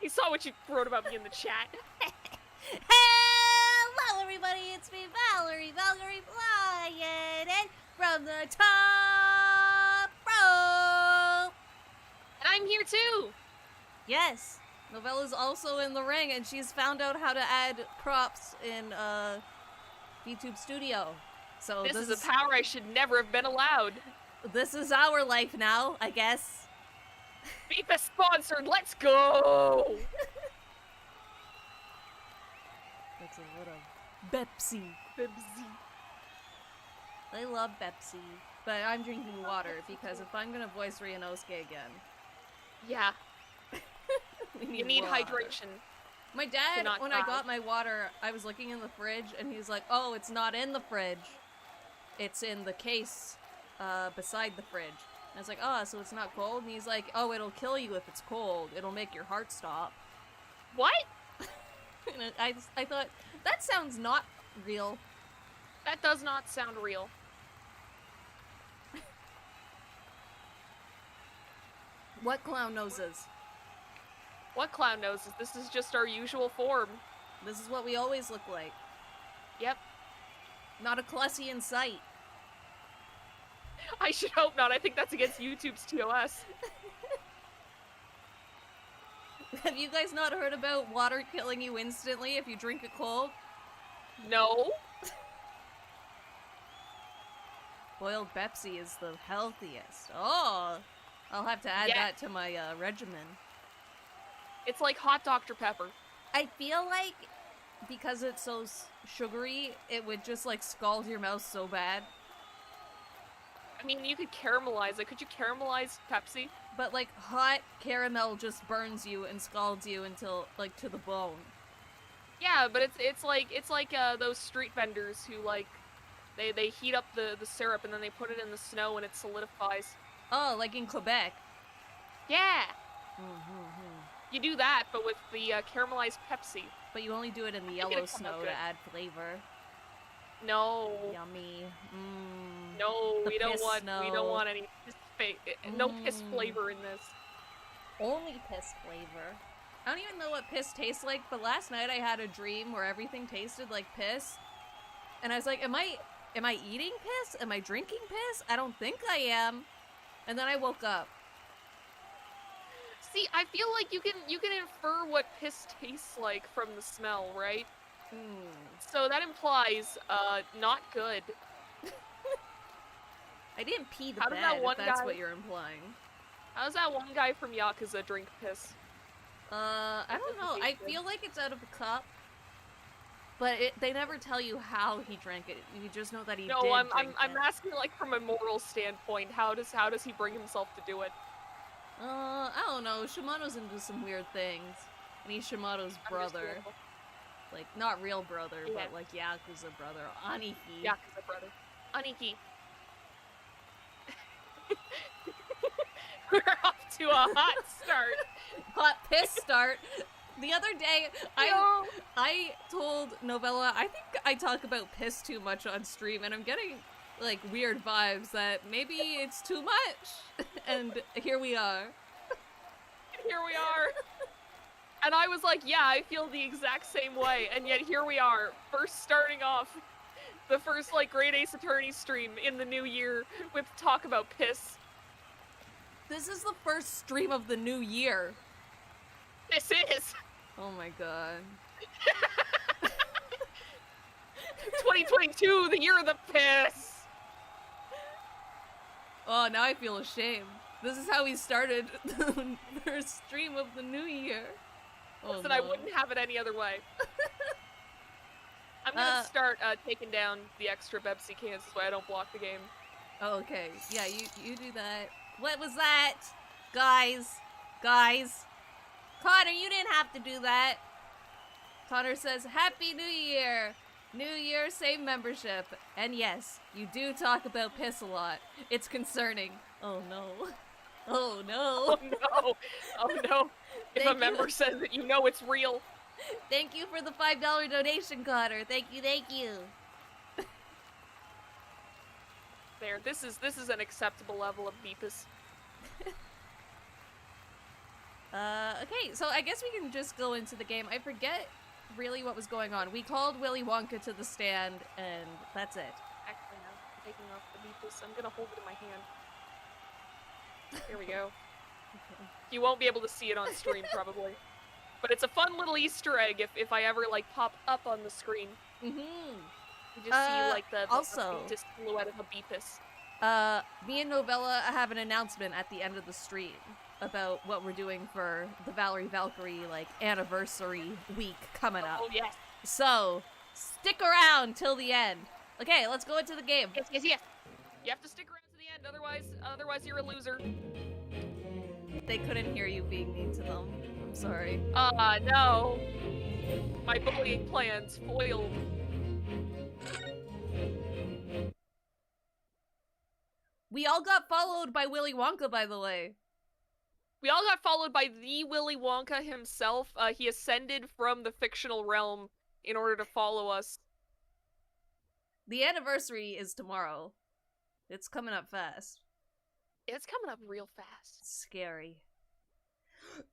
He saw what you wrote about me in the chat. Hello, everybody. It's me, Valerie Valkyrie, flying in from the top rope. And I'm here too. Yes, Novella's also in the ring, and she's found out how to add props in YouTube Studio. So this is a power I should never have been allowed. This is our life now, I guess. FIFA sponsored. Let's go. That's a lot of Pepsi. I love Pepsi, but I'm drinking water because if I'm gonna voice Ryunosuke again, yeah, you need water. Hydration. My dad, when I got my water, I was looking in the fridge, and he's like, "Oh, it's not in the fridge. It's in the case beside the fridge." And I was like, "Oh, so it's not cold?" And he's like, "Oh, it'll kill you if it's cold. It'll make your heart stop." What? And I thought, that sounds not real. That does not sound real. What clown noses? What clown noses? This is just our usual form. This is what we always look like. Yep. Not a Clussy in sight. I should hope not. I think that's against YouTube's TOS. Have you guys not heard about water killing you instantly if you drink it cold? No. Boiled Pepsi is the healthiest. Oh, I'll have to add that to my regimen. It's like hot Dr. Pepper. I feel like because it's so sugary, it would just like scald your mouth so bad. I mean, you could caramelize it. Could you caramelize Pepsi? But like hot caramel just burns you and scalds you until like to the bone. Yeah, but it's like those street vendors who like they heat up the syrup and then they put it in the snow and it solidifies. Oh, like in Quebec. Yeah. You do that, but with the caramelized Pepsi. But you only do it in the yellow snow to add flavor. No. Yummy. No, we don't want any no piss Mm. flavor in this. Only piss flavor. I don't even know what piss tastes like, but last night I had a dream where everything tasted like piss. And I was like, am I eating piss? Am I drinking piss? I don't think I am. And then I woke up. See, I feel like you can infer what piss tastes like from the smell, right? So that implies not good. I didn't pee the How bed, did that one if that's guy... what you're implying. How does that one guy from Yakuza drink piss? I don't know. I feel like it's out of a cup. But they never tell you how he drank it. You just know that he did drink it. I'm asking like from a moral standpoint. How does he bring himself to do it? I don't know. Shimano's into some weird things. And he's Shimano's brother. Like, not real brother, but like Yakuza brother. Aniki. Yakuza brother. Aniki. We're off to a hot start. Hot piss start. The other day, I told Novella, I think I talk about piss too much on stream, and I'm getting, like, weird vibes that maybe it's too much. And here we are. Here we are. And I was like, yeah, I feel the exact same way, and yet here we are, first starting off the first, like, Great Ace Attorney stream in the new year with talk about piss. This is the first stream of the new year. This is! Oh my god. 2022, the year of the piss! Oh, now I feel ashamed. This is how we started the first stream of the new year. Oh, Listen, no. I wouldn't have it any other way. I'm gonna start taking down the extra Pepsi cans so I don't block the game. Oh, okay. Yeah, you do that. What was that? Guys. Connor, you didn't have to do that. Connor says, Happy New Year. New Year, same membership. And yes, you do talk about piss a lot. It's concerning. Oh no. Oh no. Oh no. Oh no. If a member says it, you know it's real. Thank you for the $5 donation, Connor. Thank you. There, this is an acceptable level of beepus. Okay, so I guess we can just go into the game. I forget really what was going on. We called Willy Wonka to the stand, and that's it. Actually, no. I'm taking off the beepus. I'm gonna hold it in my hand. Here we go. Okay. You won't be able to see it on stream, probably. But it's a fun little Easter egg if I ever, like, pop up on the screen. Mm-hmm. You just see, like, the faintest silhouette of a beepus. Me and Novella have an announcement at the end of the stream about what we're doing for the Valerie Valkyrie, like, anniversary week coming up. Oh, yes. So, stick around till the end. Okay, let's go into the game. Yes, yes, yes. You have to stick around to the end, otherwise you're a loser. They couldn't hear you being mean to them. I'm sorry. No. My bullying plans foiled. We all got followed by Willy Wonka, by the way. We all got followed by the Willy Wonka himself. He ascended from the fictional realm in order to follow us. The anniversary is tomorrow. It's coming up fast. It's coming up real fast. It's scary.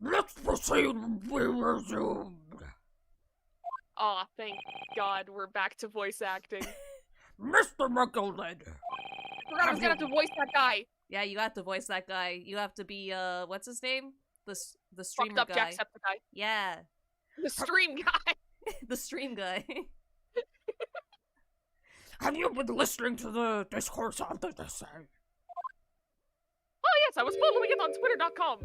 Let's proceed. We resumed. Aw, thank God we're back to voice acting. Mr. McElhead. Forgot I was gonna have to voice that guy. Yeah, you have to voice that guy. You have to be, what's his name? The streamer Fucked up guy. Jacksepticeye. Yeah. The stream guy. The stream guy. Have you been listening to the discourse on the side? Oh yes, I was following it on Twitter.com.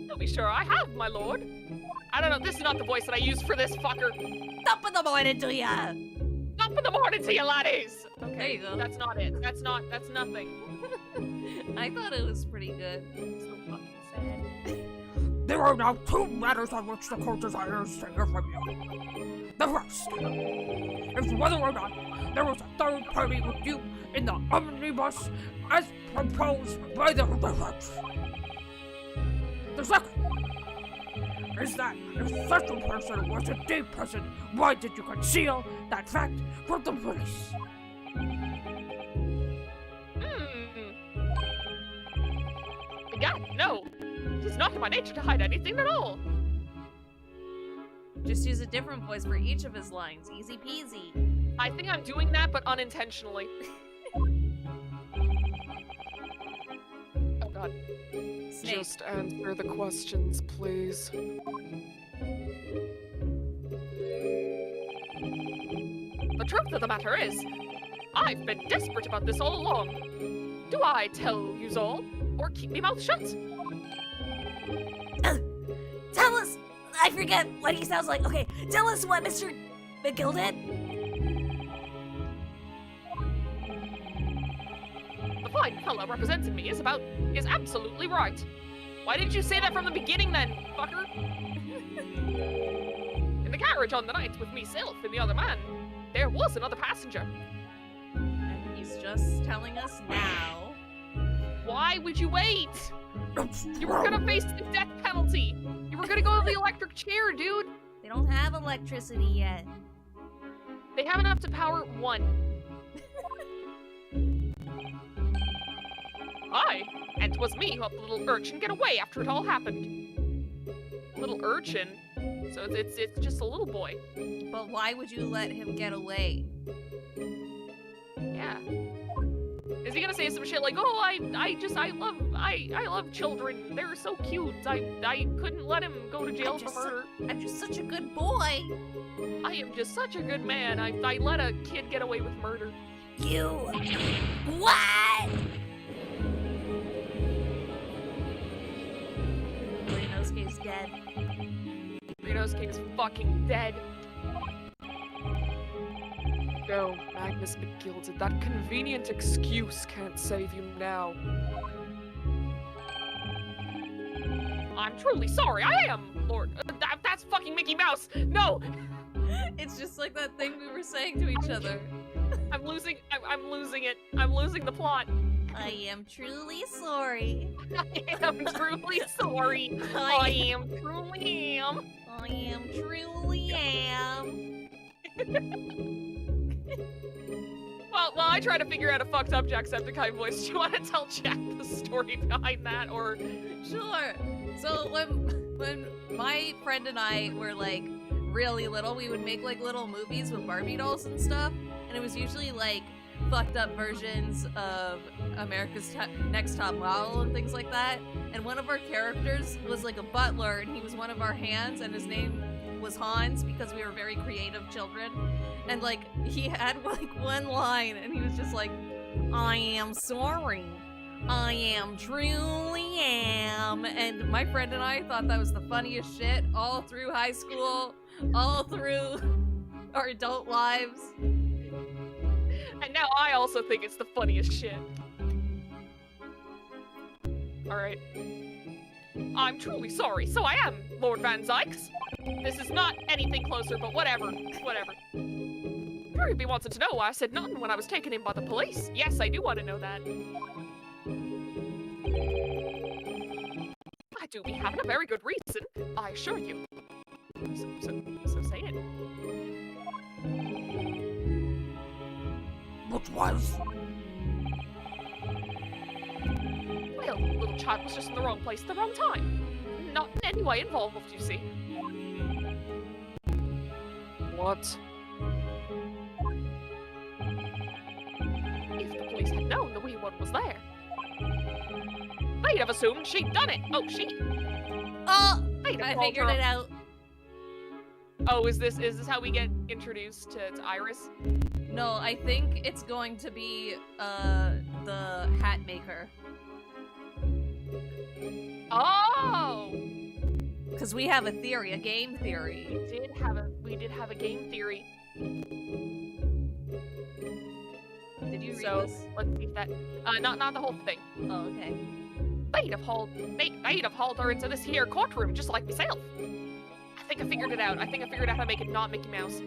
To be sure, I have, my lord. I don't know, this is not the voice that I used for this fucker. Top of the morning to ya! Top of the morning to you, laddies! Okay, there you go. That's not it. That's nothing. I thought it was pretty good. So fucking sad. There are now two matters on which the court desires to hear from you. The first is whether or not there was a third party with you in the omnibus as proposed by the defense. The second is that if such a person was indeed present, why did you conceal that fact from the police? Yeah, no. It's not in my nature to hide anything at all. Just use a different voice for each of his lines. Easy peasy. I think I'm doing that, but unintentionally. Oh god. Snape. Just answer the questions, please. The truth of the matter is, I've been desperate about this all along. Do I tell yous all, or keep me mouth shut? Tell us! I forget what he sounds like. Okay, tell us what Mr. McGill did. The fine fella representing me is absolutely right. Why didn't you say that from the beginning then, fucker? In the carriage on the night with meself and the other man, there was another passenger. And he's just telling us now. Why would you wait? You were gonna face the death penalty. You were gonna go to the electric chair, dude. They don't have electricity yet. They have enough to power one. Aye, and 'twas me who helped the little urchin get away after it all happened. Little urchin? So it's just a little boy. But why would you let him get away? Yeah. Is he gonna say some shit like, "Oh, I love children. They're so cute. I couldn't let him go to jail for murder. I'm just such a good boy. I am just such a good man. I let a kid get away with murder." You... What? Renosuke's dead. Renosuke's fucking dead. No, Magnus McGilded, that convenient excuse can't save you now. I'm truly sorry, I am, Lord. That's fucking Mickey Mouse! No! It's just like that thing we were saying to each other. I'm losing it. I'm losing the plot. I am truly sorry. I am truly sorry. I am truly am. I am truly am. Well, I try to figure out a fucked up Jacksepticeye voice. Do you want to tell Jack the story behind that, or? Sure. So when my friend and I were like really little, we would make like little movies with Barbie dolls and stuff, and it was usually like fucked up versions of America's Next Top Model and things like that. And one of our characters was like a butler, and he was one of our hands, and his name was Hans because we were very creative children. And like he had like one line, and he was just like, "I am sorry. I am truly am." And my friend and I thought that was the funniest shit all through high school, all through our adult lives. And now I also think it's the funniest shit. Alright. I'm truly sorry, so I am, Lord Van Zykes. This is not anything closer, but whatever. Whatever. Ruby wanted to know why I said nothing when I was taken in by the police. Yes, I do want to know that. I do be having a very good reason, I assure you. So say it. What was? Well, the little child was just in the wrong place at the wrong time. Not in any way involved, you see. What? If the police had known the wee one was there, they'd have assumed she'd done it. Oh, I figured it out. Oh, is this how we get introduced to Iris? No, I think it's going to be the hat maker. Oh! Because we have a theory, a game theory. We did have a game theory. Did you read So this? let's see if that not the whole thing. Oh, okay. They'd have hauled her into this here courtroom just like myself. I think I figured it out. I think I figured out how to make it not Mickey Mouse.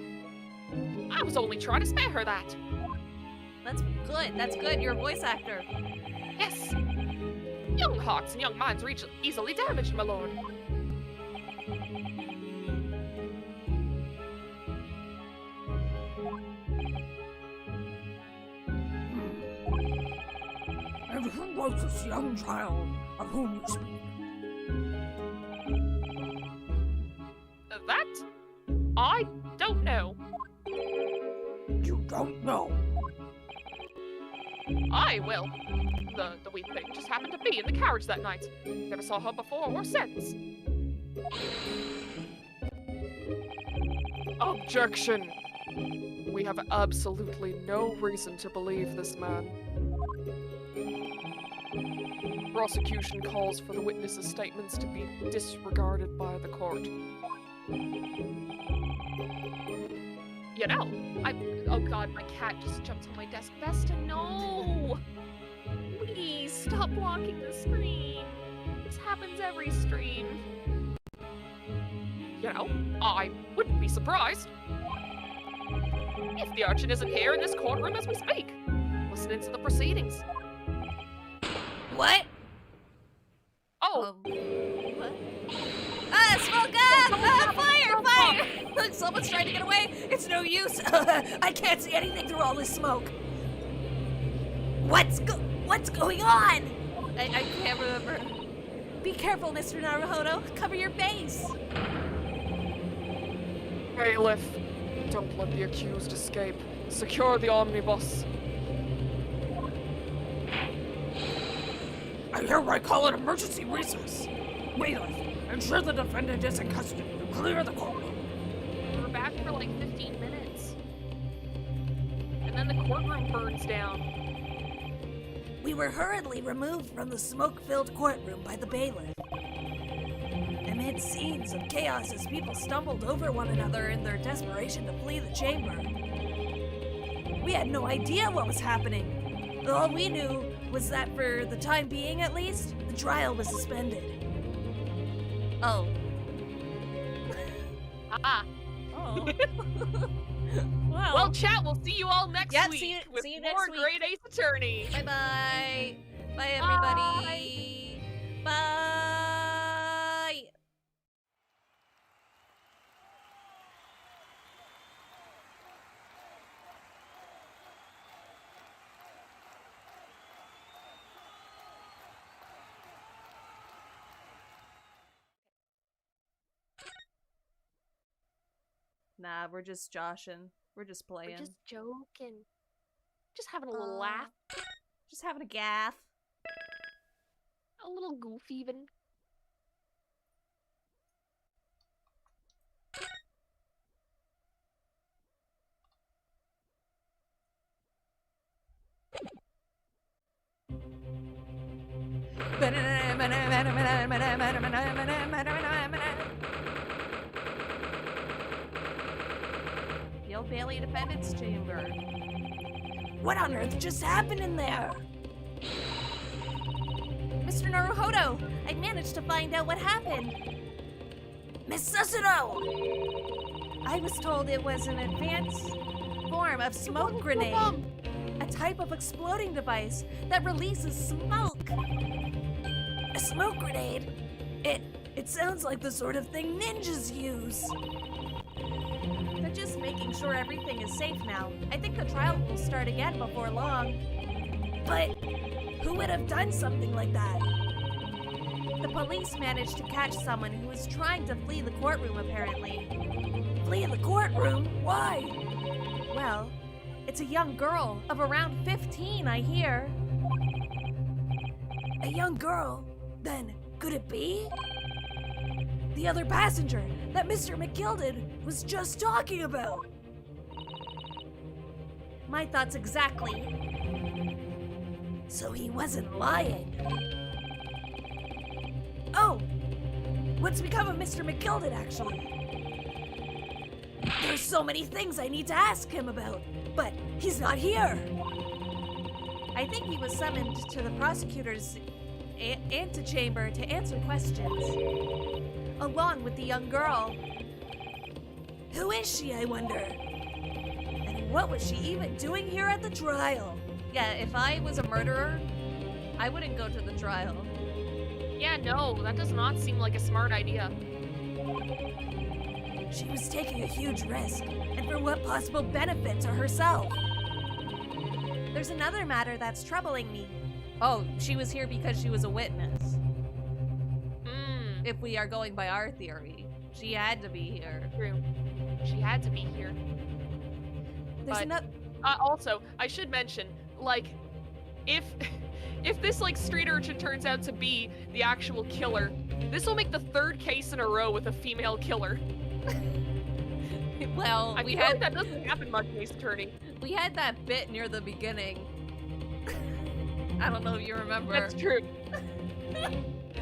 I was only trying to spare her that. That's good. That's good. You're a voice actor. Yes. Young hearts and young minds are easily damaged, my lord. And who was this young child of whom you speak? That? I don't know. You don't know? I will. The wee thing just happened to be in the carriage that night. Never saw her before or since. Objection! We have absolutely no reason to believe this man. Prosecution calls for the witness's statements to be disregarded by the court. You know, oh god, my cat just jumped on my desk. Vesta, no! Please, stop blocking the screen. This happens every stream. You know, I wouldn't be surprised if the urchin isn't here in this courtroom as we speak, listening to the proceedings. What? Oh, What? Ah, smoke! Ah! Fire! Fire! Look, someone's trying to get away. It's no use. I can't see anything through all this smoke. What's going on? I can't remember. Be careful, Mr. Naruhodo. Cover your face. bailiff, don't let the accused escape. Secure the omnibus. I hereby call an emergency recess. Bailiff, ensure the defendant is in custody to clear the courtroom. We're back for like 15 minutes. And then the courtroom burns down. We were hurriedly removed from the smoke-filled courtroom by the bailiff. Amid scenes of chaos as people stumbled over one another in their desperation to flee the chamber. We had no idea what was happening. All we knew was that for the time being at least, the trial was suspended. Oh. Ah. Oh. Well, chat, we'll see you all next week see with you more next week. Great Ace Attorney. Bye-bye. Bye, everybody. Bye. Nah, we're just joshing. We're just playing. We're just joking. Just having a little laugh. Just having a gaff. A little goof even. The Old Bailey Defendant's Chamber. What on earth just happened in there? Mr. Naruhodo, I managed to find out what happened. Miss Susuno! I was told it was an advanced form of smoke grenade. A type of exploding device that releases smoke. A smoke grenade? It sounds like the sort of thing ninjas use. They're just making sure everything is safe now. I think the trial will start again before long. But who would have done something like that? The police managed to catch someone who was trying to flee the courtroom, apparently. Flee the courtroom? Why? Well, it's a young girl of around 15, I hear. A young girl? Then, could it be? The other passenger that Mr. McGilded was just talking about. My thoughts exactly. So he wasn't lying. Oh! What's become of Mr. McGilded, actually? There's so many things I need to ask him about, but he's not here. I think he was summoned to the prosecutor's antechamber to answer questions, along with the young girl. Who is she, I wonder? And what was she even doing here at the trial? Yeah, if I was a murderer, I wouldn't go to the trial. Yeah, no, that does not seem like a smart idea. She was taking a huge risk, and for what possible benefit to herself? There's another matter that's troubling me. Oh, she was here because she was a witness. If we are going by our theory. She had to be here. True. She had to be here. There's another... Also, I should mention, like, if this, like, street urchin turns out to be the actual killer, this will make the third case in a row with a female killer. Well, I feel like that doesn't happen much in Ace Attorney. We had that bit near the beginning. I don't know if you remember. That's true.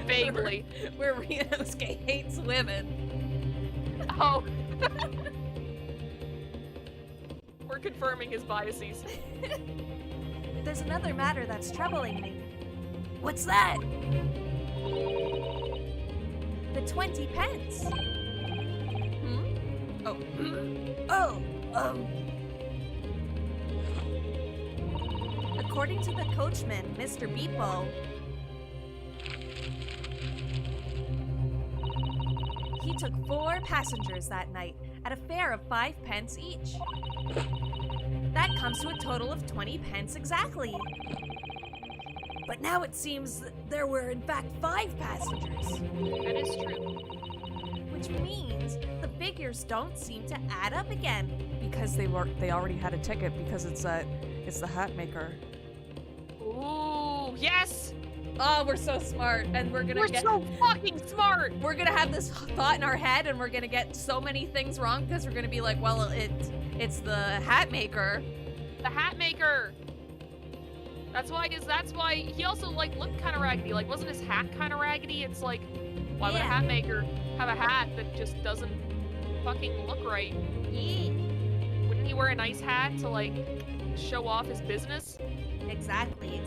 Vaguely. Where Ryunosuke hates women. Oh. We're confirming his biases. There's another matter that's troubling me. What's that? The 20 pence. According to the coachman, Mr. Beepo, he took 4 passengers that night at a fare of 5 pence each. That comes to a total of 20 pence exactly. But now it seems that there were in fact 5 passengers. That is true. Which means the figures don't seem to add up again. Because they already had a ticket because it's the hat maker. Ooh, yes! Oh, we're so smart, and we're so fucking smart! We're gonna have this thought in our head, and we're gonna get so many things wrong because we're gonna be like, well, it's the hat maker. The hat maker! That's why he also, like, looked kind of raggedy. Like, wasn't his hat kind of raggedy? It's like, why would a hat maker have a hat that just doesn't fucking look right? Yeah. Wouldn't he wear a nice hat to, like, show off his business? Exactly.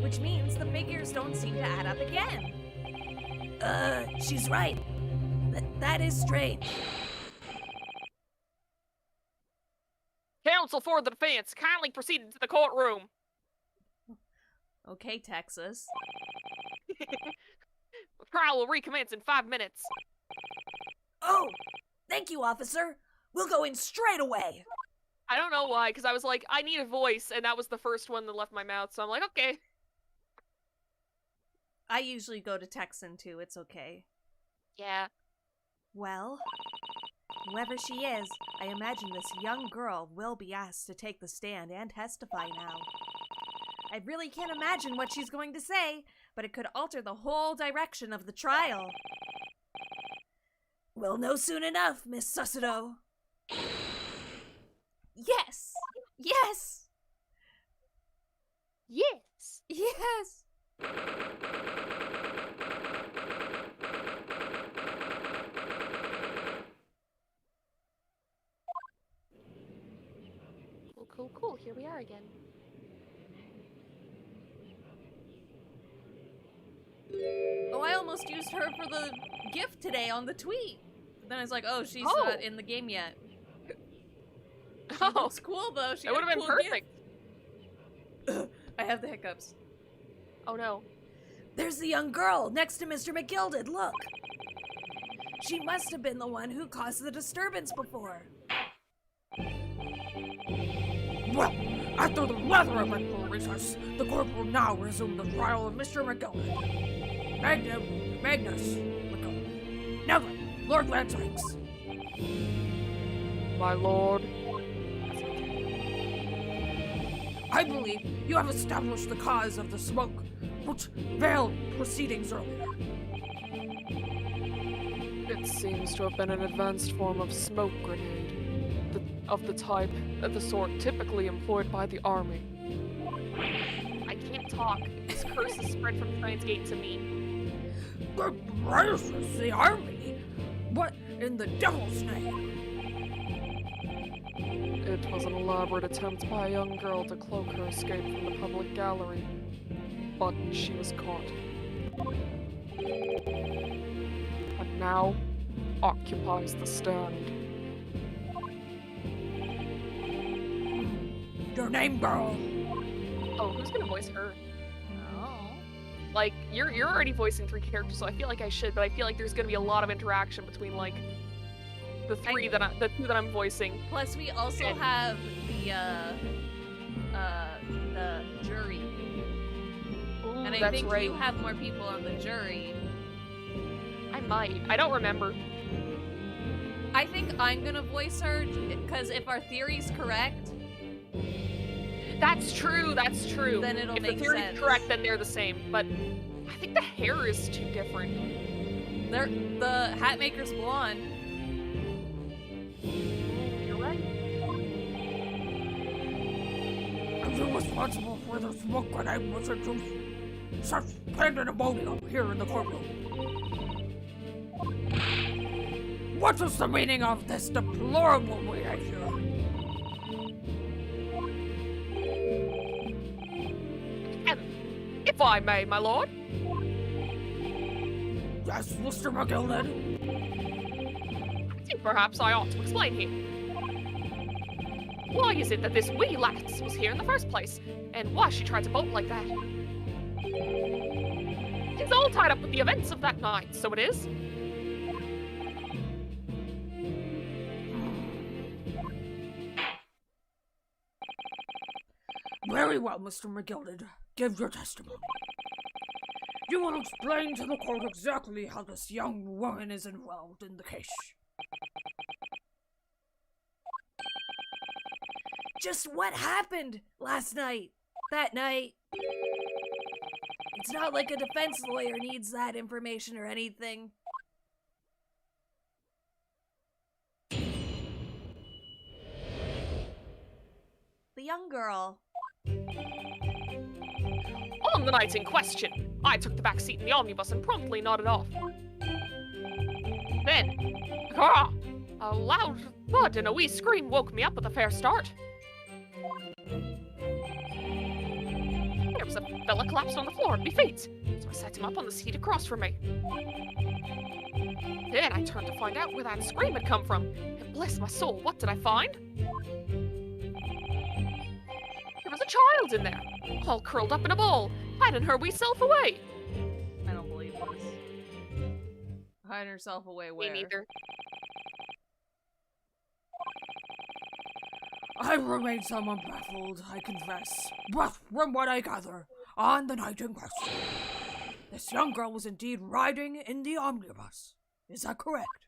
Which means the figures don't seem to add up again. She's right. That is strange. Counsel for the defense, kindly proceed to the courtroom. Okay, Texas. The trial will recommence in 5 minutes. Oh, thank you, officer. We'll go in straight away. I don't know why, because I was like, I need a voice, and that was the first one that left my mouth, so I'm like, okay. I usually go to Texan too, it's okay. Yeah. Well, Whoever she is, I imagine this young girl will be asked to take the stand and testify now. I really can't imagine what she's going to say, but it could alter the whole direction of the trial. We'll know soon enough, Miss Sussado. Yes! Yes! Yes. Yes! Cool. Here we are again. Oh, I almost used her for the gift today on the tweet. Then I was like, oh, she's not in the game yet. She looks cool, though. She it would have been cool perfect. I have the hiccups. Oh no. There's the young girl next to Mr. McGilded, look. She must have been the one who caused the disturbance before. Well, after the rather eventful recess, the court will now resume the trial of Mr. McGilded. Magnus McGilded. Now then, Lord Van Sykes. My lord. I believe you have established the cause of the smoke, which veiled proceedings earlier. It seems to have been an advanced form of smoke grenade. Of the type, the sort typically employed by the army. I can't talk. This curse has spread from Transgate to me. Good gracious, the army? What in the devil's name? It was an elaborate attempt by a young girl to cloak her escape from the public gallery. But she was caught. And now occupies the stand. Your name, girl? Oh, who's gonna voice her? Oh. Like, you're already voicing 3 characters, so I feel like I should, but I feel like there's gonna be a lot of interaction between, like, the 2 that I'm voicing. Plus, we also have the jury. Ooh, And I that's think right. you have more people on the jury. I might. I don't remember. I think I'm gonna voice her, because if our theory's correct... That's true. Then it'll if make the theory's sense. correct, then they're the same. But I think the hair is too different. The hat maker's blonde. You're right. Are you responsible for the smoke grenade which induced such pandemonium here in the courtroom? What is the meaning of this deplorable behavior? If I may, my lord. Yes, Mr. McGilded? I think perhaps I ought to explain here. Why is it that this wee lass was here in the first place? And why she tried to bolt like that? It's all tied up with the events of that night, so it is. Very well, Mr. McGilded. Give your testimony. You will explain to the court exactly how this young woman is involved in the case. Just what happened last night? That night? It's not like a defense lawyer needs that information or anything. The young girl. On the night in question, I took the back seat in the omnibus and promptly nodded off. Then, a loud thud and a wee scream woke me up with a fair start. There was a fella collapsed on the floor at my feet, so I set him up on the seat across from me. Then I turned to find out where that scream had come from, and bless my soul, what did I find? There was a child in there, all curled up in a ball, hiding her wee self away. I don't believe this. Hiding herself away where? Me neither. I remain somewhat baffled, I confess. But from what I gather, on the night in question, this young girl was indeed riding in the omnibus. Is that correct?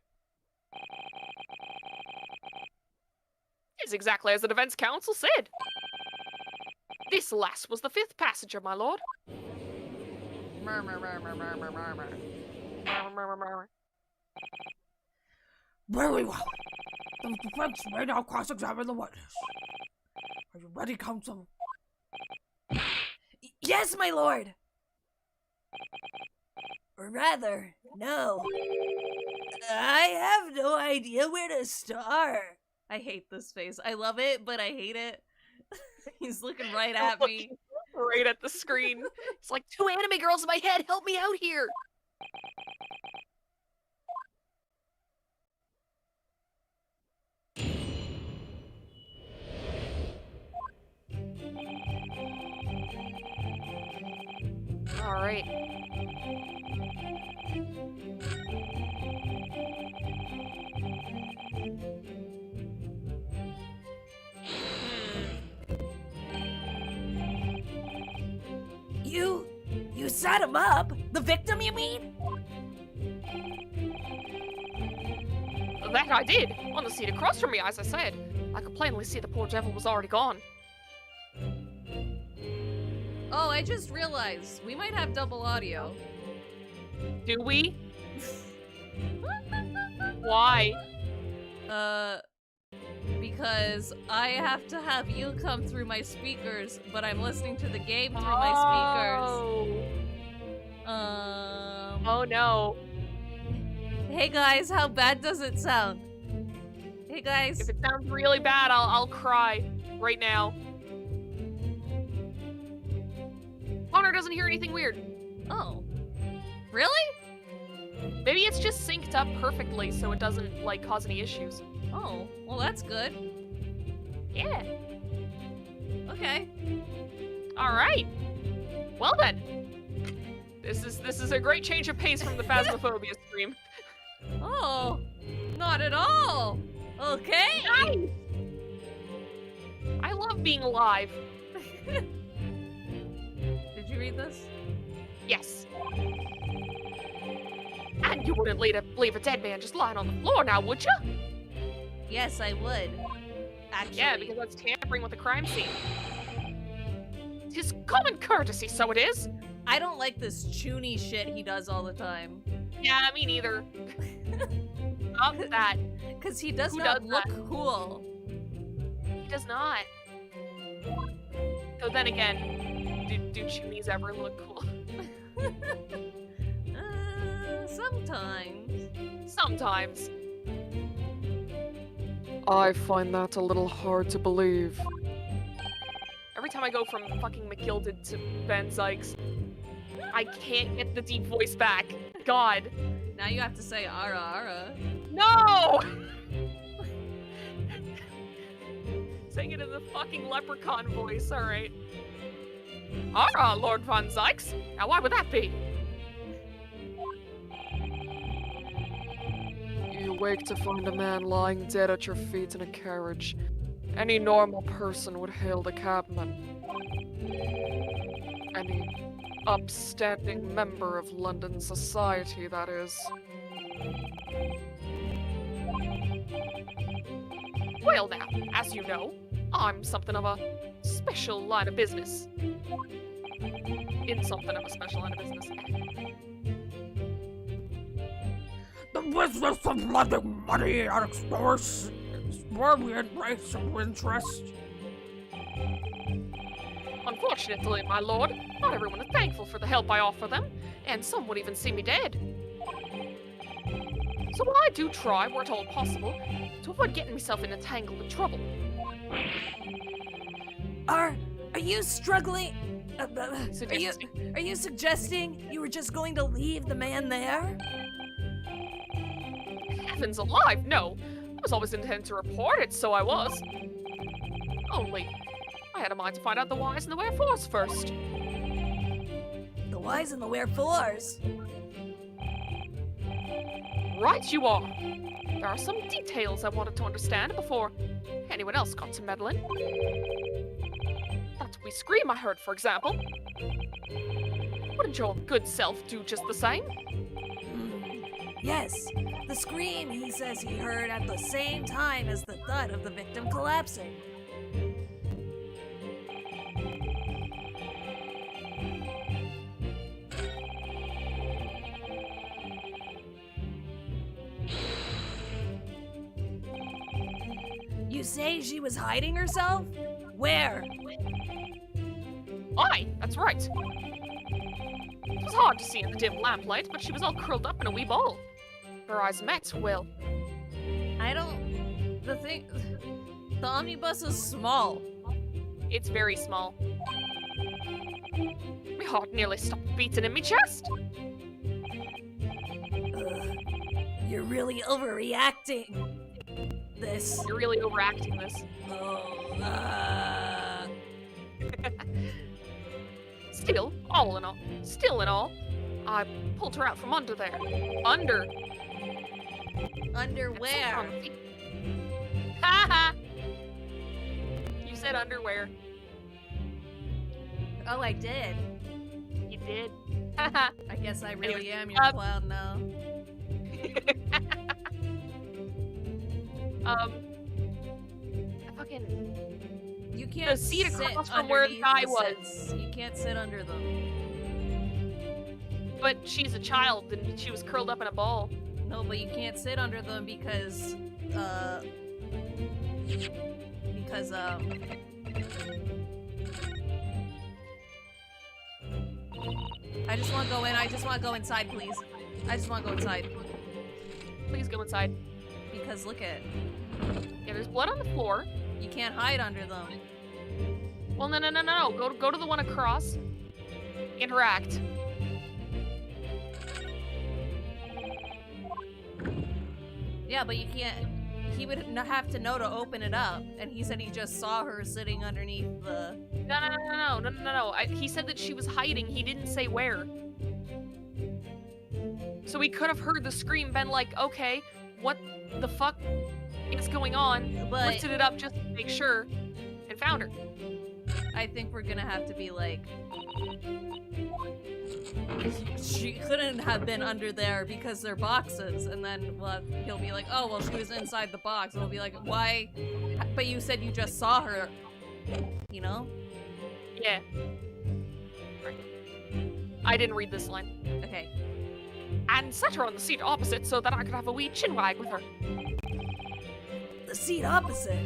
It's exactly as the defense counsel said. This lass was the 5th passenger, my lord. Murmur, murmur, murmur, murmur. Murmur. Very well. The defense may now cross-examine the witness. Are you ready, counsel? Yes, my lord. Or rather, no. I have no idea where to start. I hate this face. I love it, but I hate it. He's looking right at me. Right at the screen. It's like 2 anime girls in my head. Help me out here. All right. You set him up? The victim, you mean? That I did. On the seat across from me, as I said. I could plainly see the poor devil was already gone. Oh, I just realized we might have double audio. Do we? Why? Because I have to have you come through my speakers, but I'm listening to the game through my speakers. Oh no. Hey guys, how bad does it sound? Hey guys. If it sounds really bad, I'll cry right now. Connor doesn't hear anything weird. Oh. Really? Maybe it's just synced up perfectly so it doesn't, like, cause any issues. Oh, well that's good. Yeah. Okay. Alright. Well then. This is a great change of pace from the Phasmophobia stream. Oh, not at all. Okay. Nice. I love being alive. Did you read this? Yes. And you wouldn't leave a dead man just lying on the floor now, would you? Yes, I would. Actually. Yeah, because that's tampering with the crime scene. 'Tis common courtesy, so it is. I don't like this chuny shit he does all the time. Yeah, me neither. Stop that. Because he does Who not does look that? cool. He does not. So then again, do chunies ever look cool? Sometimes. Sometimes. I find that a little hard to believe. Every time I go from fucking McGilded to Ben Zykes, I can't get the deep voice back. God. Now you have to say ara ara. No! Saying it in the fucking leprechaun voice, alright. Ara, Lord Von Zykes. Now why would that be? You wake to find a man lying dead at your feet in a carriage. Any normal person would hail the cabman. Any upstanding member of London society, that is. Well now, as you know, I'm something of a special line of business. In something of a special line of business. The business of lending money and explorers is where we embrace some interest. Unfortunately, my lord, not everyone is thankful for the help I offer them, and some would even see me dead. So I do try, where at all possible, to avoid getting myself in a tangle of trouble. Are you struggling? Are you suggesting you were just going to leave the man there? Heavens alive, no. I was always intended to report it, so I was. Only, I had a mind to find out the whys and the wherefores first. The whys and the wherefores? Right you are. There are some details I wanted to understand before anyone else got to meddling. That wee scream I heard, for example. Wouldn't your good self do just the same? Yes, the scream he says he heard at the same time as the thud of the victim collapsing. You say she was hiding herself? Where? Aye, that's right. It was hard to see in the dim lamplight, but she was all curled up in a wee ball. Her eyes met, Will. The omnibus is small. It's very small. My heart nearly stopped beating in my chest. You're really overreacting. You're really overacting this. Still in all, I pulled her out from under there. Under Underwear. Haha! You said underwear. Oh, I did. You did. Haha. I guess I really Anyway, am your clown now. You can't The seat sit across from where the underneath guy the was. sits. You can't sit under them. But she's a child and she was curled up in a ball. No, but you can't sit under them because I just want to go in. I just want to go inside, please. I just want to go inside. Please go inside. Because look at, Yeah, there's blood on the floor. you can't hide under them. Well, no. Go to the one across. Interact. Yeah, but you can't. He would have to know to open it up, and he said he just saw her sitting underneath the. No. He said that she was hiding. He didn't say where. So we could have heard the scream, been like, okay, what the fuck is going on? But Lifted it up just to make sure, and found her. I think we're gonna have to be like, she couldn't have been under there because they're boxes, and then he'll be like, oh well, she was inside the box, and we'll be like, why? But you said you just saw her, you know? Yeah. Right. I didn't read this line. Okay. And set her on the seat opposite so that I could have a wee chinwag with her. The seat opposite.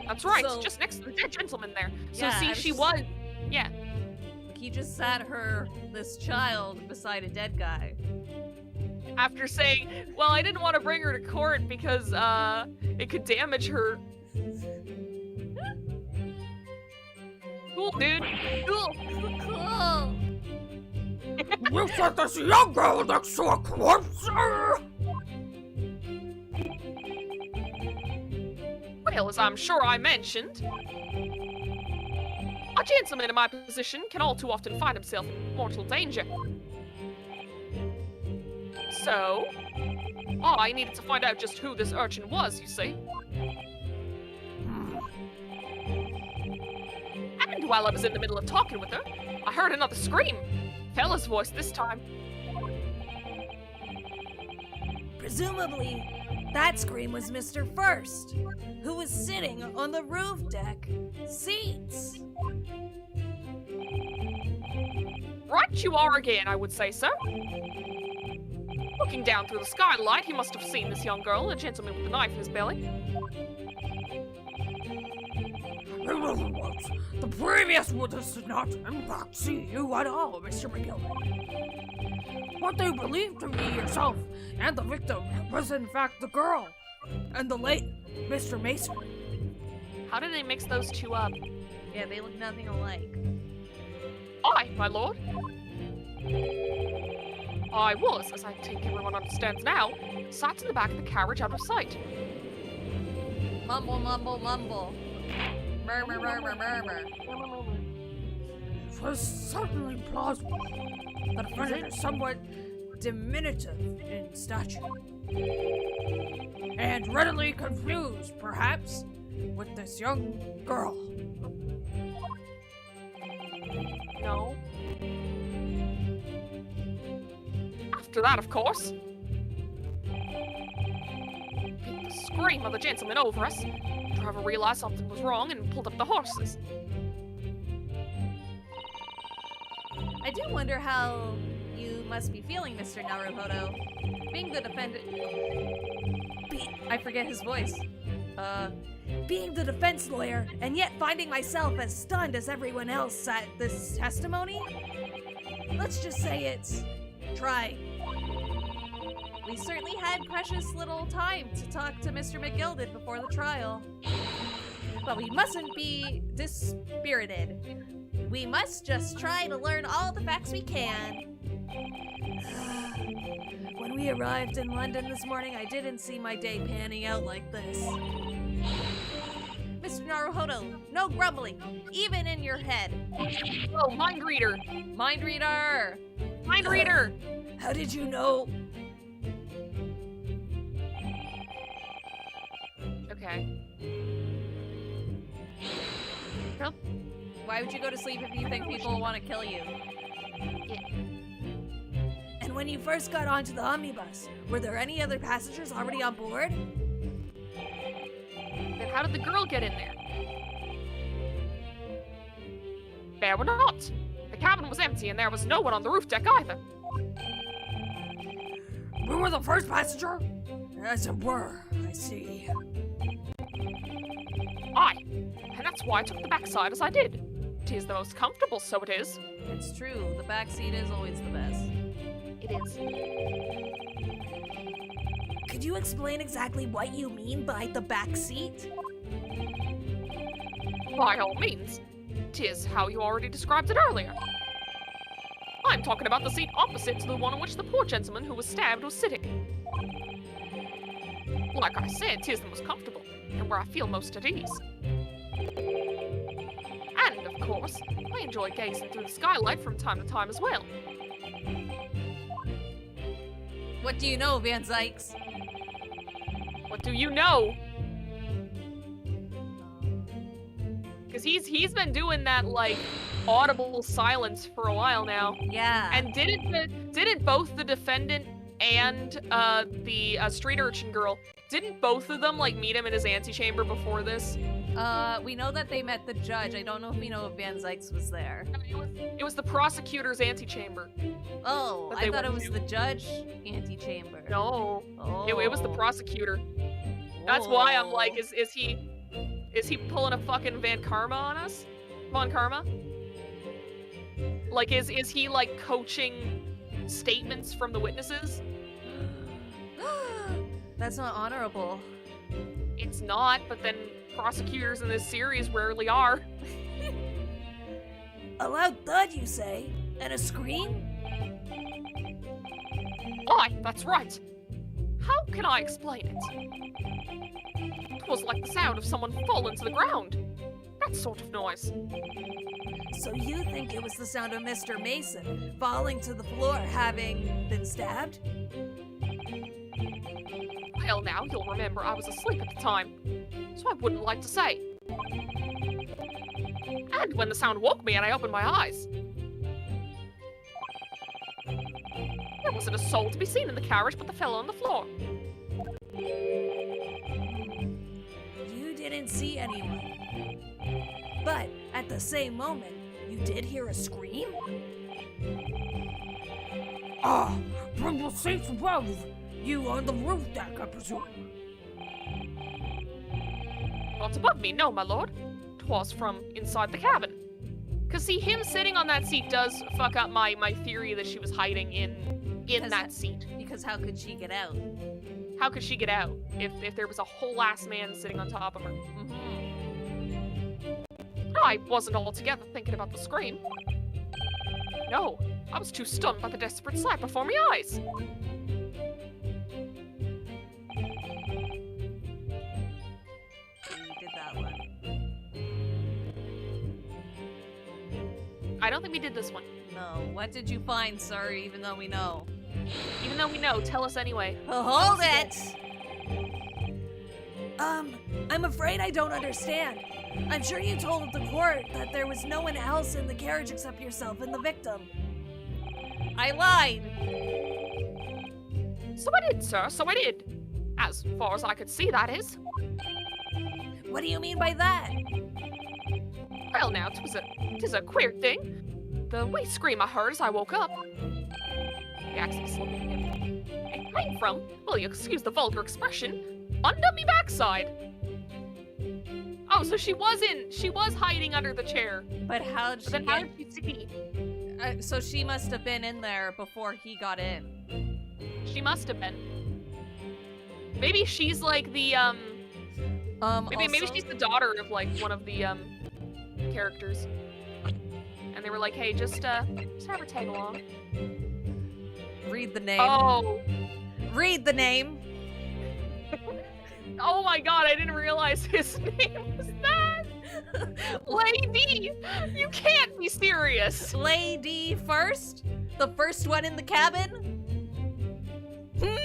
That's right, So- just next to the dead gentleman there. So Yeah, see, she was. Yeah. He just sat this child beside a dead guy. After saying, well, I didn't want to bring her to court because it could damage her. Cool, dude. Cool. Cool. You said this young girl next to a corpse? Well, as I'm sure I mentioned, a gentleman in my position can all too often find himself in mortal danger. So, I needed to find out just who this urchin was, you see. And while I was in the middle of talking with her, I heard another scream. Fella's voice this time. Presumably, that scream was Mr. First, who was sitting on the roof deck seats. Right you are again, I would say, sir. Looking down through the skylight, he must have seen this young girl, a gentleman with a knife in his belly. In other words, the previous witness did not, in fact, see you at all, Mr. McGillen. What they believed to be yourself and the victim was in fact the girl and the late Mr. Mason. How did they mix those two up? Yeah, they look nothing alike. I, my lord. I was, as I think everyone understands now, sat in the back of the carriage out of sight. Mumble, mumble, mumble. Murmur, murmur, murmur. It was certainly plausible that a friend is somewhat diminutive in stature and readily confused, perhaps, with this young girl. No. after that, of course. Beat the scream of the gentleman over us. The driver realized something was wrong and pulled up the horses. I do wonder how you must be feeling, Mr. Naruhodo. Being the defendant... I forget his voice. Being the defense lawyer, and yet finding myself as stunned as everyone else at this testimony? Let's just say it's... trying. We certainly had precious little time to talk to Mr. McGilded before the trial. But we mustn't be dispirited. We must just try to learn all the facts we can. When we arrived in London this morning, I didn't see my day panning out like this. Mr. Naruhodo, no grumbling, even in your head. Oh, mind reader! Mind reader! Mind reader! How did you know? Okay. Well, why would you go to sleep if you think people want to kill you? Yeah. And when you first got onto the omnibus, were there any other passengers already on board? Then how did the girl get in there? There were not. The cabin was empty and there was no one on the roof deck either. We were the first passenger? As it were, I see. Aye, and that's why I took the backside as I did. It is the most comfortable, so it is. It's true, the back seat is always the best. It is. Could you explain exactly what you mean by the back seat? By all means. 'Tis how you already described it earlier. I'm talking about the seat opposite to the one on which the poor gentleman who was stabbed was sitting. Like I said, 'tis the most comfortable, and where I feel most at ease. And, of course, I enjoy gazing through the skylight from time to time as well. What do you know, Van Zykes? What do you know? Because he's been doing that, like, audible silence for a while now. Yeah. And didn't both the defendant and the street urchin girl, didn't both of them, like, meet him in his antechamber before this? We know that they met the judge. I don't know if we know if Van Zykes was there. It was the prosecutor's antechamber. Oh, I thought it was the judge antechamber. No. Oh. It was the prosecutor. That's why I'm like, is he pulling a fucking Von Karma? Like, is he, like, coaching statements from the witnesses? That's not honorable. It's not, but then prosecutors in this series rarely are. A loud thud, you say? And a scream? Aye, that's right. How can I explain it? It was like the sound of someone falling to the ground. That sort of noise. So you think it was the sound of Mr. Mason falling to the floor having been stabbed? Well, now, you'll remember I was asleep at the time, so I wouldn't like to say. And when the sound woke me and I opened my eyes, there wasn't a soul to be seen in the carriage but the fellow on the floor. You didn't see anyone. But at the same moment, you did hear a scream? Ah, from the seats above. You on the roof deck, I presume. Not above me, no, my lord. 'Twas from inside the cabin. 'Cause see, him sitting on that seat does fuck up my theory that she was hiding in that seat. Because how could she get out? How could she get out if there was a whole ass man sitting on top of her? I wasn't altogether thinking about the scream. No, I was too stunned by the desperate sight before my eyes. You did that one. I don't think we did this one. No. What did you find, sir, even though we know? Even though we know, tell us anyway. Hold it! I'm afraid I don't understand. I'm sure you told the court that there was no one else in the carriage except yourself and the victim. I lied! So I did, sir, so I did. As far as I could see, that is. What do you mean by that? Well, now, 'tis a queer thing. The wee scream I heard as I woke up. The accent slipping in. It came from, will you excuse the vulgar expression, under me backside. Oh, so she was hiding under the chair. But how did she Then how did she see? so she must have been in there before he got in. She must have been. Maybe she's like the, maybe she's the daughter of, like, one of the, characters. And they were like, hey, just have her tag along. Read the name. Oh. Read the name. Oh my god, I didn't realize his name was that! Lady! You can't be serious! Lady first? The first one in the cabin?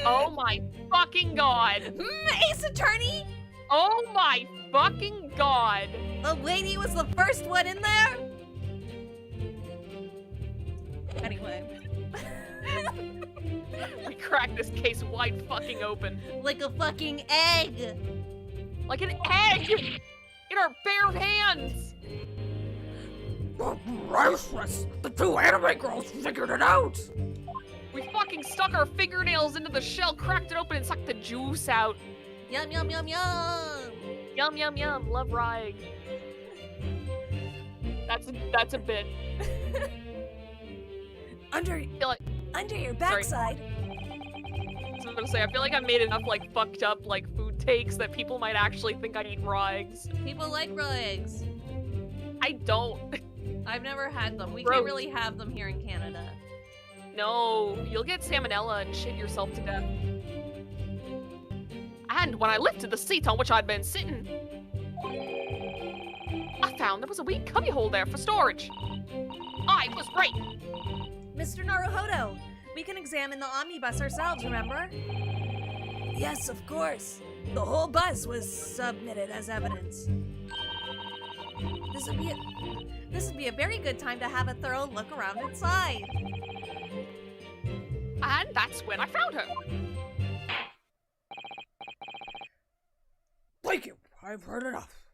Oh my fucking god! Ace Attorney? Oh my fucking god! The lady was the first one in there? Anyway. We cracked this case wide fucking open. Like a fucking egg! Like an egg! In our bare hands! Priceless! The two anime girls figured it out! We fucking stuck our fingernails into the shell, cracked it open, and sucked the juice out. Yum, yum, yum, yum! Yum, yum, yum. Love Ryeg. That's a bit. Under your backside. I was gonna say, I feel like I made enough, like, fucked up, like, food takes that people might actually think I eat raw eggs. People like raw eggs. I don't. I've never had them. We Gross. can't really have them here in Canada. No, you'll get salmonella and shit yourself to death. And when I lifted the seat on which I'd been sitting, I found there was a wee cubbyhole there for storage. I was right. Mr. Naruhodo, we can examine the omnibus ourselves, remember? Yes, of course. The whole bus was submitted as evidence. This would be a very good time to have a thorough look around inside. And that's when I found her. Thank you, I've heard enough.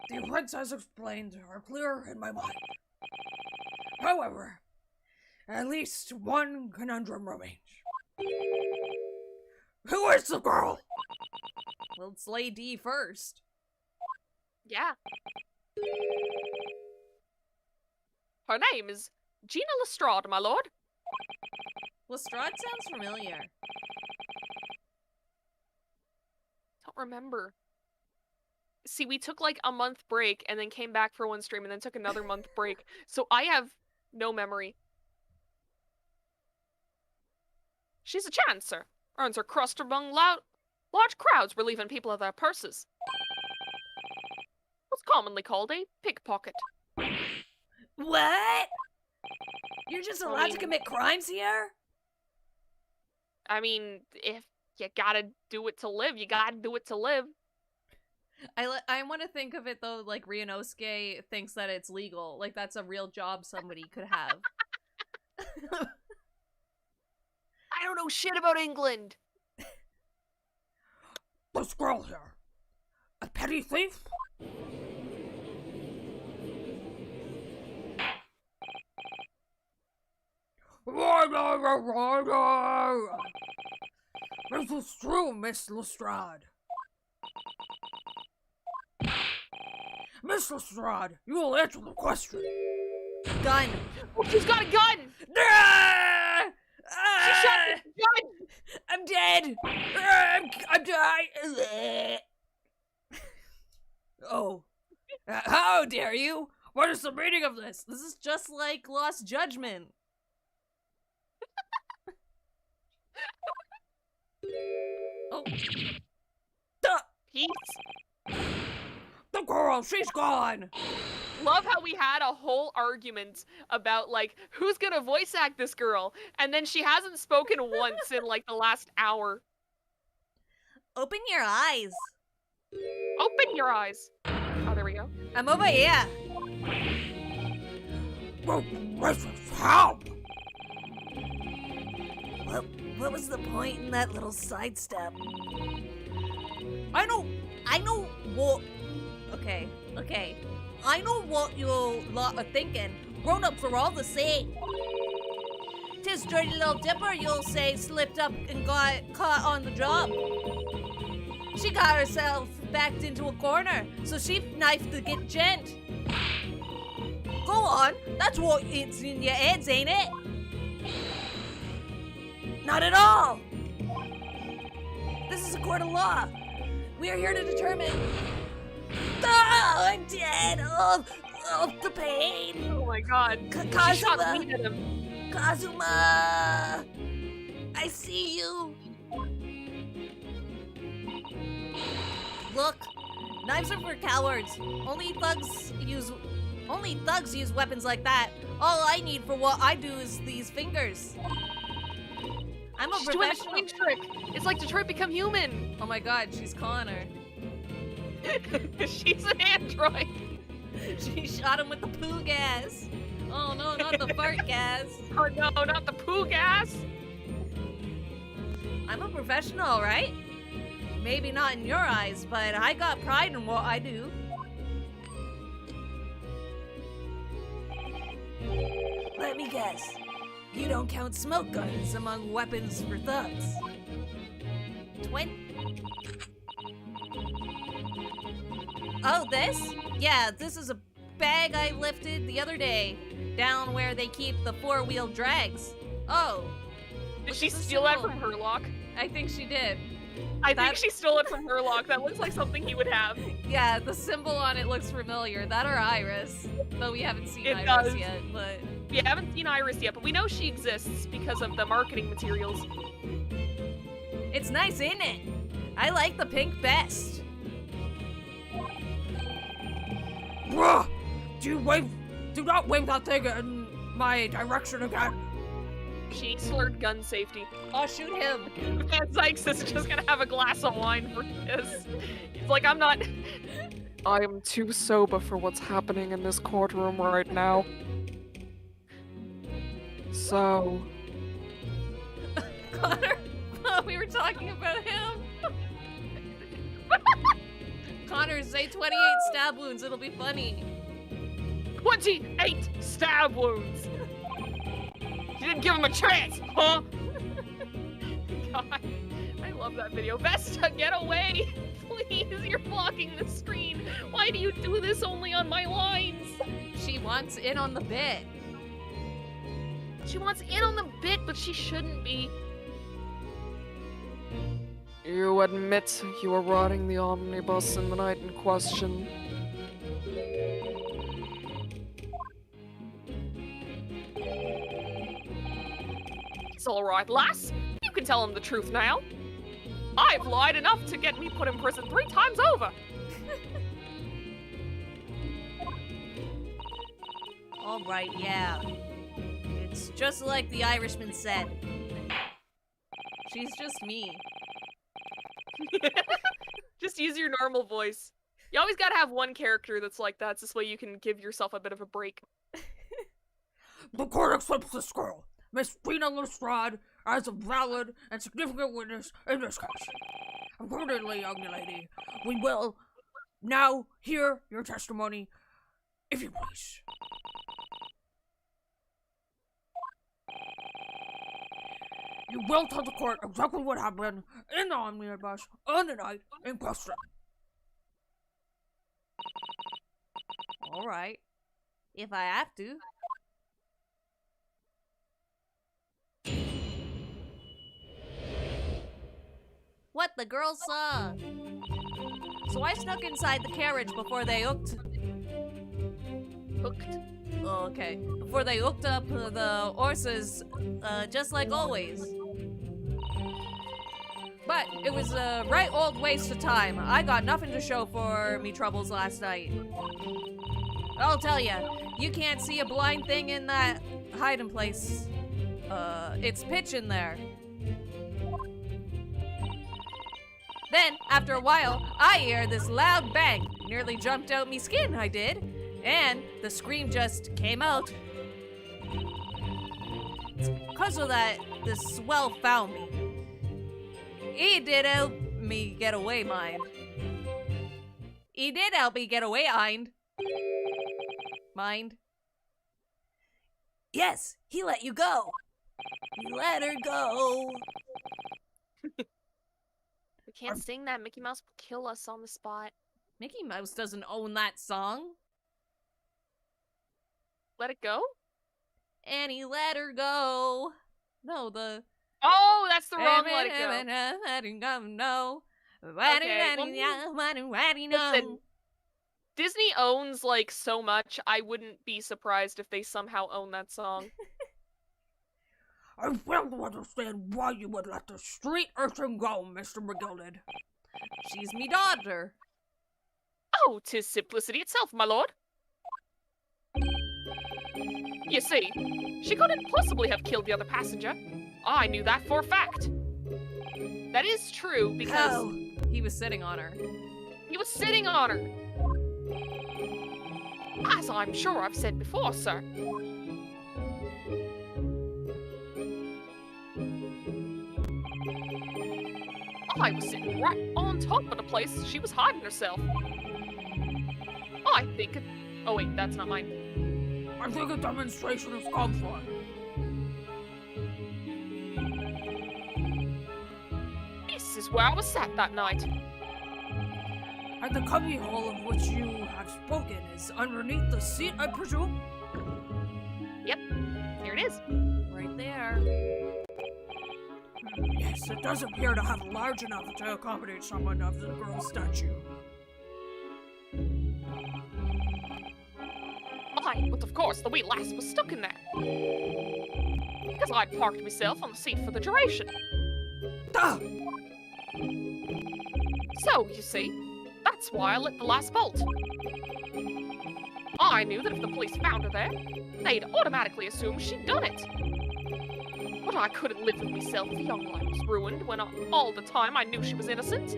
The events as explained are clear in my mind. However, at least one conundrum remains. Who is the girl? Well, it's Lady first. Yeah. Her name is Gina Lestrade, my lord. Lestrade sounds familiar. Don't remember. See, we took like a month break and then came back for one stream and then took another month break. So I have no memory. She's a chancer. Earns her crust among large crowds relieving people of their purses. What's commonly called a pickpocket. What? You're just allowed to commit crimes here? I mean, if you gotta do it to live, you gotta do it to live. I want to think of it though like Ryunosuke thinks that it's legal. Like that's a real job somebody could have. I don't know shit about England. This girl here. A petty thief? This is true, Miss Lestrade. Miss Lestrade, you will answer the question. Gun. Oh, she's got a gun! She shot the gun! I'm dead! I'm dying! Oh. How dare you? What is the meaning of this? This is just like Lost Judgment. Oh. Peace. The girl, she's gone! Love how we had a whole argument about, like, who's gonna voice act this girl, and then she hasn't spoken once in, like, the last hour. Open your eyes. Open your eyes. Oh, there we go. I'm over here. Well, how? What was the point in that little sidestep? I know what... Okay. I know what you lot are thinking. Grown-ups are all the same. 'Tis dirty little dipper, you'll say, slipped up and got caught on the job. She got herself backed into a corner, so she knifed the gent. Go on, that's what it's in your heads, ain't it? Not at all! This is a court of law. We are here to determine... Oh, I'm dead! Oh, the pain! Oh my god. She shot meat at him. Kazuma! I see you! Look, knives are for cowards. Only thugs use weapons like that. All I need for what I do is these fingers. I'm a She's doing the professional. swing trick. It's like Detroit Become Human. Oh my god, she's Connor. She's an android. She shot him with the poo gas. Oh no, not the fart gas. Oh no, not the poo gas. I'm a professional, right? Maybe not in your eyes, but I got pride in what I do. Let me guess. You don't count smoke guns among weapons for thugs. Oh, this? Yeah, this is a bag I lifted the other day, down where they keep the four-wheel drags. Oh. Did she steal that from Herlock? I think she did. I think she stole it from Herlock. That looks like something he would have. Yeah, the symbol on it looks familiar. That or Iris. Though we haven't seen It Iris does. yet, but... We haven't seen Iris yet, but we know she exists because of the marketing materials. It's nice, ain't it? I like the pink best. Bruh! Do not wave that thing in my direction again. She slurred gun safety. I'll shoot him. Van Sykes is just gonna have a glass of wine for this. He's like, I'm too sober for what's happening in this courtroom right now. So... Connor, we were talking about him. Connor, say 28 stab wounds, it'll be funny. 28 stab wounds! You didn't give him a chance, huh? God, I love that video. Vesta, get away! Please, you're blocking the screen. Why do you do this only on my lines? She wants in on the bit. She wants in on the bit, but she shouldn't be. You admit you were riding the omnibus in the night in question. It's alright, lass. You can tell him the truth now. I've lied enough to get me put in prison 3 times over. Alright, yeah. It's just like the Irishman said. She's just me. Just use your normal voice. You always gotta have one character that's like that. This way you can give yourself a bit of a break. The court accepts this girl, Miss Rena Lestrade, as a valid and significant witness in this case. Accordingly, young lady, we will now hear your testimony, if you please. You will tell the court exactly what happened in the omnibus on the night in question. Alright. If I have to. What the girls saw. So I snuck inside the carriage before they hooked. Oh, okay. Before they hooked up the horses, just like always. But it was a right old waste of time. I got nothing to show for me troubles last night. I'll tell ya, you can't see a blind thing in that hiding place. It's pitch in there. Then, after a while, I hear this loud bang. Nearly jumped out me skin, I did. And the scream just came out. It's because of that, the swell found me. He did help me get away, mind. He did help me get away, Mind. Yes, he let you go. You let her go. We can't sing that. Mickey Mouse will kill us on the spot. Mickey Mouse doesn't own that song. Let it go? And he let her go. No, the... Oh, that's the wrong Let It Go. No. Okay, listen, Disney owns, like, so much, I wouldn't be surprised if they somehow own that song. I fail to understand why you would let the street urchin go, Mr. McGilded. She's me daughter. Oh, 'tis simplicity itself, my lord. You see, she couldn't possibly have killed the other passenger. I knew that for a fact. That is true, because... How? He was sitting on her. He was sitting on her. As I'm sure I've said before, sir. I was sitting right on top of the place she was hiding herself. I think... Oh wait, that's not mine. I think a demonstration is called for. This is where I was sat that night. And the cubbyhole of which you have spoken is underneath the seat, I presume? Yep, here it is. Right there. Yes, it does appear to have large enough to accommodate someone of the girl's statue. Aye, but of course the wee lass was stuck in there. Because I'd parked myself on the seat for the duration. Ah! So, you see, that's why I let the lass bolt. I knew that if the police found her there, they'd automatically assume she'd done it. But I couldn't live with myself if the young life was ruined when all the time I knew she was innocent.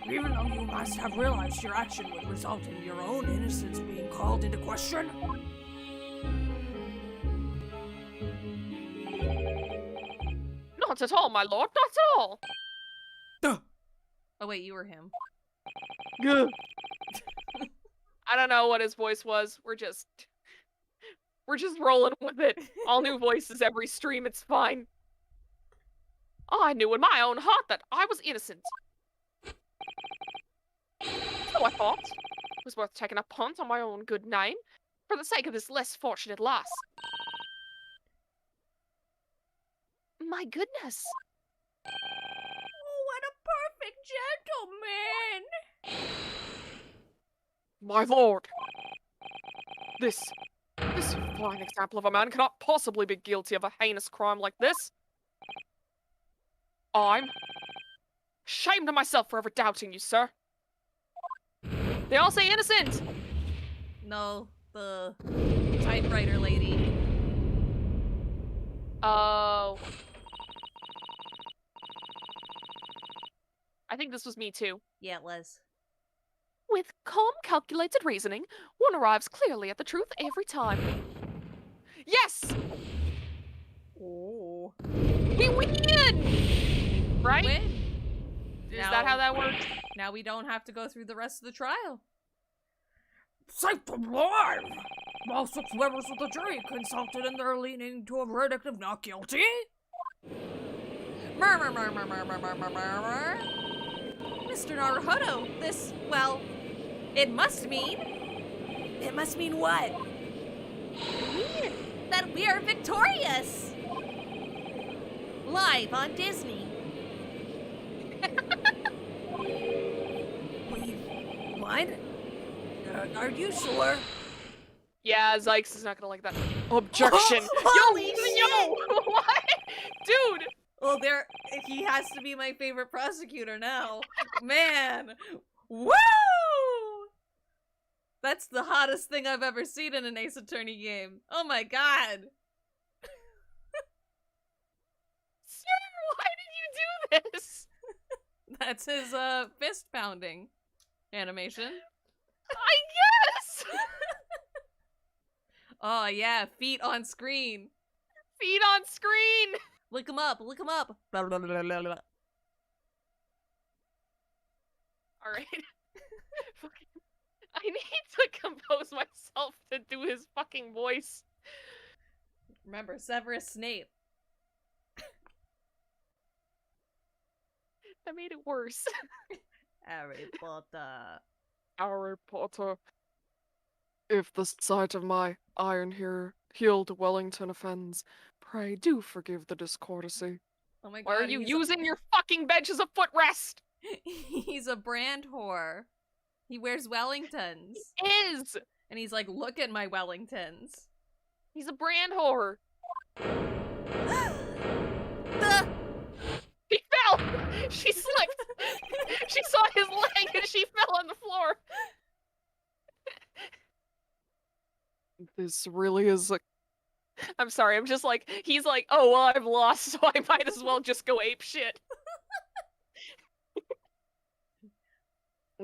Even though you must have realized your action would result in your own innocence being called into question? Not at all, my lord, not at all. Oh wait, you were him. I don't know what his voice was. We're just rolling with it. All new voices every stream, it's fine. I knew in my own heart that I was innocent. So I thought it was worth taking a punt on my own good name for the sake of this less fortunate lass. My goodness. Oh, what a perfect gentleman! My lord. This fine example of a man cannot possibly be guilty of a heinous crime like this. I'm ashamed of myself for ever doubting you, sir. They all say innocent! No, the typewriter lady. Oh. I think this was me too. Yeah, it was. With calm, calculated reasoning, one arrives clearly at the truth every time. Yes! Oh. We win! Right? Win. Is that how that works? Now we don't have to go through the rest of the trial. Saved alive! All 6 members of the jury consulted and they're leaning to a verdict of not guilty? Murmur. Mr. Naruhodo, this, well, it must mean... It must mean what? that we are victorious! Live on Disney. We won? Are you sure? Yeah, Zykes is not gonna like that. Objection! Holy Yo! What? Dude! Well, he has to be my favorite prosecutor now. Man! Woo! That's the hottest thing I've ever seen in an Ace Attorney game. Oh my god! Sir, why did you do this? That's his, fist pounding animation. I guess! Oh yeah, feet on screen. Feed on screen! Look him up, look him up. Blah, blah, blah, blah, blah. Alright. I need to compose myself to do his fucking voice. Remember, Severus Snape. That made it worse. Harry Potter. Harry Potter. If the sight of my iron-heeled Wellington offends, pray do forgive the discourtesy. Oh my god. Why are you using your fucking bench as a footrest? He's a brand whore. He wears Wellingtons. He is! And he's like, look at my Wellingtons. He's a brand whore. She fell! She slipped! She saw his leg and she fell on the floor! This really is a... I'm sorry, I'm just like, he's like, oh, well, I've lost, so I might as well just go ape shit.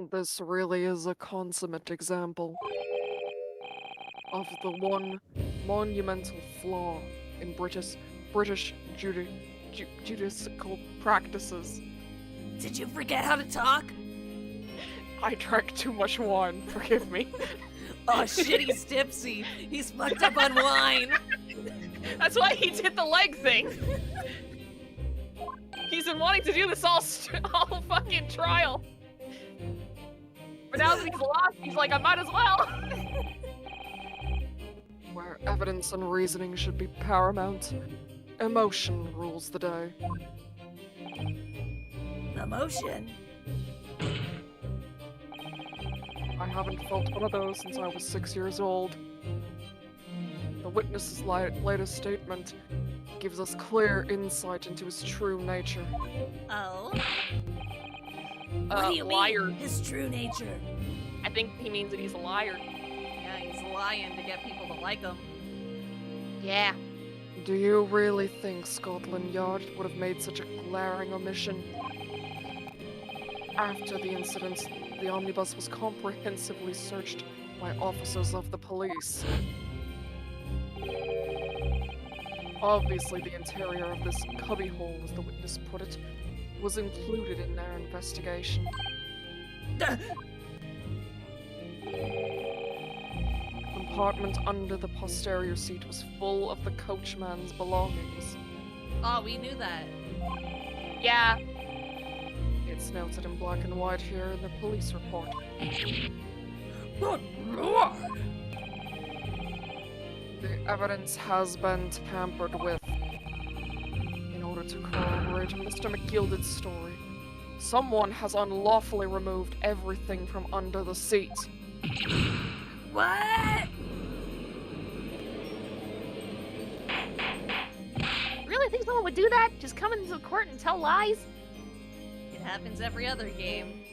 This really is a consummate example of the one monumental flaw in British judicial practices. Did you forget how to talk? I drank too much wine, forgive me. Oh shit, he's tipsy. He's fucked up on wine. That's why he did the leg thing. He's been wanting to do this all fucking trial. But now that he's lost, he's like, I might as well. Where evidence and reasoning should be paramount, emotion rules the day. Emotion? I haven't felt one of those since I was 6 years old. The witness's latest statement gives us clear insight into his true nature. Oh? What do you liar. mean, his true nature? I think he means that he's a liar. Yeah, he's lying to get people to like him. Yeah. Do you really think Scotland Yard would have made such a glaring omission? After the incident, the omnibus was comprehensively searched by officers of the police. Obviously, the interior of this cubbyhole, as the witness put it, was included in their investigation. Compartment under the posterior seat was full of the coachman's belongings. Oh, we knew that. Yeah. It's noted in black and white here in the police report. Good lord! The evidence has been tampered with in order to corroborate Mr. McGilded's story. Someone has unlawfully removed everything from under the seat. What? Really think someone would do that? Just come into the court and tell lies? It happens every other game.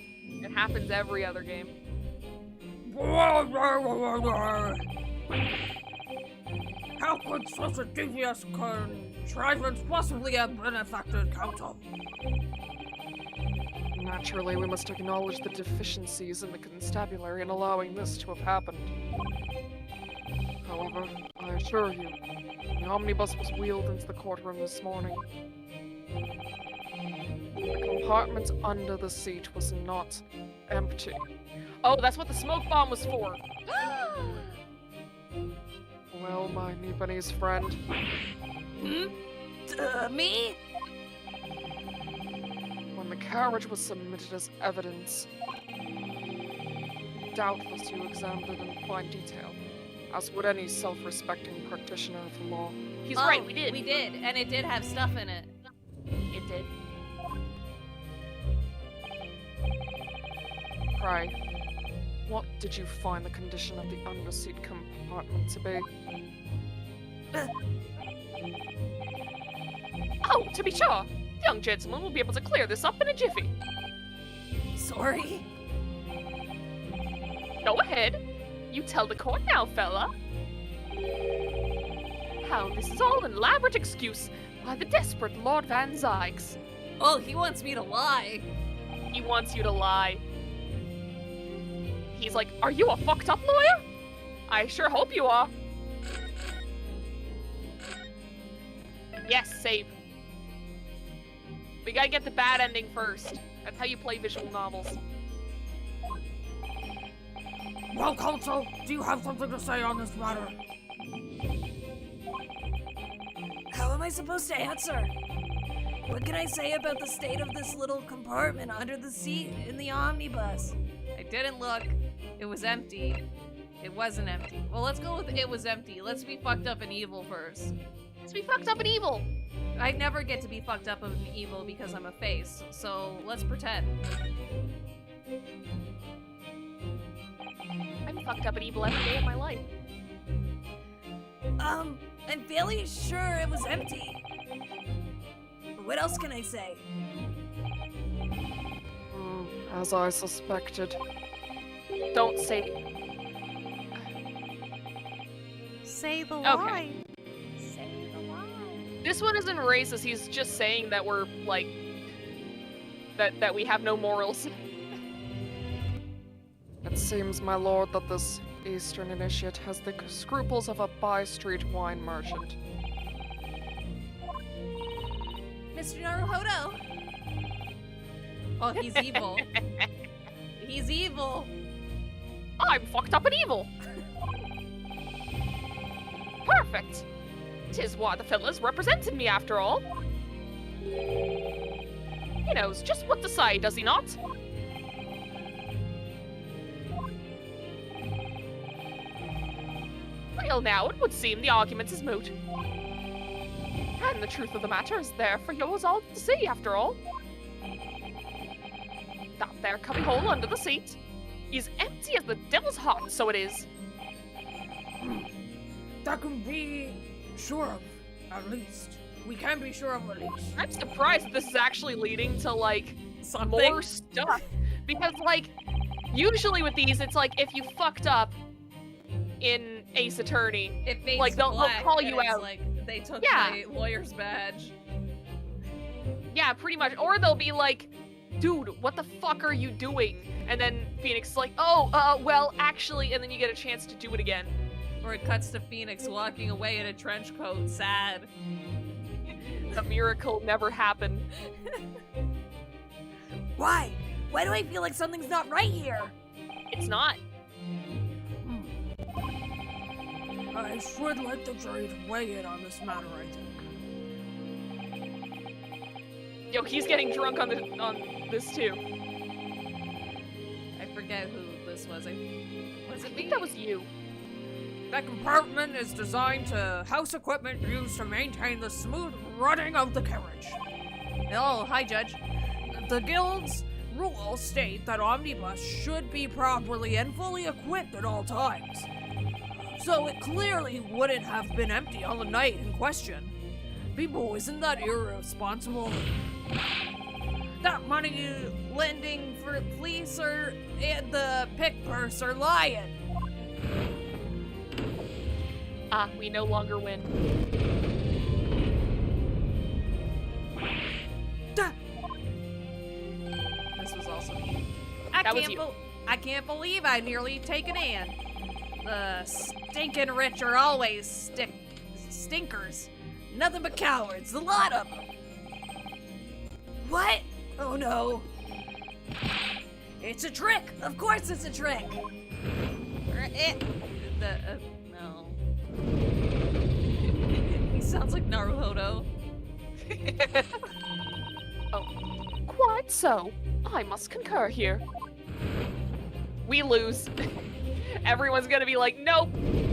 It happens every other game. How could such a devious contrivance possibly have been affected, Counsel? Naturally, we must acknowledge the deficiencies in the constabulary in allowing this to have happened. However, I assure you, the omnibus was wheeled into the courtroom this morning. The compartment under the seat was not empty. Oh, that's what the smoke bomb was for. Well, my Nipponese friend, Me? when the carriage was submitted as evidence, doubtless you examined it in fine detail, as would any self-respecting practitioner of the law. He's Oh, right, we did. We did, and it did have stuff in it. It did. Pray, what did you find the condition of the underseat compartment to be? Oh, to be sure. The young gentleman will be able to clear this up in a jiffy. Sorry? Go ahead. You tell the court now, fella. How this is all an elaborate excuse by the desperate Lord Van Zykes. Oh, he wants me to lie. He wants you to lie. He's like, are you a fucked up lawyer? I sure hope you are. Yes, save. We gotta get the bad ending first. That's how you play visual novels. Well, Counsel, do you have something to say on this matter? How am I supposed to answer? What can I say about the state of this little compartment under the seat in the omnibus? I didn't look. It was empty. It wasn't empty. Well, let's go with it was empty. Let's be fucked up and evil first. Let's be fucked up and evil. I never get to be fucked up and evil because I'm a face, so let's pretend. I'm fucked up and evil every day of my life. I'm fairly sure it was empty. What else can I say? As I suspected. Don't say. Say the Okay. line. Say the line. This one isn't racist. He's just saying that we're like that we have no morals. It seems, my lord, that this Eastern initiate has the scruples of a by-street wine merchant. Mr. Naruhodo. Oh, he's evil. He's evil. I'm fucked up and evil. Perfect. 'Tis why the fellas represented me after all. He knows just what to say, does he not? Well now, it would seem the argument is moot. And the truth of the matter is there for yours all to see, after all. That there cubby hole under the seat is empty as the devil's heart, so it is. That can be sure of, at least. We can be sure of, at least. I'm surprised that this is actually leading to, like, Something. more stuff. Because, like, usually with these, it's like, if you fucked up in Ace Attorney, It fades like, to they'll black, call and you it's out. Like, they took Yeah. my lawyer's badge. Yeah, pretty much. Or they'll be like, dude, what the fuck are you doing? And then Phoenix is like, oh, well, actually, and then you get a chance to do it again. Or it cuts to Phoenix walking away in a trench coat, sad. The miracle never happened. Why? Why do I feel like something's not right here? It's not. I should let the jury weigh in on this matter, I think. Yo, he's getting drunk on this too. I forget who this was. Was I it think me? that was you. That compartment is designed to house equipment used to maintain the smooth running of the carriage. Oh, hi, Judge. The Guild's rules state that omnibus should be properly and fully equipped at all times. So it clearly wouldn't have been empty on the night in question. People, isn't that irresponsible? That money lending for police and the pick purse are lying. Ah, we no longer win. This was also me. That was you. I can't believe I nearly taken in. The stinking rich are always stinkers. Nothing but cowards, a lot of them. What? Oh no. It's a trick! Of course it's a trick! No. He sounds like Naruhodo. Oh, quite so. I must concur here. We lose. Everyone's gonna be like, nope,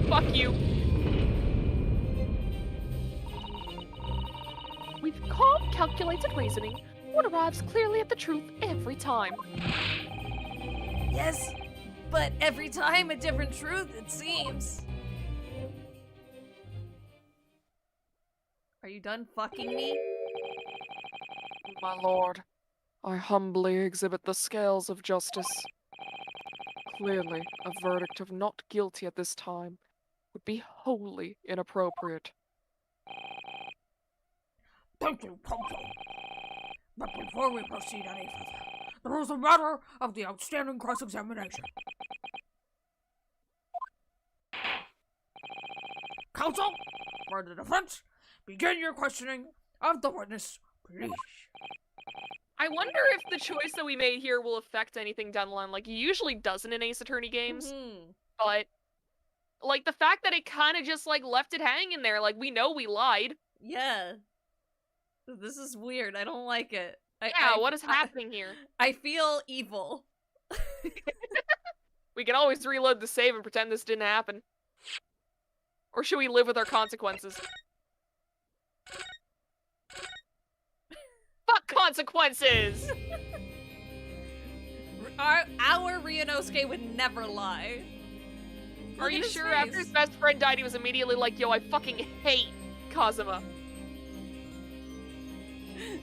fuck you. With calm, calculated reasoning, one arrives clearly at the truth every time. Yes, but every time a different truth, it seems. Are you done fucking me? My lord, I humbly exhibit the scales of justice. Clearly, a verdict of not guilty at this time would be wholly inappropriate. Thank you, Counsel. But before we proceed any further, there is a matter of the outstanding cross-examination. Counsel, for the defense, begin your questioning of the witness, please. I wonder if the choice that we made here will affect anything down the line. Like, it usually doesn't in Ace Attorney games, but, like, the fact that it kind of just, like, left it hanging there, like, we know we lied. Yeah. This is weird. I don't like it. What is happening here? I feel evil. We can always reload the save and pretend this didn't happen. Or should we live with our consequences? Fuck consequences! Our Ryunosuke would never lie. Are you sure? After his best friend died, he was immediately like, yo, I fucking hate Kazuma.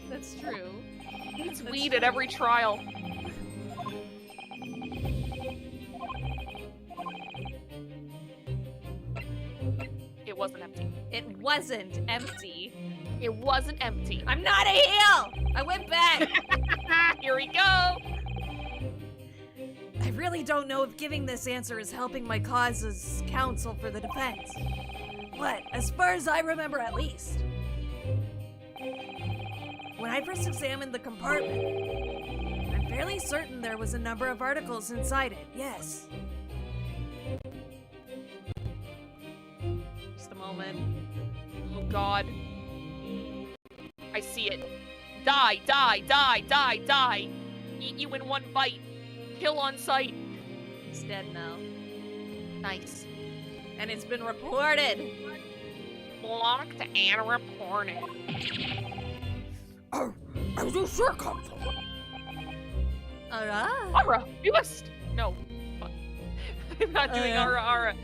That's true. He eats weed at every trial. It wasn't empty. It wasn't empty. It wasn't empty. I'm not a heel! I went back! Here we go! I really don't know if giving this answer is helping my cause as counsel for the defense. But, as far as I remember at least, when I first examined the compartment, I'm fairly certain there was a number of articles inside it, yes. Just a moment. Oh god. I see it. Die, die, die, die, die. Eat you in one bite. Kill on sight. It's dead now. Nice. And it's been reported. Blocked and reported. Oh, are you sure, Counsel? Alright. Ara, you must. No. Fuck. I'm not doing Ara.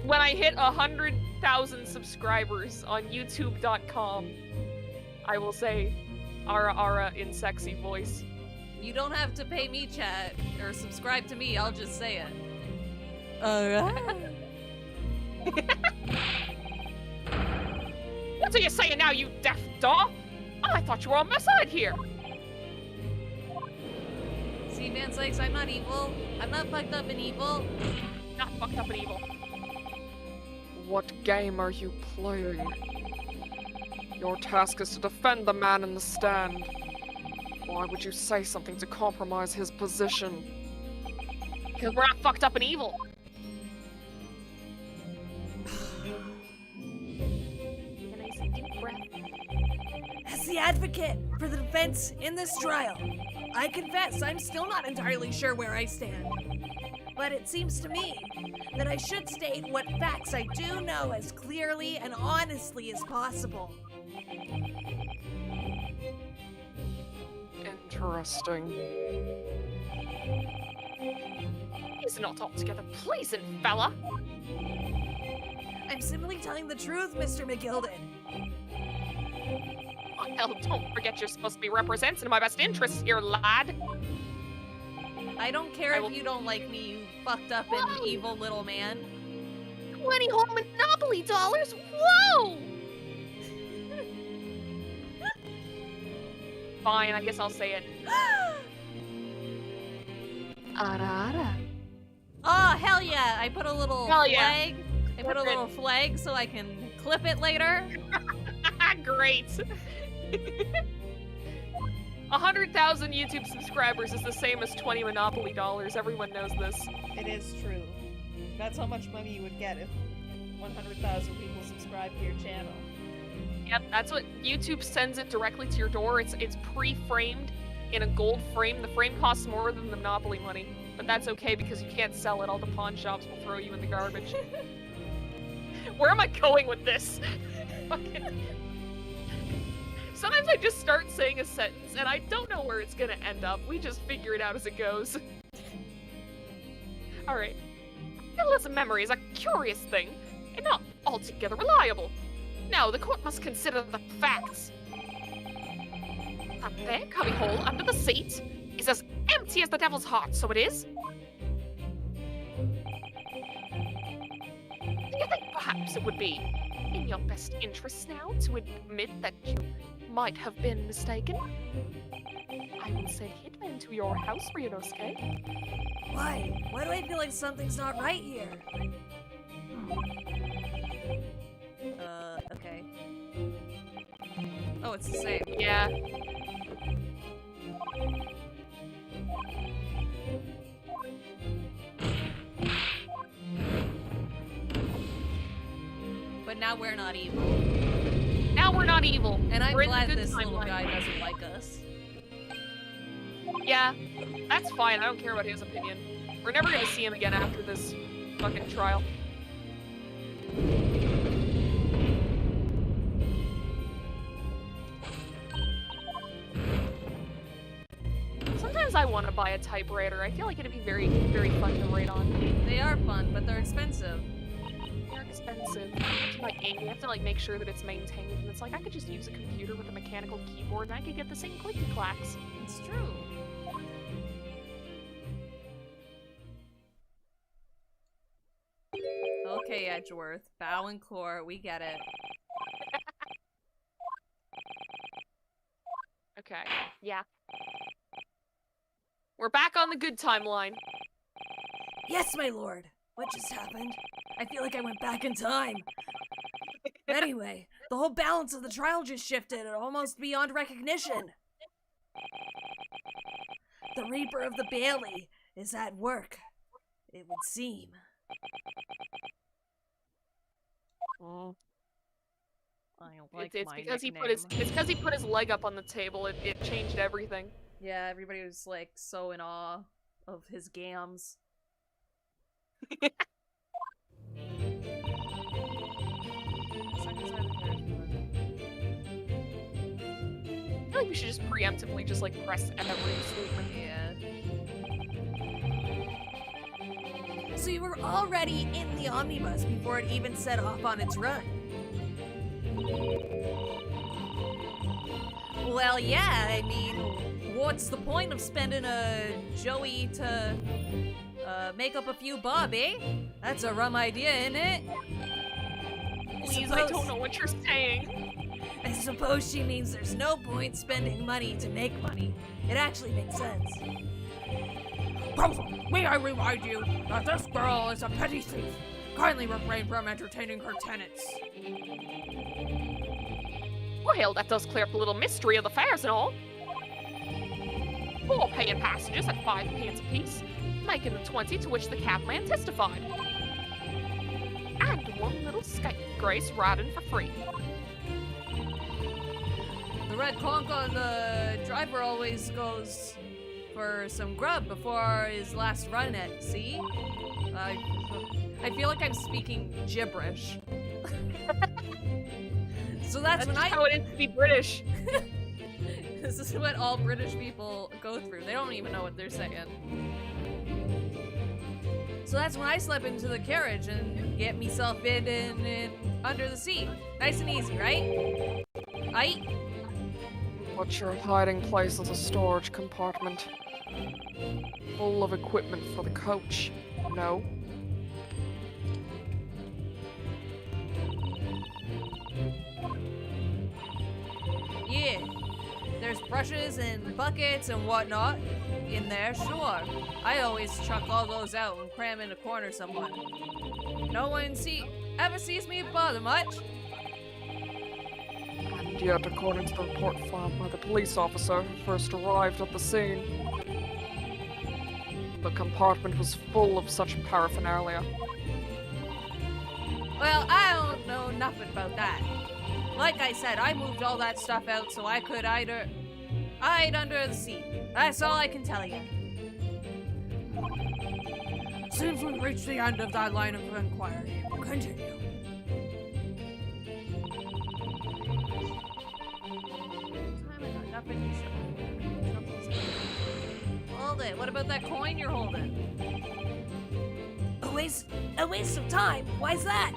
When I hit 100,000 subscribers on YouTube.com, I will say Ara in sexy voice. You don't have to pay me, chat, or subscribe to me, I'll just say it. Alright. What are you saying now, you deaf dog? I thought you were on my side here. See, Van Sykes, I'm not evil. I'm not fucked up and evil. Not fucked up and evil. What game are you playing? Your task is to defend the man in the stand. Why would you say something to compromise his position? Because we're not fucked up and evil. And I say deep breath. As the advocate for the defense in this trial, I confess I'm still not entirely sure where I stand. But it seems to me that I should state what facts I do know as clearly and honestly as possible. Interesting. He's not altogether pleasant, fella. I'm simply telling the truth, Mr. McGilden. Well, don't forget you're supposed to be representing my best interests here, lad. I don't care if you don't like me, you fucked up and evil little man. 20 whole Monopoly dollars? Whoa! Fine, I guess I'll say it. Arara. Oh, hell yeah! I put a little Hell yeah. flag. I put a little flag so I can clip it later. Great. 100,000 YouTube subscribers is the same as 20 Monopoly dollars. Everyone knows this. It is true. That's how much money you would get if 100,000 people subscribe to your channel. Yep, that's what YouTube sends it directly to your door. It's pre-framed in a gold frame. The frame costs more than the Monopoly money, but that's okay because you can't sell it. All the pawn shops will throw you in the garbage. Where am I going with this? Sometimes I just start saying a sentence and I don't know where it's gonna end up. We just figure it out as it goes. Alright. Endless memory is a curious thing, and not altogether reliable. Now, the court must consider the facts. That there cubby hole under the seat is as empty as the devil's heart, so it is. Do you think perhaps it would be in your best interests now to admit that you might have been mistaken? I will send hitmen to your house, Ryunosuke. Why? Why do I feel like something's not right here? Okay. Oh, it's the same. Yeah. But now we're not evil. Now we're not evil. And I'm We're in the glad good this little timeline. guy doesn't like us. Yeah, that's fine. I don't care about his opinion. We're never gonna see him again after this fucking trial. Sometimes I want to buy a typewriter. I feel like it'd be very, very fun to write on. They are fun, but they're expensive. They're expensive. You have to, like, you have to like make sure that it's maintained, and it's like I could just use a computer with a mechanical keyboard, and I could get the same clicky clacks. It's true. Okay, Edgeworth. Bow and core, we get it. Okay, yeah. We're back on the good timeline. Yes, my lord. What just happened? I feel like I went back in time. Anyway, the whole balance of the trial just shifted, almost beyond recognition. The Reaper of the Bailey is at work, it would seem. I don't like It's my because nickname. it's because he put his leg up on the table. It changed everything. Yeah, everybody was like so in awe of his gams. I feel like we should just preemptively just like press every statement. Yeah. So you were already in the omnibus before it even set off on its run. Well, yeah, I mean, what's the point of spending a Joey to make up a few bob, eh? That's a rum idea, isn't it? Please, I don't know what you're saying. I suppose she means there's no point spending money to make money. It actually makes sense. Counsel, may I remind you that this girl is a petty thief. Kindly refrain from entertaining her tenants. Well, that does clear up a little mystery of the fares and all. 4 paying passengers at 5 pence apiece, making the 20 to which the cabman testified. And 1 little scapegrace riding for free. The red conch on the driver always goes for some grub before his last run at sea. I feel like I'm speaking gibberish. So that's when how it is to be British. This is what all British people go through. They don't even know what they're saying. So that's when I slip into the carriage and get myself in under the seat. Nice and easy, right? Aight? But your hiding place is a storage compartment. Full of equipment for the coach. No? Yeah. There's brushes and buckets and whatnot in there, sure. I always chuck all those out and cram in a corner somewhere. No one ever sees me bother much. And yet, according to the report filed by the police officer who first arrived at the scene, the compartment was full of such paraphernalia. Well, I don't know nothing about that. Like I said, I moved all that stuff out so I could hide under the seat. That's all I can tell you. Seems we've reached the end of that line of inquiry. Continue. Hold it. What about that coin you're holding? A waste of time. Why's that?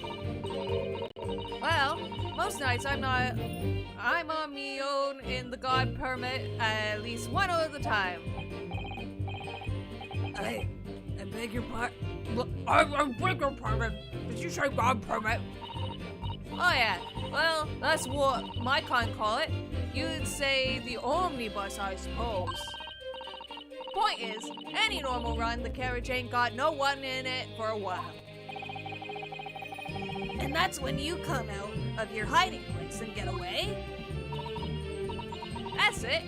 Well, most nights I'm on me own in the god permit at least one at a time. I beg your pardon. I beg your pardon. Did you say God permit? Oh yeah, well, that's what my kind call it. You'd say the omnibus, I suppose. Point is, any normal run, the carriage ain't got no one in it for a while. And that's when you come out of your hiding place and get away? that's it.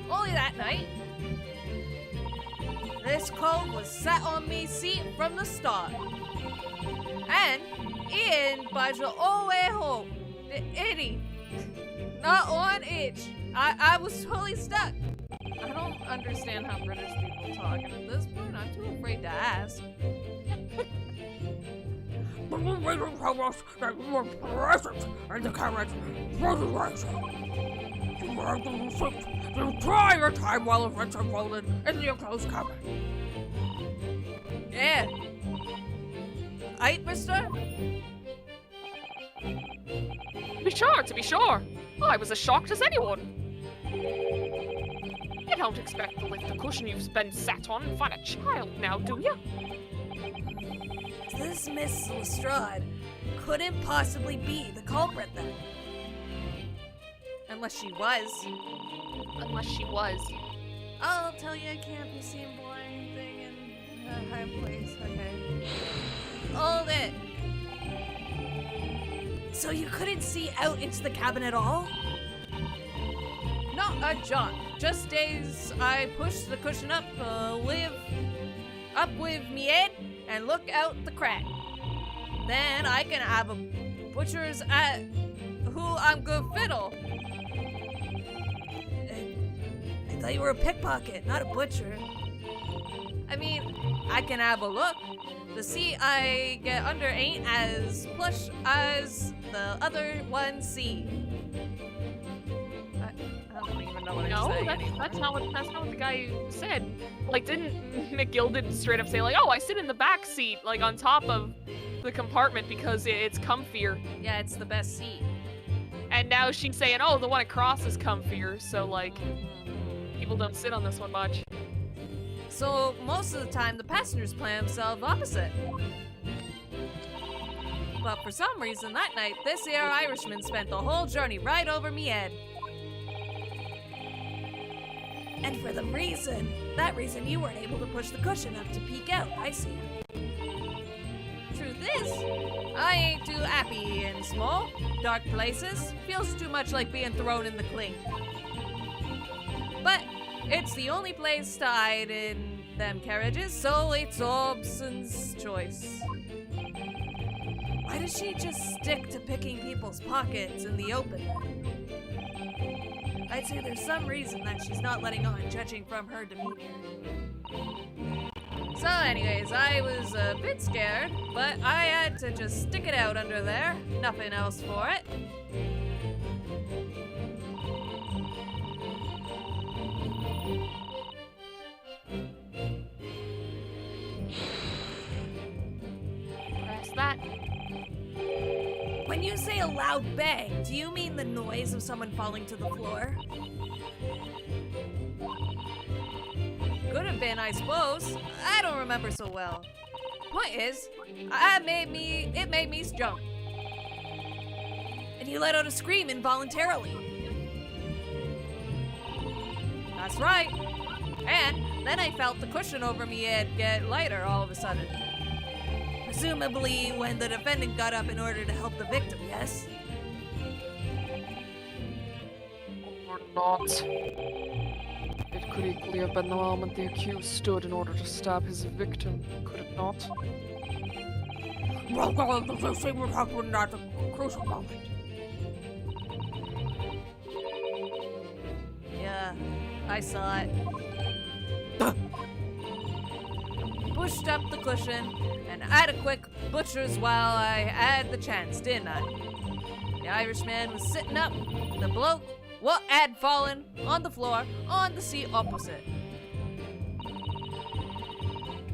Only that night. This coat was sat on me seat from the start. And Ian budged all the way home. The idiot. Not one inch. I was totally stuck. I don't understand how British people talk, and at this point, I'm too afraid to ask. But we later tell us that you were present in the carriage resurrection. You were able to sit the entire time while events unfolded in the enclosed cabin. Yeah. Aight, mister? To be sure. I was as shocked as anyone. You don't expect to lift the cushion you've been sat on and find a child now, do you? This Miss Lestrade couldn't possibly be the culprit then. Unless she was. I'll tell you, I can't be seen blind thing in a high place. Okay. Hold it. So you couldn't see out into the cabin at all? Not a jot. Just as I push the cushion up with me head and look out the crack. Then I can have a butcher's at who I'm good fiddle. I thought you were a pickpocket, not a butcher. I mean, I can have a look. The seat I get under ain't as plush as the other one seat. I don't even know what I'm saying anymore. That's not what the guy said. Like, didn't McGilded straight up say, like, oh, I sit in the back seat, like, on top of the compartment because it's comfier. Yeah, it's the best seat. And now she's saying, oh, the one across is comfier, so, like, people don't sit on this one much. So, most of the time, the passengers play themselves opposite. But for some reason, that night, this here Irishman spent the whole journey right over me head. And for that reason you weren't able to push the cushion up to peek out. I see. Truth is, I ain't too happy in small, dark places. Feels too much like being thrown in the clink. But it's the only place to hide in them carriages, so it's Obson's choice. Why does she just stick to picking people's pockets in the open? I'd say there's some reason that she's not letting on, judging from her demeanor. So anyways, I was a bit scared, but I had to just stick it out under there. Nothing else for it. Press that. When you say a loud bang, do you mean the noise of someone falling to the floor? Could have been, I suppose. I don't remember so well. Point is, it made me jump. And you let out a scream involuntarily. That's right. And then I felt the cushion over me head get lighter all of a sudden. Presumably when the defendant got up in order to help the victim, yes? Or not. It could equally have been the moment the accused stood in order to stab his victim, could it not? Well, the same would happen at the crucial moment. Yeah, I saw it. Pushed up the cushion and had a quick butcher's while I had the chance, didn't I? The Irishman was sitting up, the bloke what had fallen on the floor on the seat opposite.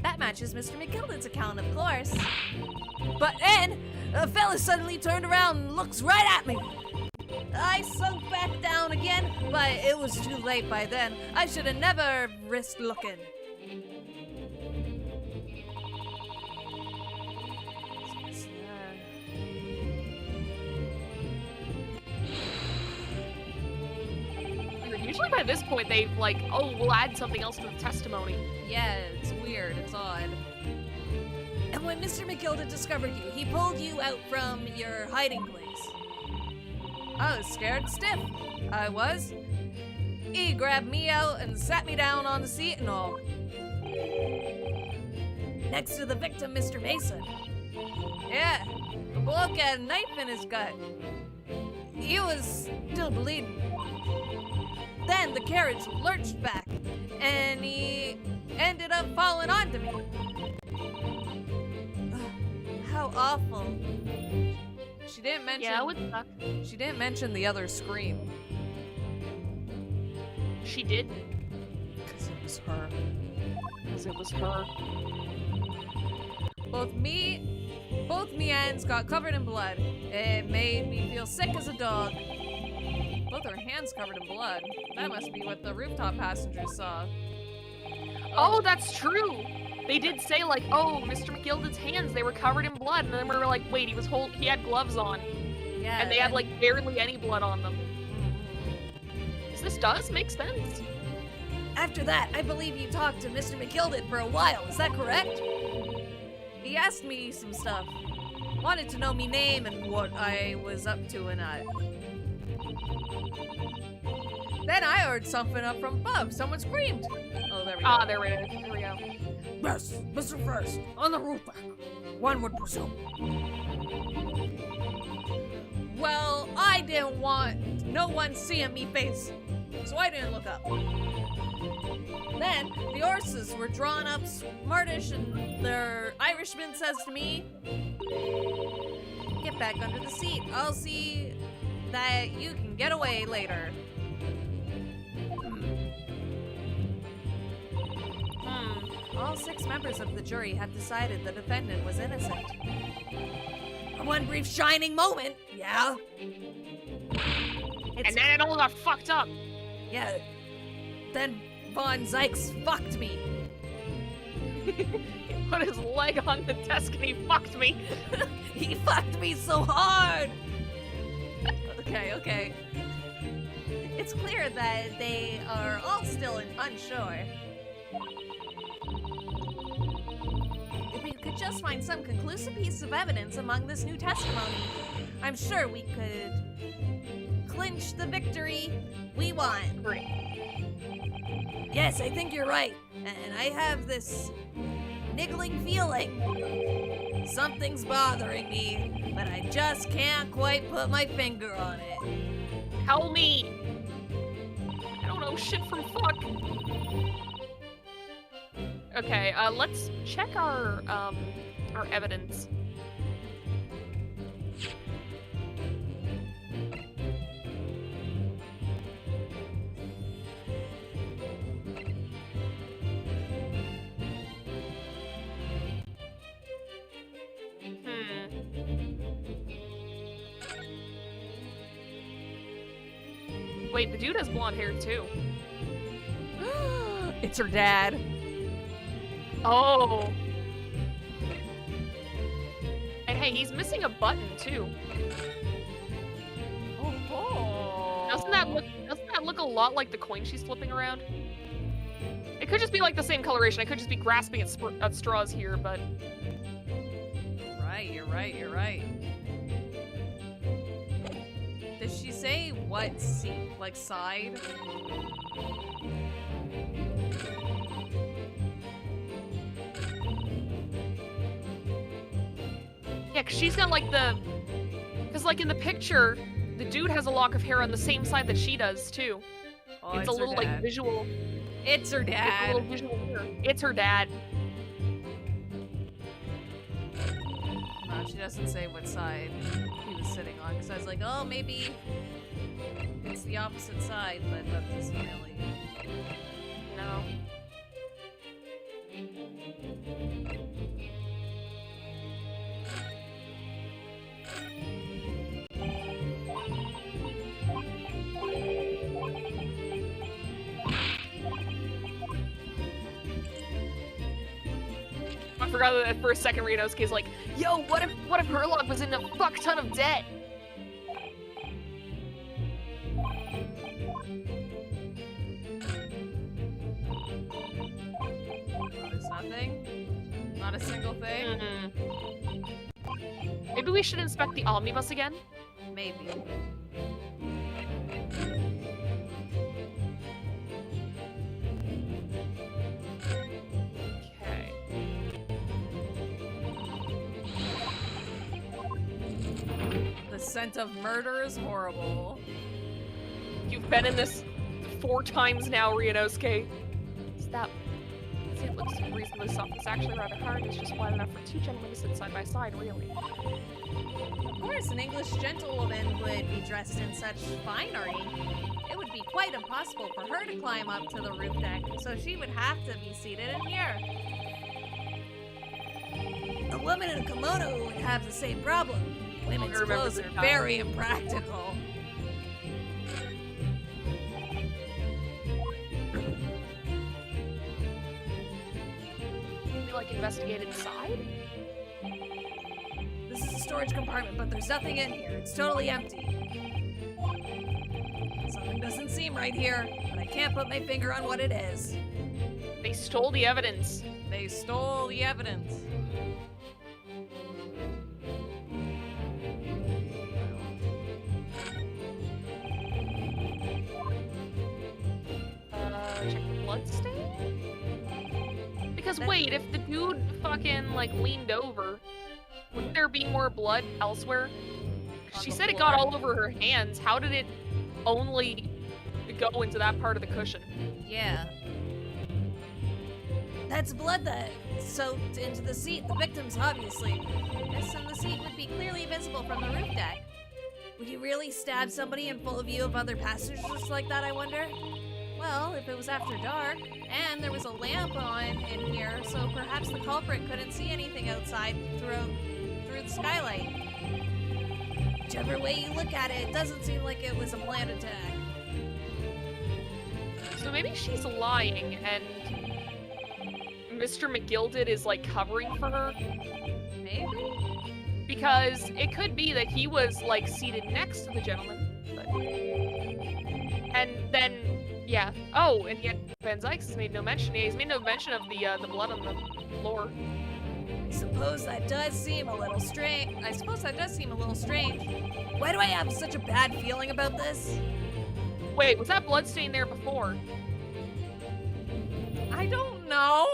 That matches Mr. McGilded's account, of course. But then, the fella suddenly turned around and looks right at me. I sunk back down again, but it was too late by then. I should have never risked looking. Usually by this point they've like, oh, we'll add something else to the testimony. Yeah, it's weird. It's odd. And when Mr. McGilded discovered you, he pulled you out from your hiding place. I was scared stiff. I was. He grabbed me out and sat me down on the seat and all. Next to the victim, Mr. Mason. Yeah, the bloke had a knife in his gut. He was still bleeding. Then the carriage lurched back, and he ended up falling onto me. How awful. She didn't mention. Yeah, it would suck. She didn't mention the other scream. She did. Because it was her. Because it was her. Both me hands got covered in blood. It made me feel sick as a dog. Both her hands covered in blood. That must be what the rooftop passengers saw. Oh, that's true. They did say like, oh, Mr. McGilden's hands, they were covered in blood, and then we were like, wait, he had gloves on. Yeah. And they had like barely any blood on them. So this does make sense. After that, I believe you talked to Mr. McGilden for a while, is that correct? He asked me some stuff. Wanted to know me name and what I was up to and I. Then I heard something up from above. Someone screamed. Oh, there we go. Ah, there we go. There we go. Yes, Mr. First, on the roof back. One would presume. Well, I didn't want no one seeing me face, so I didn't look up. Then the horses were drawn up smartish, and their Irishman says to me, "Get back under the seat. I'll see that you can get away later." All 6 members of the jury have decided the defendant was innocent. For one brief shining moment, yeah. And then it all got fucked up. Yeah. Then Von Zykes fucked me. He put his leg on the desk and he fucked me. He fucked me so hard! Okay. It's clear that they are all still unsure. If we could just find some conclusive piece of evidence among this new testimony, I'm sure we could clinch the victory we want. Yes, I think you're right. And I have this niggling feeling. Something's bothering me, but I just can't quite put my finger on it. Tell me. I don't know shit from fuck. Okay, let's check our evidence. Wait, the dude has blonde hair too. It's her dad. Oh. And hey, he's missing a button too. Oh. Doesn't that look a lot like the coin she's flipping around? It could just be like the same coloration. I could just be grasping at straws here, but You're right. Does she say what seat, like side? yeah, cause she's got like cause like in the picture, the dude has a lock of hair on the same side that she does too. Oh, it's a little like visual. It's her It's a dad. little visual here. It's her dad. No, she doesn't say what side he was sitting on, because I was like, oh, maybe it's the opposite side, but that doesn't really. No. I forgot that for a second Renosuke's like, yo, what if Herlock was in a fuck ton of debt? There's nothing? Not a single thing? Maybe we should inspect the omnibus again? Maybe. scent of murder is horrible. You've been in this 4 times now, Ryunosuke. Stop. It looks reasonably soft. It's actually rather hard. It's just wide enough for 2 gentlemen to sit side by side, really. Of course, an English gentlewoman would be dressed in such finery. It would be quite impossible for her to climb up to the roof deck, so she would have to be seated in here. A woman in a kimono would have the same problem. Women's clothes are very impractical. Like investigate inside? This is a storage compartment, but there's nothing in here. It's totally empty. Something doesn't seem right here, but I can't put my finger on what it is. They stole the evidence. They stole the evidence. Check the blood stain? Because wait, if the dude fucking, like, leaned over, wouldn't there be more blood elsewhere? She said it got all over her hands. How did it only go into that part of the cushion? Yeah. That's blood that soaked into the seat. The victim's obviously. This and the seat would be clearly visible from the roof deck. Would you really stab somebody in full view of other passengers like that, I wonder? Well, if it was after dark, and there was a lamp on in here, so perhaps the culprit couldn't see anything outside through the skylight. Whichever way you look at it, it doesn't seem like it was a planned attack. So maybe she's lying, and Mr. McGilded is, like, covering for her? Maybe? Because it could be that he was, like, seated next to the gentleman, but... And then... Yeah. Oh, and yet Van Zykes has made no mention. Yeah, he's made no mention of the blood on the floor. I suppose that does seem a little strange. Why do I have such a bad feeling about this? Wait, was that blood stain there before? I don't know.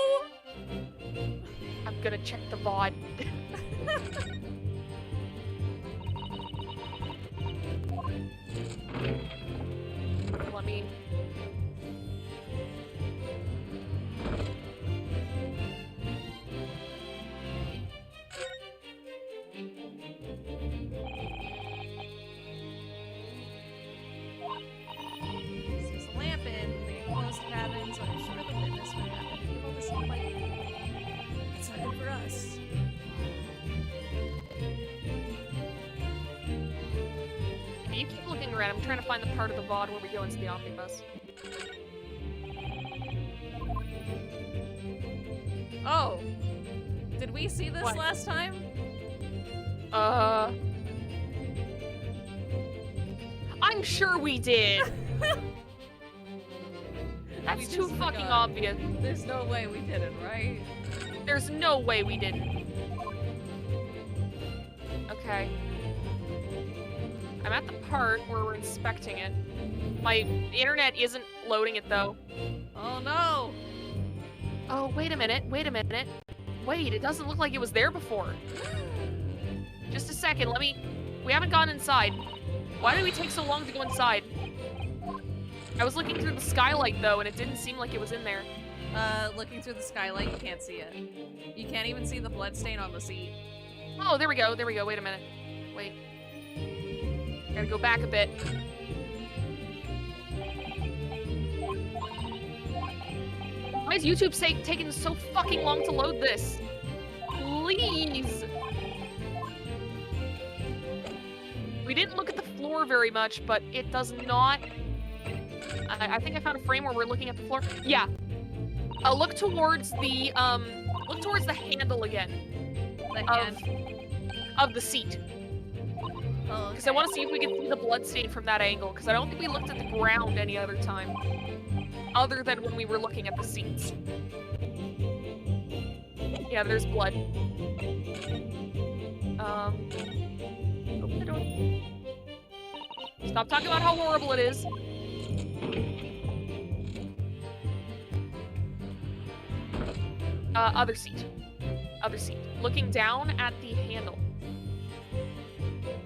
I'm gonna check the VOD. Let me... There's a lamp in the enclosed cabin, so I'm sure the witness would have been able to see quite clearly. It's not good for us. You keep looking around. I'm trying to find the part of the VOD where we go into the omnibus. Oh! Did we see this last time? I'm sure we did! That's too fucking obvious. There's no way we didn't, right? There's no way we didn't. Okay. I'm at the part where we're inspecting it. My internet isn't loading it, though. Oh, no! Oh, wait a minute. Wait, it doesn't look like it was there before. Just a second, we haven't gone inside. Why did we take so long to go inside? I was looking through the skylight, though, and it didn't seem like it was in there. Looking through the skylight, you can't see it. You can't even see the bloodstain on the seat. Oh, there we go, wait a minute. Wait. Gotta go back a bit. Why is YouTube taking so fucking long to load this? Please! We didn't look at the floor very much, but it does not... I think I found a frame where we're looking at the floor. Yeah. Look towards the handle again. Of the seat. Oh, Because I want to see if we can see the bloodstain from that angle, because I don't think we looked at the ground any other time. Other than when we were looking at the seats. Yeah, there's blood. Open the door. Stop talking about how horrible it is. Other seat. Looking down at the handle.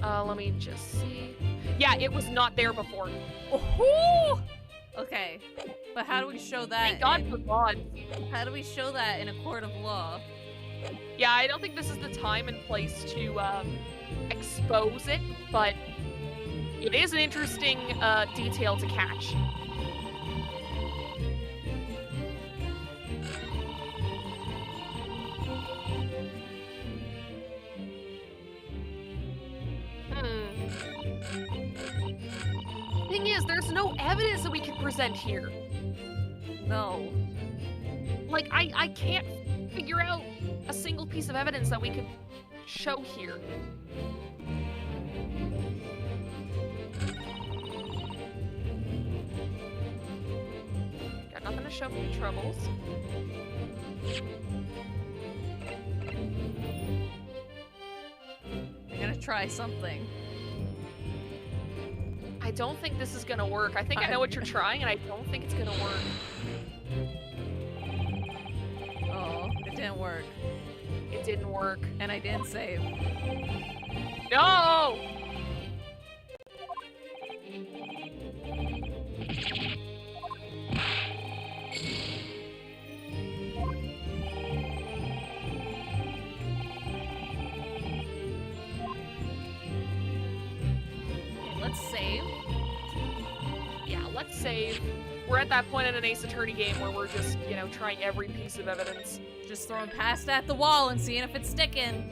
Let me just see. Yeah, it was not there before. Oh! Okay, but how do we show that? Thank God for God. How do we show that in a court of law? Yeah, I don't think this is the time and place to expose it, but it is an interesting detail to catch. Thing is, there's no evidence that we can present here. No. Like, I can't figure out a single piece of evidence that we could show here. Got nothing to show for the troubles. I'm gonna try something. I don't think this is gonna work. I think I know what you're trying, and I don't think it's gonna work. Oh, it didn't work. It didn't work. And I didn't save. No! Okay, let's save. Yeah, let's save. We're at that point in an Ace Attorney game where we're just, you know, trying every piece of evidence. Just throwing past at the wall and seeing if it's sticking.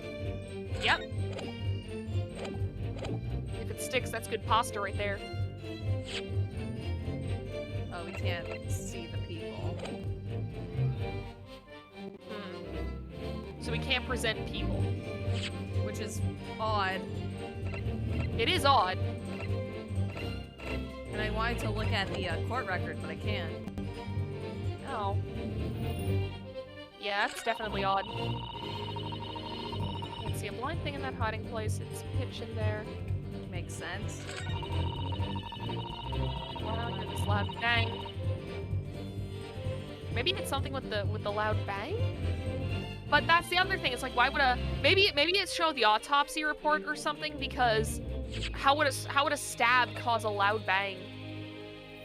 Yep. If it sticks, that's good pasta right there. Oh, we can't see the people. So we can't present people. Which is odd. It is odd. And I wanted to look at the court record, but I can't. Oh. Yeah, that's definitely odd. Can't see a blind thing in that hiding place. It's pitch in there. Makes sense. Wow, hear this loud bang. Maybe it's something with the loud bang? But that's the other thing. It's like, why would maybe it showed the autopsy report or something, because how would a stab cause a loud bang?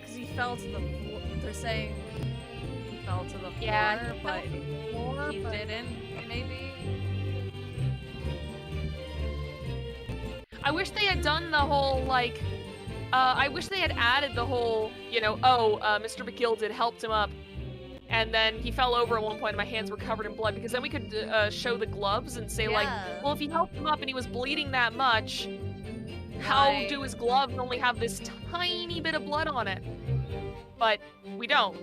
Because he fell to the floor. They're saying he fell to the floor, Yeah, but he didn't, maybe? I wish they had done the whole, like, I wish they had added the whole, you know, Mr. McGilded helped him up, and then he fell over at one point and my hands were covered in blood, because then we could show the gloves and say, like, well, if he helped him up and he was bleeding that much, how do his gloves only have this tiny bit of blood on it? But we don't.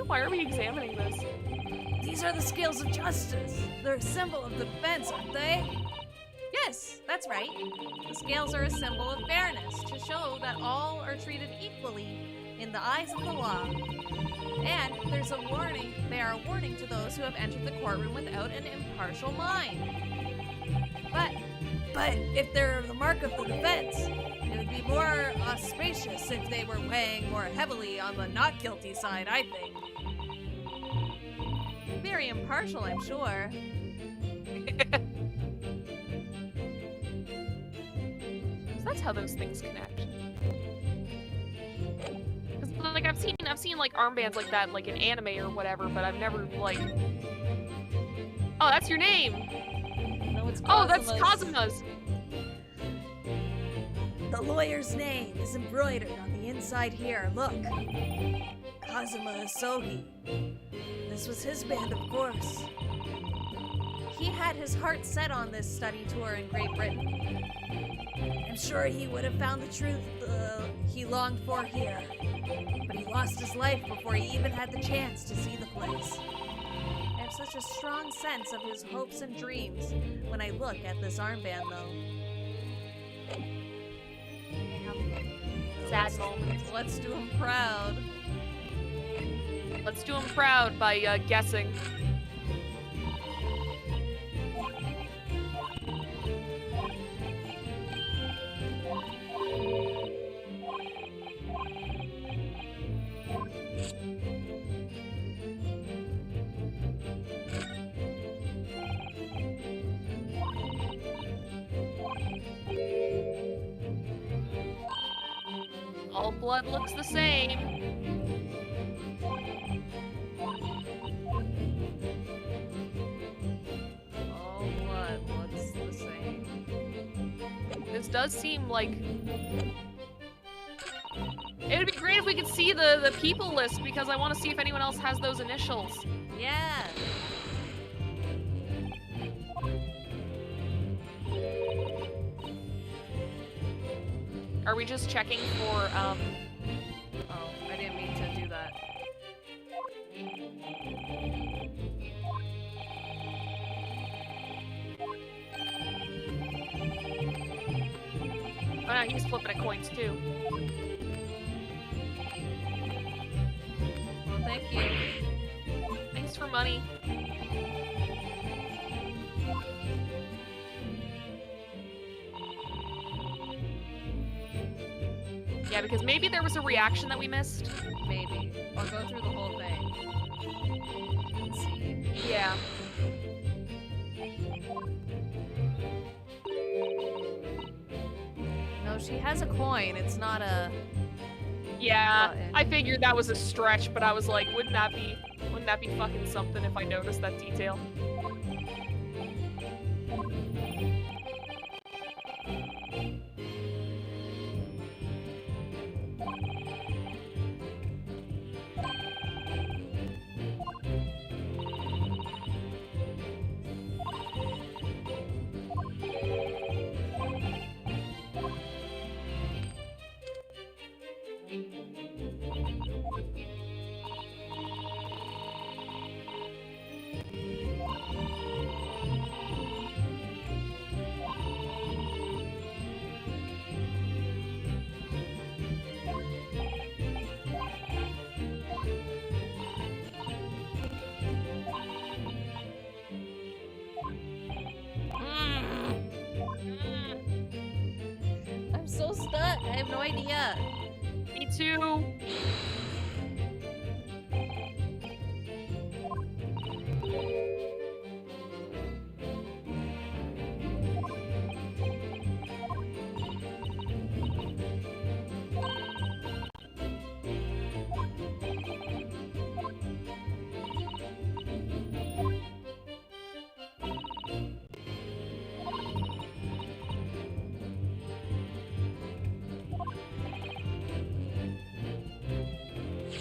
Why are we examining this? These are the scales of justice. They're a symbol of the defense, aren't they? Yes, that's right. The scales are a symbol of fairness, to show that all are treated equally in the eyes of the law. And there's a warning. They are a warning to those who have entered the courtroom without an impartial mind. But if they're the mark of the defense, it would be more auspicious if they were weighing more heavily on the not guilty side, I think. Very impartial, I'm sure. So that's how those things connect. 'Cause, like, I've seen like armbands like that, like in anime or whatever, but I've never, like, oh, that's your name. No, it's Oh, that's Kazuma's. Kazuma's. The lawyer's name is embroidered on the inside here. Look. Kazuma Asogi. This was his band, of course. He had his heart set on this study tour in Great Britain. I'm sure he would have found the truth he longed for here. But he lost his life before he even had the chance to see the place. I have such a strong sense of his hopes and dreams when I look at this armband, though. sad moment. Let's do him proud. Let's do him proud by guessing. All blood looks the same. All blood looks the same. This does seem like... It'd be great if we could see the people list, because I want to see if anyone else has those initials. Yeah. Are we just checking for, Oh, I didn't mean to do that. Oh no, he's flipping at coins too. Well, thank you. Thanks for money. Yeah, because maybe there was a reaction that we missed. Maybe. I'll go through the whole thing. Let's see. Yeah. No, she has a coin. It's not a... Yeah, button. I figured that was a stretch, but I was like, wouldn't that be fucking something if I noticed that detail? I'm so stuck. I have no idea. Me too.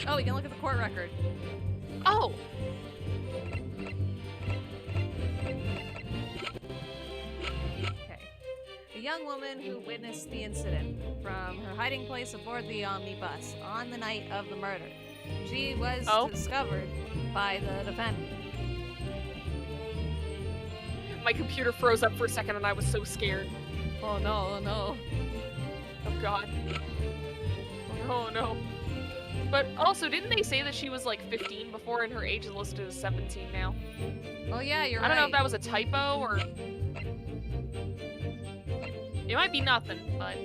Oh, we can look at the court record. Oh! Okay. A young woman who witnessed the incident from her hiding place aboard the omnibus on the night of the murder. She was discovered by the defendant. My computer froze up for a second and I was so scared. Oh no, oh no. Oh god. Oh no. But also, didn't they say that she was like 15 before and her age is listed as 17 now? Oh yeah, you're I right. don't know if that was a typo or... It might be nothing, but...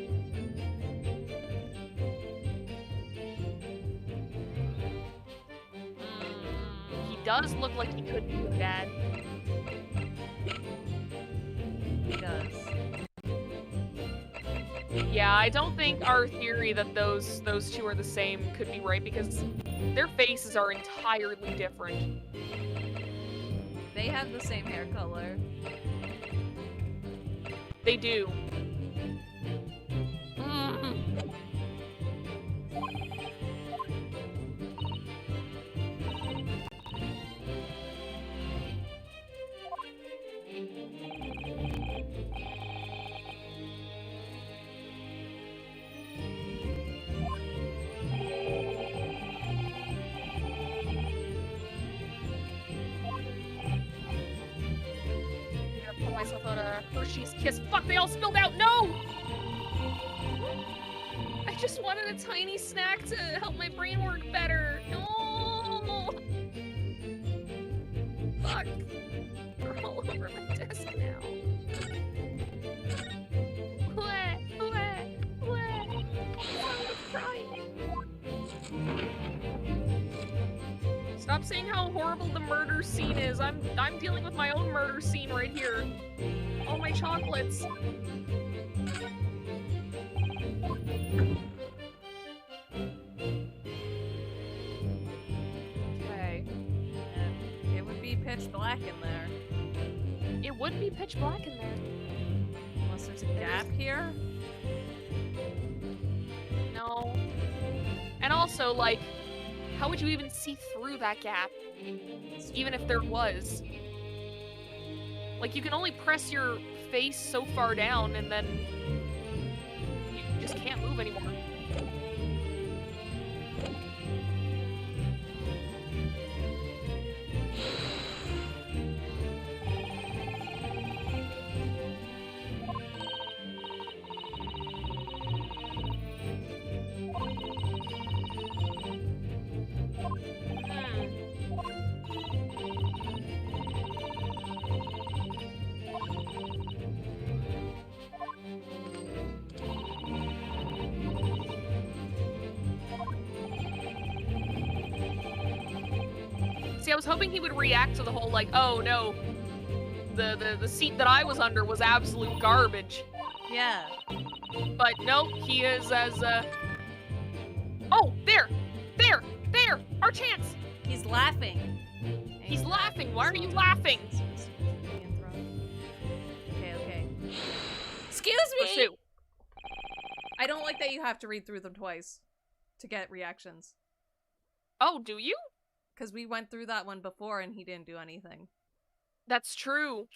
He does look like he could be your dad. He does. Yeah, I don't think our theory that those two are the same could be right because their faces are entirely different. They have the same hair color. They do. Myself out a Hershey's Kiss. Fuck, they all spilled out. No! I just wanted a tiny snack to help my brain work better. No! Fuck. They're all over my desk now. I'm crying. Stop saying how horrible the murder scene is. I'm dealing with my own murder scene right here. All my chocolates. Okay. It would be pitch black in there. It would be pitch black in there. Unless there's a gap here? No. And also, like, how would you even see through that gap? Even if there was. Like, you can only press your face so far down and then you just can't move anymore. See, I was hoping he would react to the whole, like, oh no, the seat that I was under was absolute garbage. Yeah. But no, he is as, oh, there! Our chance! He's laughing. He's laughing, why are you laughing? Okay. Excuse me! Pursue. I don't like that you have to read through them twice to get reactions. Oh, do you? Because we went through that one before and he didn't do anything. That's true.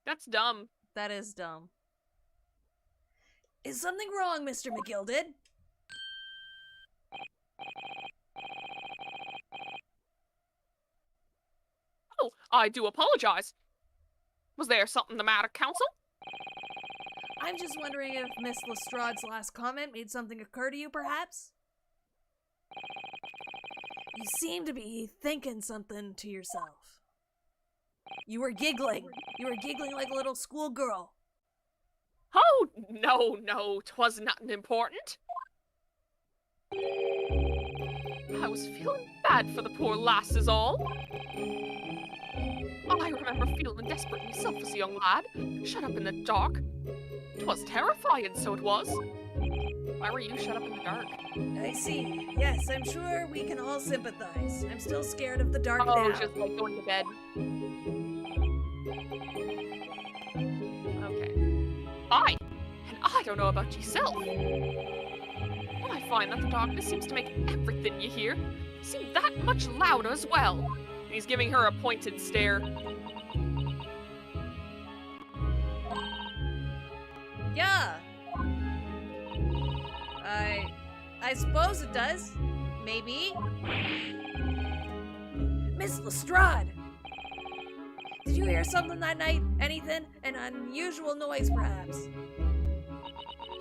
That's dumb. That is dumb. Is something wrong, Mr. McGilded? Oh, I do apologize. Was there something the matter, Counsel? I'm just wondering if Miss Lestrade's last comment made something occur to you, perhaps? You seem to be thinking something to yourself. You were giggling. You were giggling like a little schoolgirl. Oh, no, 'twas nothing important. I was feeling bad for the poor lass is all. I remember feeling desperate myself as a young lad, shut up in the dark. 'Twas terrifying, so it was. Why were you shut up in the dark? I see. Yes, I'm sure we can all sympathize. I'm still scared of the dark Oh, now. just like going to bed. Okay. And I don't know about yourself, but I find that the darkness seems to make everything you hear seem that much louder as well. And he's giving her a pointed stare. Yeah. I suppose it does. Maybe. Miss Lestrade! Did you hear something that night? Anything? An unusual noise, perhaps?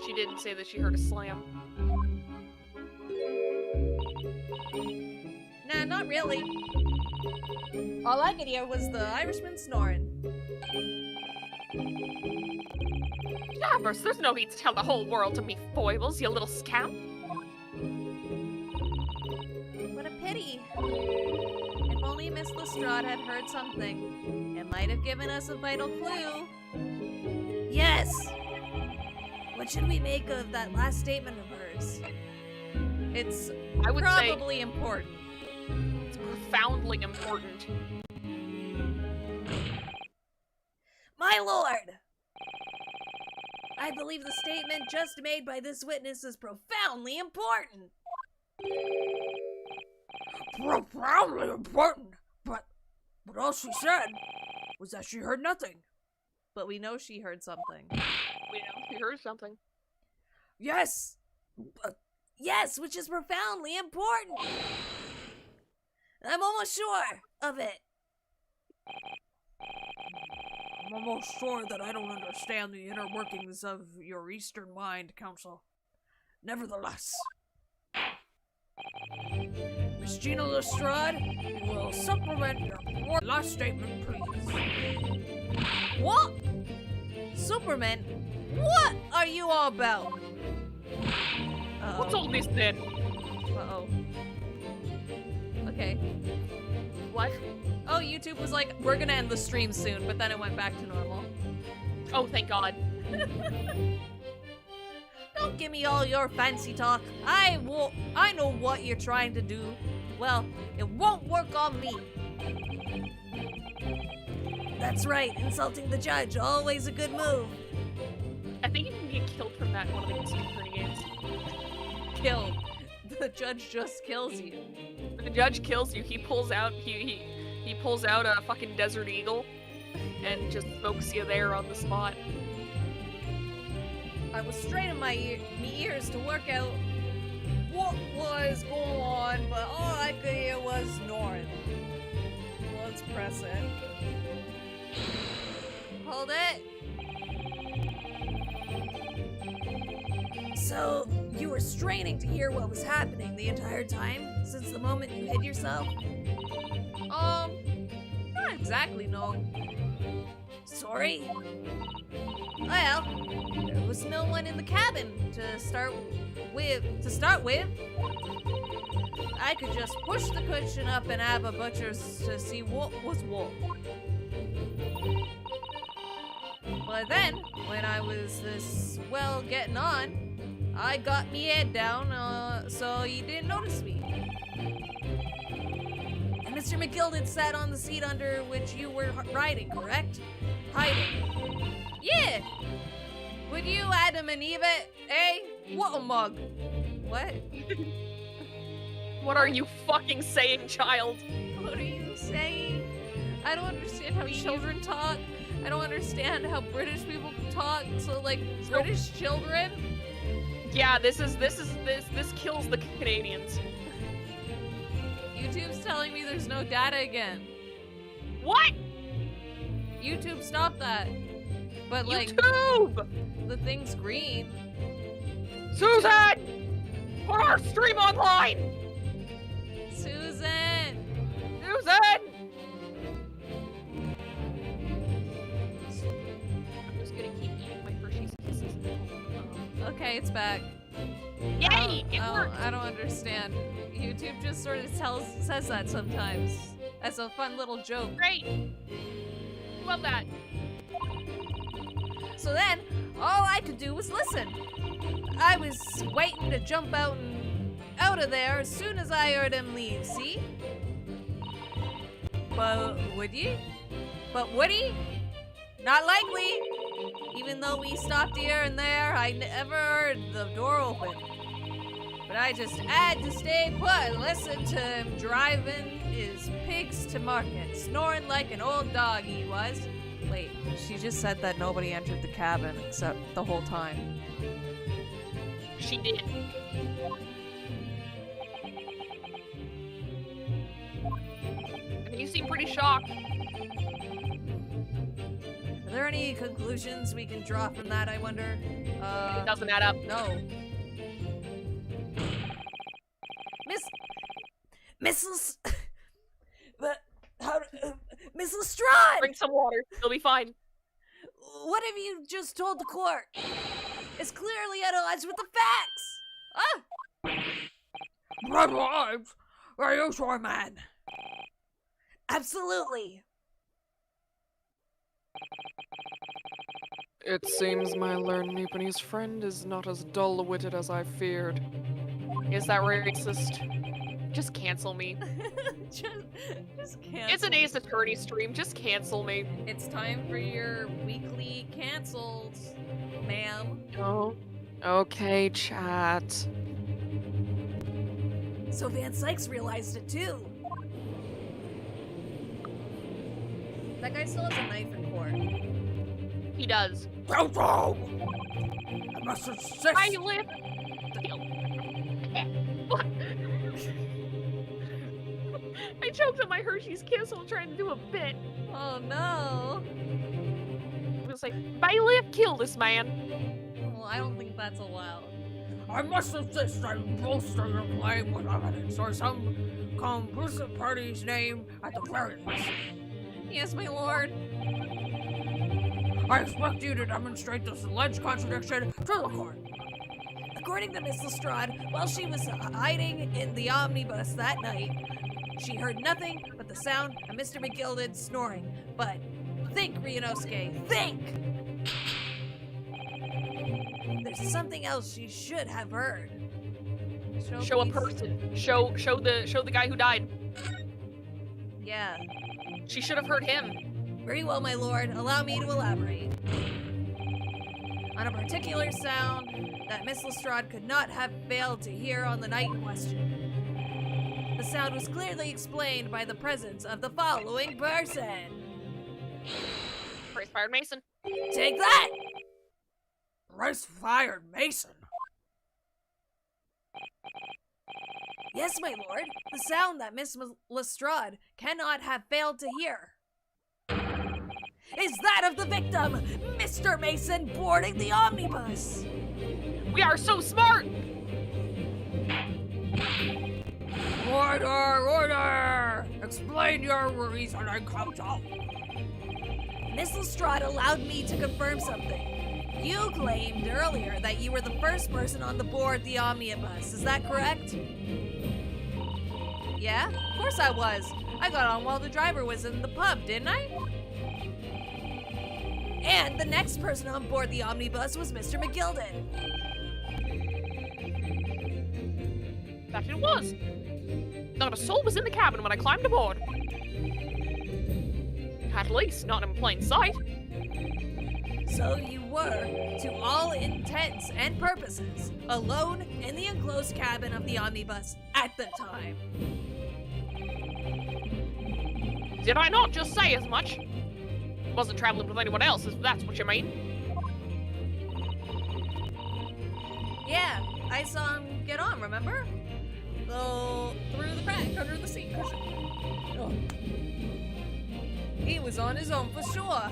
She didn't say that she heard a slam. Nah, not really. All I could hear was the Irishman snoring. Jabbers, there's no need to tell the whole world of me foibles, you little scamp. What a pity. If only Miss Lestrade had heard something. It might have given us a vital clue. Yes! What should we make of that last statement of hers? It's I would probably important. It's profoundly important. My lord! I believe the statement just made by this witness is profoundly important. Profoundly important, but all she said was that she heard nothing. But we know she heard something. We heard something. Yes! Yes, which is profoundly important. I'm almost sure of it. I'm almost sure that I don't understand the inner workings of your Eastern mind, Counsel. Nevertheless, Miss Gina Lestrade, you will supplement your last statement, please. What? Superman? What are you all about? What's all this then? Uh-oh. Okay. What? Oh, YouTube was like, we're gonna end the stream soon, but then it went back to normal. Oh, thank God. Don't give me all your fancy talk. I know what you're trying to do. Well, it won't work on me. That's right, insulting the judge, always a good move. I think you can get killed from that in one of the Instant Attorney games. Killed. The judge just kills you. The judge kills you. He pulls out he pulls out a fucking Desert Eagle and just smokes you there on the spot. I was straining my ears to work out what was going on, but all I could hear was snoring. Let's press it. Hold it. So, you were straining to hear what was happening the entire time, since the moment you hid yourself? Not exactly, no. Sorry? Well, there was no one in the cabin to start with. I could just push the cushion up and have a butcher's to see what was what. But then, when I was getting on, I got me head down, so you didn't notice me. And Mr. McGilden sat on the seat under which you were riding, correct? Hiding. Yeah! Would you Adam and Eve it, eh? What a mug. What? What are you fucking saying, child? What are you saying? I don't understand how children talk. I don't understand how British people talk. So, like, British children? Yeah, this kills the Canadians. YouTube's telling me there's no data again. What? YouTube, stop that. But, like, YouTube! The thing's green. Susan! Put our stream online! Susan! Susan! I'm just gonna keep eating my Hershey's Kisses. Okay, it's back. Yay! It worked! I don't understand. YouTube just sort of says that sometimes. As a fun little joke. Great! Love that. So then, all I could do was listen. I was waiting to jump out of there as soon as I heard him leave, see? But would he? Not likely. Even though we stopped here and there, I never heard the door open. But I just had to stay put and listen to him driving his pigs to market, snoring like an old dog he was. Wait, she just said that nobody entered the cabin except the whole time. She did. I mean, you seem pretty shocked. Are there any conclusions we can draw from that, I wonder? It doesn't add up. No. Miss Lestrade! Bring some water. You'll be fine. What have you just told the court? It's clearly at odds with the facts! Red Wives? Are you sure, man? Absolutely. It seems my learned Nipponese friend is not as dull-witted as I feared. Is that racist? Just cancel me. just cancel. It's an Ace Attorney stream. Just cancel me. It's time for your weekly cancels, ma'am. Oh, okay, chat. So Van Sykes realized it too. That guy still has a knife in court. He does. Toto! I must insist. I live. I choked on my Hershey's Kiss while trying to do a bit. Oh no. It was like, Bailiff, kill this man. Well, I don't think that's allowed. I must insist on bolster your claim with evidence or some complicit party's name at the very least. Yes, my lord. I expect you to demonstrate this alleged contradiction to the court. According to Miss Lestrade, while she was hiding in the omnibus that night, she heard nothing but the sound of Mr. McGilden snoring. But think, Ryunosuke, think! There's something else she should have heard. Show a person. Show the guy who died. Yeah. She should have heard him. Very well, my lord. Allow me to elaborate. On a particular sound that Miss Lestrade could not have failed to hear on the night in question. The sound was clearly explained by the presence of the following person. Race-fired Mason. Take that! Rice-fired Mason. Yes, my lord. The sound that Miss Lestrade cannot have failed to hear is that of the victim, Mr. Mason, boarding the omnibus. We are so smart! Order! Explain your reasoning, Count. Miss Lestrade allowed me to confirm something. You claimed earlier that you were the first person on the board the omnibus. Is that correct? Yeah, of course I was. I got on while the driver was in the pub, didn't I? And the next person on board the omnibus was Mr. McGilden. That it was. Not a soul was in the cabin when I climbed aboard. At least, not in plain sight. So you were, to all intents and purposes, alone in the enclosed cabin of the omnibus at the time. Did I not just say as much? Wasn't traveling with anyone else, if that's what you mean. Yeah, I saw him get on, remember? Go through the crack under the seat cushion. Oh. He was on his own for sure.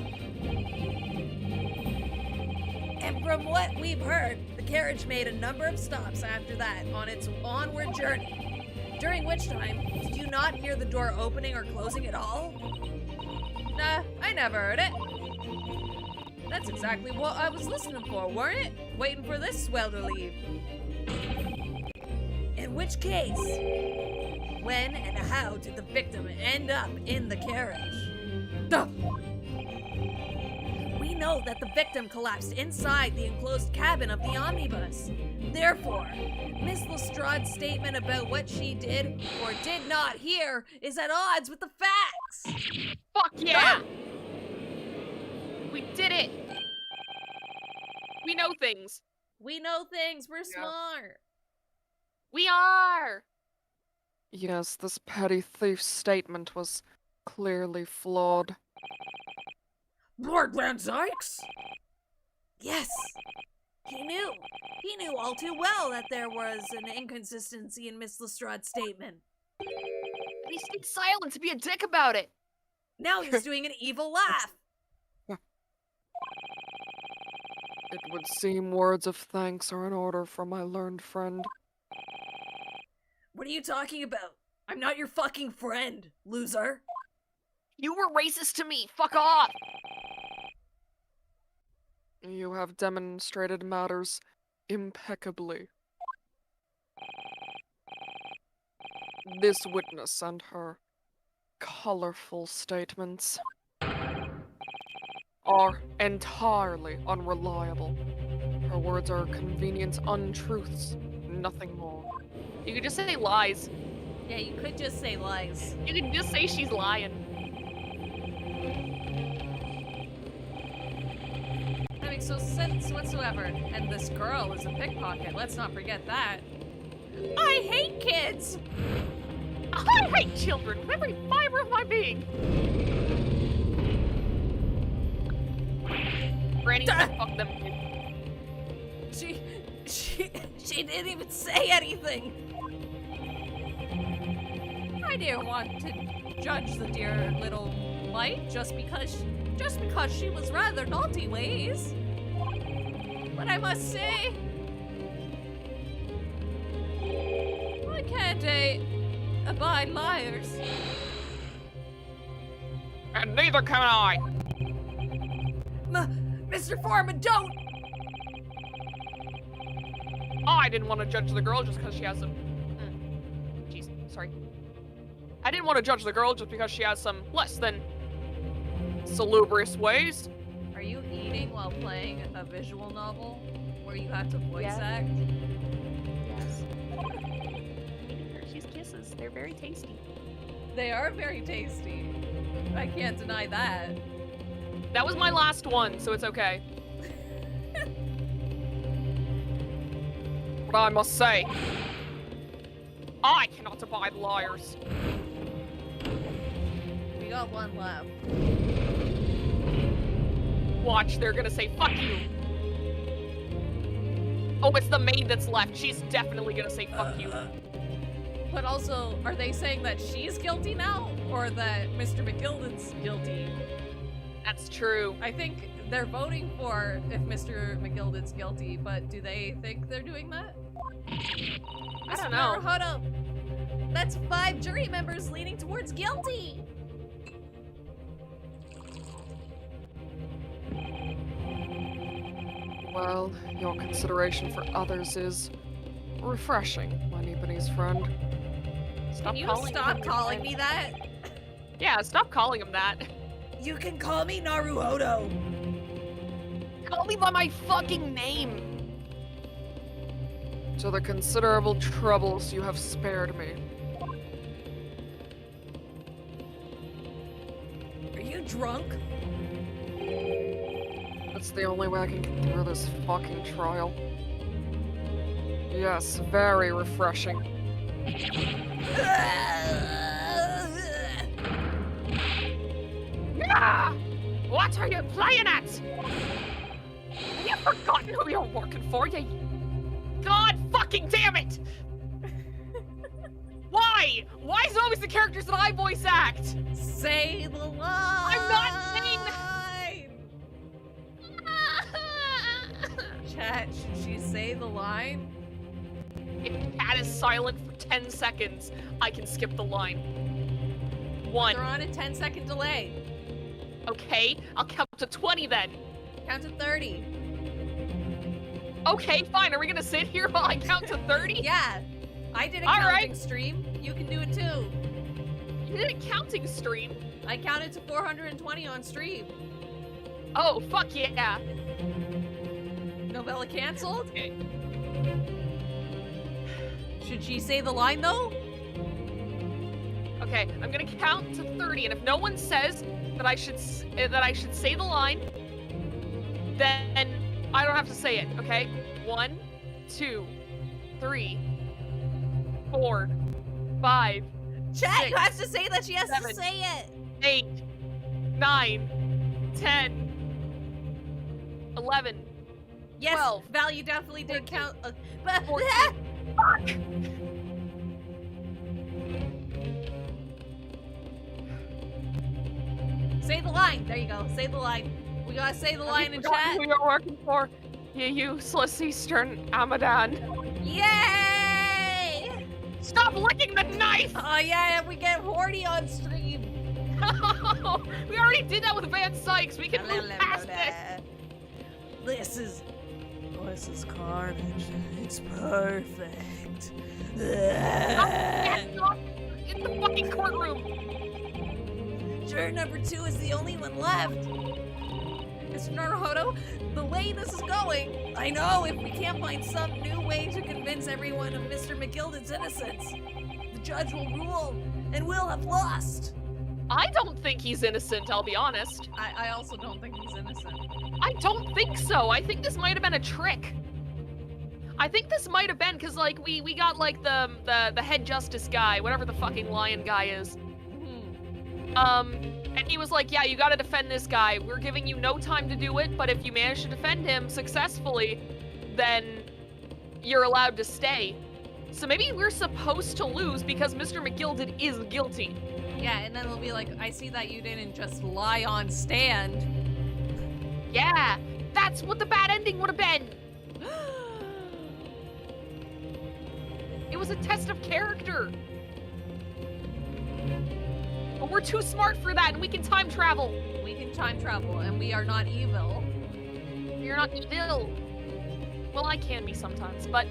And from what we've heard, the carriage made a number of stops after that on its onward journey. During which time, did you not hear the door opening or closing at all? Nah, I never heard it. That's exactly what I was listening for, weren't it? Waiting for this swell to leave. In which case, when and how did the victim end up in the carriage? Duh. We know that the victim collapsed inside the enclosed cabin of the omnibus. Therefore, Miss Lestrade's statement about what she did or did not hear is at odds with the facts. Fuck yeah! We did it! We know things. We know things, we're smart. We are! Yes, this petty thief's statement was clearly flawed. Lord Van Zykes? Yes, he knew. He knew all too well that there was an inconsistency in Miss Lestrade's statement. And he stayed silent to be a dick about it. Now he's doing an evil laugh. It would seem words of thanks are in order for my learned friend. What are you talking about? I'm not your fucking friend, loser. You were racist to me. Fuck off. You have demonstrated matters impeccably. This witness and her colorful statements are entirely unreliable. Her words are convenient untruths, nothing more. You could just say lies. Yeah, you could just say lies. You could just say she's lying. That makes no sense whatsoever. And this girl is a pickpocket, let's not forget that. I hate kids! I hate children with every fiber of my being. Granny said fuck them. She didn't even say anything. I didn't want to judge the dear little mite just because she was rather naughty ways. But I must say, can't abide liars. And neither can I. Mr. Foreman, don't! I didn't want to judge the girl just because she has some... Jeez, sorry. I didn't want to judge the girl just because she has some less than salubrious ways. Are you eating while playing a visual novel where you have to voice Yes. act? Yes. Eating Hershey's Kisses. They're very tasty. They are very tasty. I can't deny that. That was my last one, so it's okay. But I must say, I cannot abide liars. We got one left. Watch, they're gonna say, fuck you. Oh, it's the maid that's left. She's definitely gonna say, fuck you. But also, are they saying that she's guilty now? Or that Mr. McGilden's guilty? That's true. I think they're voting for if Mr. McGilden's guilty, but do they think they're doing that? I don't know. Naruhodo, that's 5 jury members leaning towards guilty! Well, your consideration for others is refreshing, my Nipponese friend. Can you stop calling me that? Yeah, stop calling him that. You can call me Naruhodo. Call me by my fucking name. To the considerable troubles you have spared me. Are you drunk? That's the only way I can get through this fucking trial. Yes, very refreshing. Ah! What are you playing at? Have you forgotten who you're working for, you... God fucking damn it! Why? Why is it always the characters that I voice act? Say the line! I'm not saying that! Chat, should she say the line? If Cat is silent for 10 seconds, I can skip the line. 1. They're on a 10-second delay. Okay, I'll count to 20 then. Count to 30. Okay, fine. Are we gonna sit here while I count to 30? Yeah. I did a All counting right. stream. You can do it too. You did a counting stream. I counted to 420 on stream. Oh, fuck yeah. Novella canceled? Okay. Should she say the line though? Okay, I'm gonna count to 30, and if no one says that I should say the line, then I don't have to say it. Okay? 1, 2, 3, 4, 5. Chat, 6, you have to say that she has 7, to say it. 8, 9, 10, 11. Yes, 12, Val, you definitely did 13, count. 14. Fuck! Say the line. There you go. Say the line. We gotta say the line in Forgotten chat. who you're working for, you useless Eastern Amadan. Yay! Stop licking the knife! Oh yeah, we get horny on stream. We already did that with Van Sykes. We can move past it. This is carnage. It's perfect. Stop in the fucking courtroom. Juror number 2 is the only one left. Mr. Naruhodo, the way this is going, I know, if we can't find some new way to convince everyone of Mr. McGilden's innocence, the judge will rule, and we'll have lost. I don't think he's innocent, I'll be honest. I also don't think he's innocent. I don't think so. I think this might have been a trick. I think this might have been because, like, we got, like, the head justice guy, whatever the fucking lion guy is. And he was like, yeah, you gotta defend this guy. We're giving you no time to do it, but if you manage to defend him successfully, then you're allowed to stay. So maybe we're supposed to lose because Mr. McGilden is guilty. Yeah, and then they'll be like, I see that you didn't just lie on stand. Yeah, that's what the bad ending would have been. It was a test of character. But we're too smart for that, and we can time travel. We can time travel, and we are not evil. You're not evil. Well, I can be sometimes, but...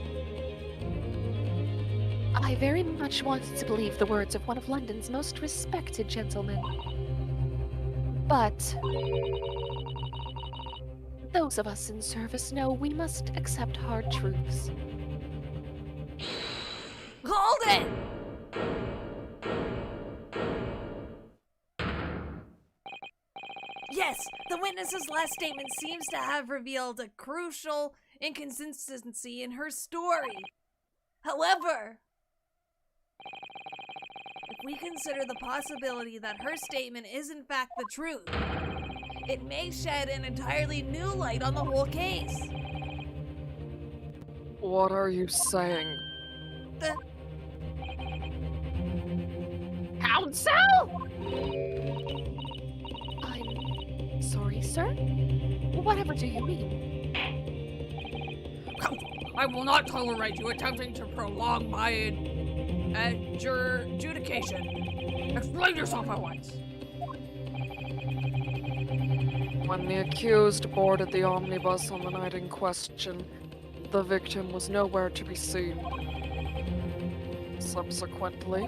I very much wanted to believe the words of one of London's most respected gentlemen. But... those of us in service know we must accept hard truths. Hold it! Yes, the witness's last statement seems to have revealed a crucial inconsistency in her story. However, if we consider the possibility that her statement is in fact the truth, it may shed an entirely new light on the whole case. What are you saying? Counsel? I'm sorry, sir? Whatever do you mean? Counsel, I will not tolerate you attempting to prolong my adjudication. Explain yourself at once. When the accused boarded the omnibus on the night in question, the victim was nowhere to be seen. Subsequently,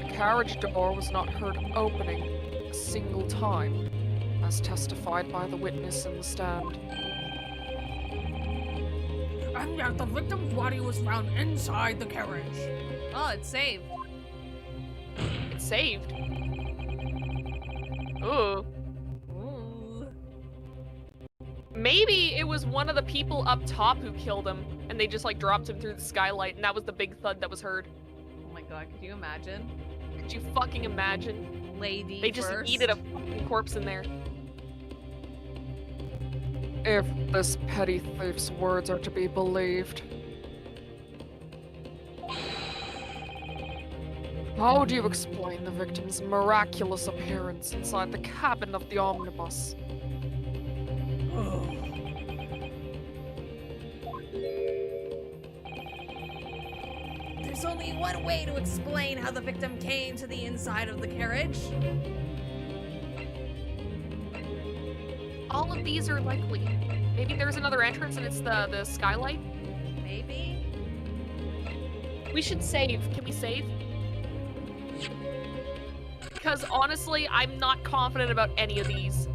the carriage door was not heard opening a single time, as testified by the witness in the stand. And yet the victim's body was found inside the carriage. Oh, it's saved. It's saved. Ooh. Ooh. Maybe it was one of the people up top who killed him, and they just like dropped him through the skylight, and that was the big thud that was heard. Oh my god, could you imagine? Could you fucking imagine? Lady They just first. yeeted a fucking corpse in there. If this petty thief's words are to be believed. How do you explain the victim's miraculous appearance inside the cabin of the omnibus? There's only one way to explain how the victim came to the inside of the carriage. All of these are likely. Maybe there's another entrance and it's the skylight. Maybe? We should save. Can we save? Because honestly, I'm not confident about any of these.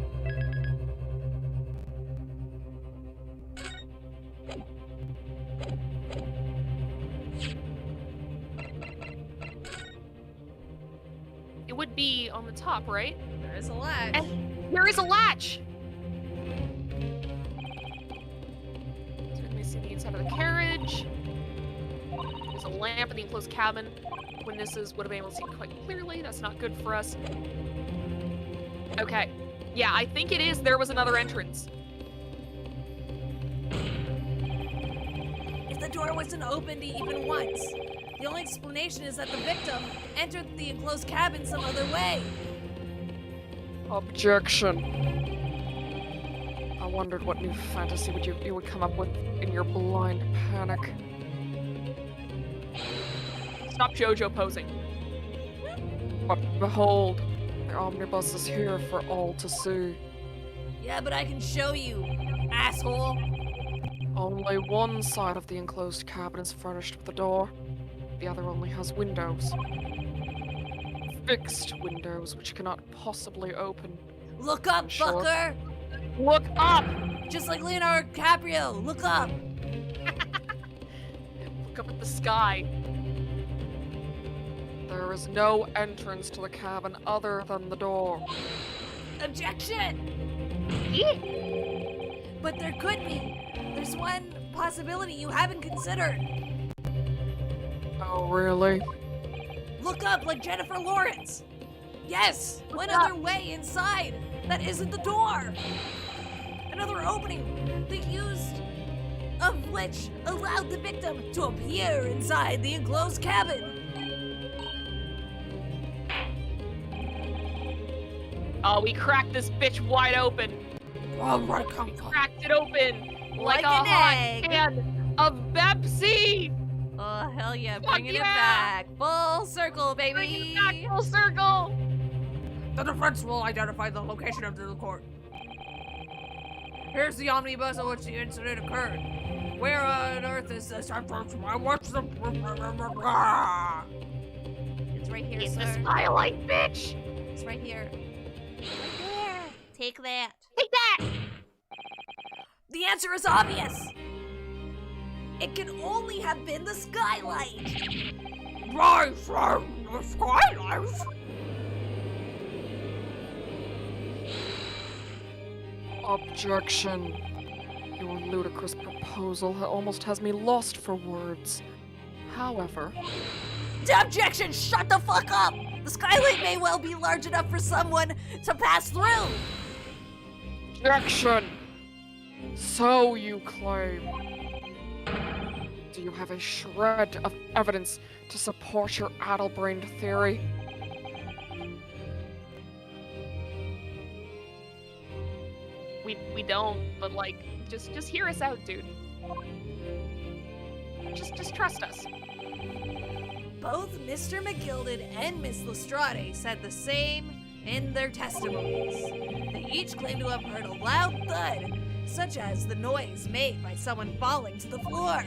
It would be on the top, right? There is a latch. And there is a latch! So let me see the inside of the carriage. There's a lamp in the enclosed cabin. Witnesses would have been able to see quite clearly. That's not good for us. Okay. Yeah, I think it is. There was another entrance. If the door wasn't opened even once, the only explanation is that the victim entered the enclosed cabin some other way. Objection. I wondered what new fantasy you would come up with in your blind panic. Stop JoJo posing. But behold, the omnibus is here for all to see. Yeah, but I can show you, asshole. Only one side of the enclosed cabin is furnished with a door. The other only has windows. Fixed windows which cannot possibly open. Look up, Sure. fucker! Look up! Just like Leonardo DiCaprio, look up! Look up at the sky. There is no entrance to the cabin other than the door. Objection! But there could be. There's one possibility you haven't considered. Oh, really? Look up like Jennifer Lawrence. Yes, one up. other way inside that isn't the door. Another opening, the use of which allowed the victim to appear inside the enclosed cabin. Oh, we cracked this bitch wide open. All right, Counsel. Cracked it open Like a an hot egg. can of Pepsi. Oh, hell yeah, Fuck bringing it yeah! back. Full circle, baby. Bring it back full circle. The defense will identify the location of the court. Here's the omnibus in which the incident occurred. Where on earth is this? What's the... It's right here, It's sir. the skylight, bitch. It's right here. Right there. Take that. Take that. The answer is obvious. It can only have been the skylight. Right from the skylight? Objection. Your ludicrous proposal almost has me lost for words. However, Objection! Shut the fuck up! The skylight may well be large enough for someone to pass through. objection! So you claim. Do you have a shred of evidence to support your addle-brained theory? We don't, but like, just hear us out, dude. Just trust us. Both Mr. McGilded and Miss Lestrade said the same in their testimonies. They each claim to have heard a loud thud, such as the noise made by someone falling to the floor.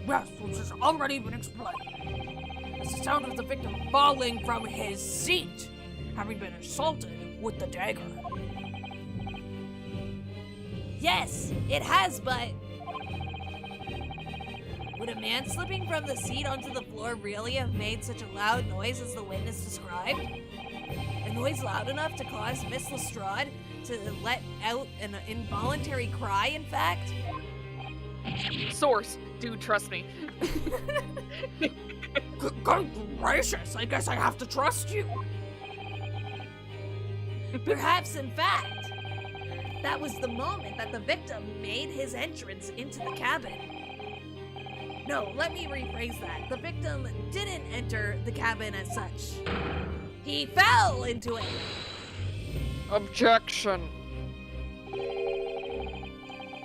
Yes, which has already been explained. It's the sound of the victim falling from his seat, having been assaulted with the dagger. Yes, it has, but... Would a man slipping from the seat onto the floor really have made such a loud noise as the witness described? A noise loud enough to cause Miss Lestrade to let out an involuntary cry, in fact? Source, dude, trust me. Good gracious, I guess I have to trust you. Perhaps, in fact, that was the moment that the victim made his entrance into the cabin. No, let me rephrase that. The victim didn't enter the cabin as such. He fell into it. Objection.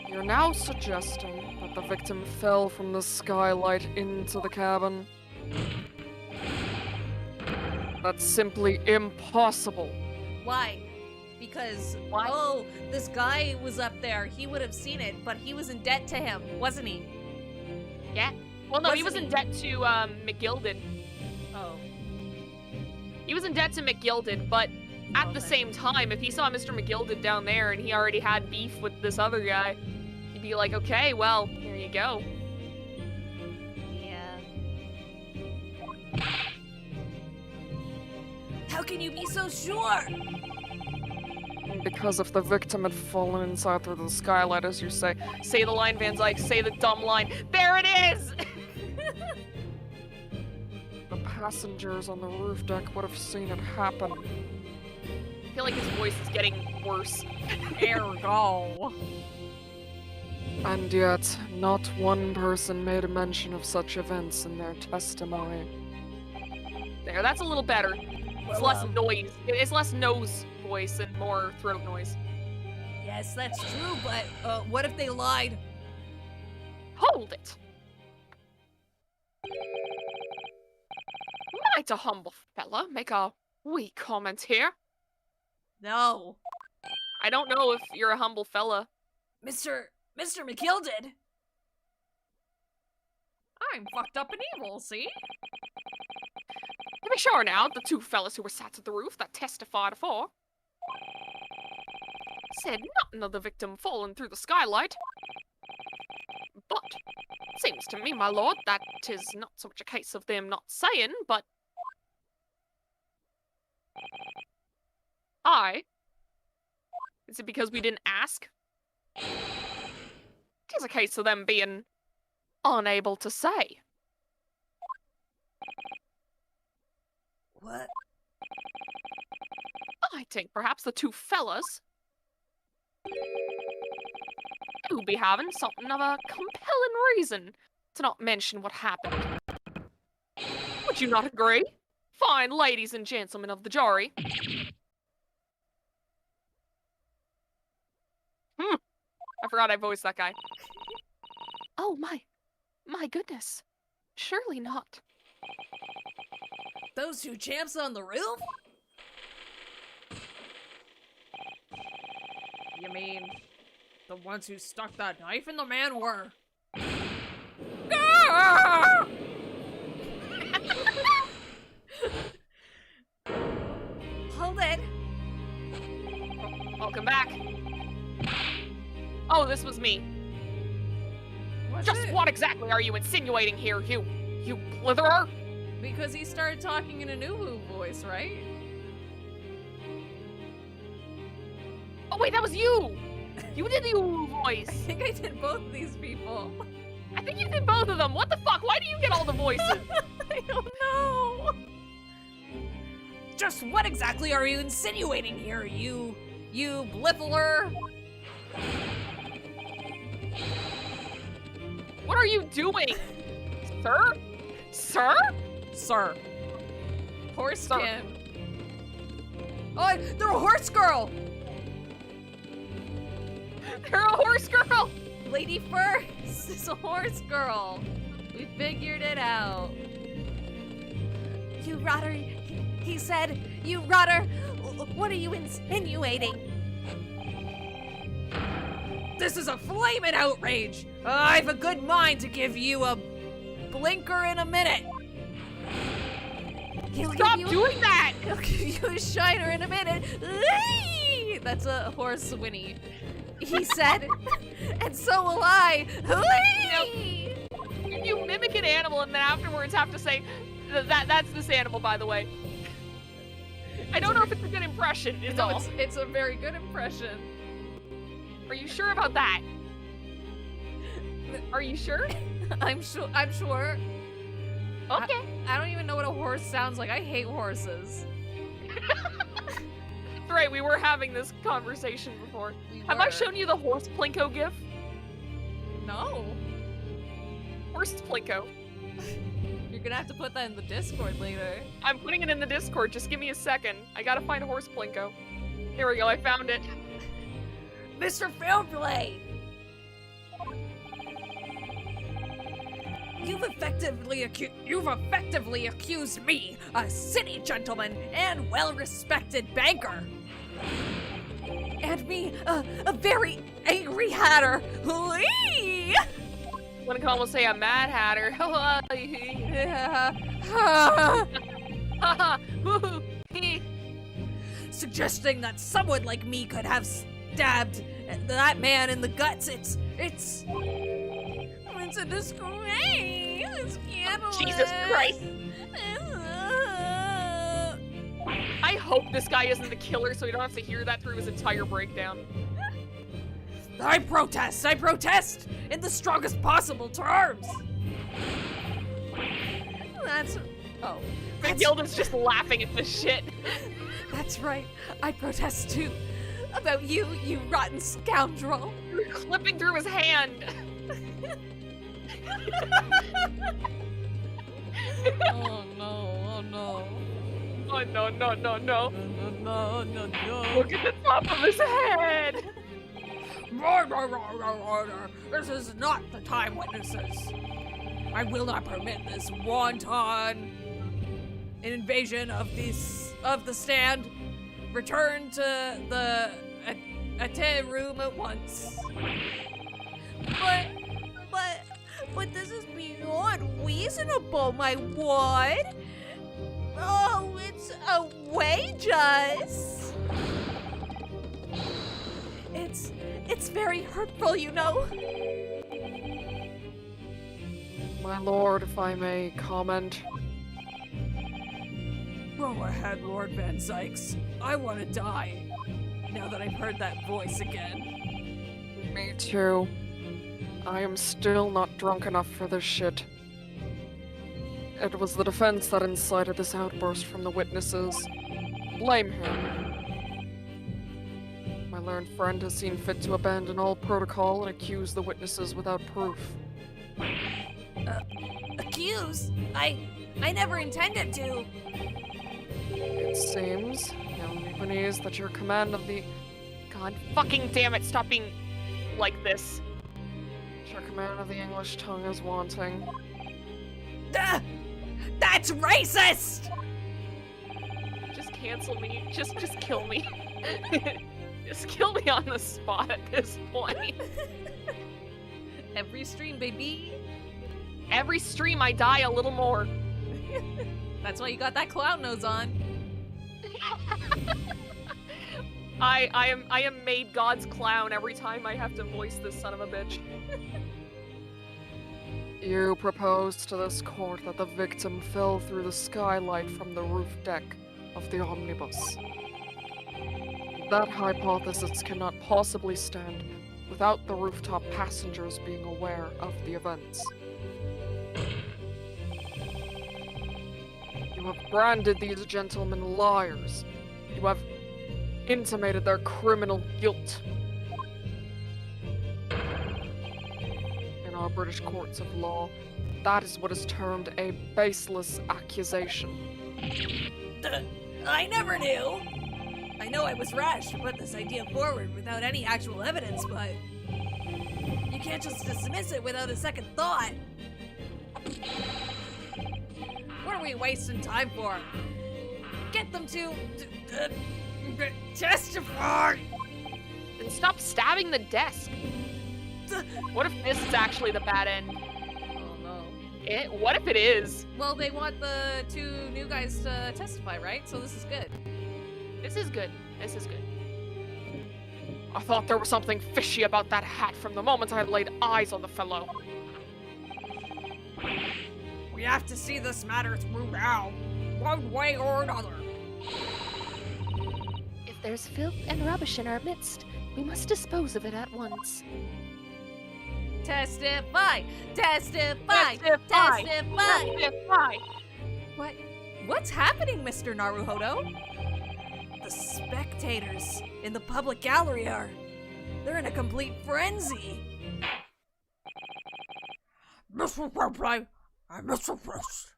You're now suggesting that the victim fell from the skylight into the cabin. That's simply impossible. Why? Because, Why? oh, this guy was up there. He would have seen it, but he was in debt to him, wasn't he? Yeah. Well, no, he was Wasn't in debt to McGilded. Oh. He was in debt to McGilded, but at the same time, if he saw Mr. McGilded down there and he already had beef with this other guy, he'd be like, okay, well, here you go. Yeah. How can you be so sure? Because if the victim had fallen inside through the skylight, as you say, Say the line, Van Zyke, say the dumb line. There it is! the passengers on the roof deck would have seen it happen. I feel like his voice is getting worse. Ergo. And yet, not one person made a mention of such events in their testimony. There, that's a little better. It's less noise. It's less nose voice and more throat noise. Yes, that's true, but what if they lied? Hold it! Might a humble fella make a wee comment here? No. I don't know if you're a humble fella. Mr. McGilded? I'm fucked up and evil, see? To be sure now, the two fellas who were sat at the roof that testified afore said nothing of the victim falling through the skylight. But it seems to me, my lord, that 'tis not so much a case of them not saying, but is it because we didn't ask? 'Tis a case of them being unable to say. What? I think perhaps the two fellas do be having something of a compelling reason to not mention what happened. Would you not agree? Fine ladies and gentlemen of the jury. I forgot I voiced that guy. Oh, my goodness. Surely not. Those two champs on the roof? You mean the ones who stuck that knife in the man were? Hold it. Welcome back. Oh, this was me. Just what exactly are you insinuating here, you blitherer? Because he started talking in a Nubu voice, right? Oh wait, that was you! You did the Ulu I voice. think I did both of these people. I think you did both of them. What the fuck? Why do you get all the voices? I don't know. Just what exactly are you insinuating here, you bliffler? What are you doing? Sir? Sir? Sir. Horse Sir. skin. Oh, they're a horse girl! You're a horse girl! Lady First is a horse girl. We figured it out. You rotter. He said, you rotter. What are you insinuating? This is a flaming outrage! I've a good mind to give you a blinker in a minute! He'll Stop give you doing that! I'll give you a shiner in a minute. Whee! That's a horse whinny. He said, And so will I. Whee! You mimic an animal and then afterwards have to say, that's this animal, by the way. I don't know if it's a good impression, is all. It's a very good impression. Are you sure about that? Are you sure? I'm sure. Okay. I don't even know what a horse sounds like. I hate horses. That's right, we were having this conversation before. Have I were. shown you the horse plinko gif? No. Horse plinko. You're gonna have to put that in the Discord later. I'm putting it in the Discord, just give me a second. I gotta find horse plinko. Here we go, I found it. Mr. Fairplay! You've effectively accused me, a city gentleman and well-respected banker. And me, a very angry hatter. Whee! One can almost say a Mad Hatter. Suggesting that someone like me could have stabbed that man in the guts, it's a disgrace. It's scandalous. Jesus Christ. I hope this guy isn't the killer so we don't have to hear that through his entire breakdown. I protest in the strongest possible terms. Oh. Gilda's just laughing at this shit. That's right. I protest too. About you, you rotten scoundrel. You're clipping through his hand. Oh no. Oh no, no, no, no. No. Look at the top of his head. This is not the time, witnesses. I will not permit this wanton invasion of the stand. Return to the attend room at once. But this is beyond reasonable, my ward. Oh, it's outrageous. It's very hurtful, you know. My lord, if I may comment. Go ahead, Lord Van Sykes. I want to die. Now that I've heard that voice again. Me too. I am still not drunk enough for this shit. It was the defense that incited this outburst from the witnesses. Blame him. My learned friend has seen fit to abandon all protocol and accuse the witnesses without proof. Accuse? I never intended to. It seems, Epiphanies, that your command of the... God fucking damn it, stop being like this. Your command of the English tongue is wanting. That's racist! Just cancel me. Just kill me. Just kill me on the spot at this point. Every stream, baby. Every stream I die a little more. That's why you got that clown nose on. I am made God's clown every time I have to voice this son of a bitch. You propose to this court that the victim fell through the skylight from the roof deck of the omnibus. That hypothesis cannot possibly stand without the rooftop passengers being aware of the events. You have branded these gentlemen liars. You have intimated their criminal guilt. In our British courts of law, that is what is termed a baseless accusation. I never knew. I know I was rash to put this idea forward without any actual evidence, but you can't just dismiss it without a second thought. What are we wasting time for? Get them to testify! And stop stabbing the desk. What if this is actually the bad end? Oh no. What if it is? Well, they want the two new guys to testify, right? So this is good. This is good. This is good. I thought there was something fishy about that hat from the moment I laid eyes on the fellow. We have to see this matter through now, one way or another. If there's filth and rubbish in our midst, we must dispose of it at once. Testify! Testify! Testify! Testify! Testify! What's happening, Mr. Naruhodo? The spectators in the public gallery are. They're in a complete frenzy. Mr. Fairplay and Mr. Frist.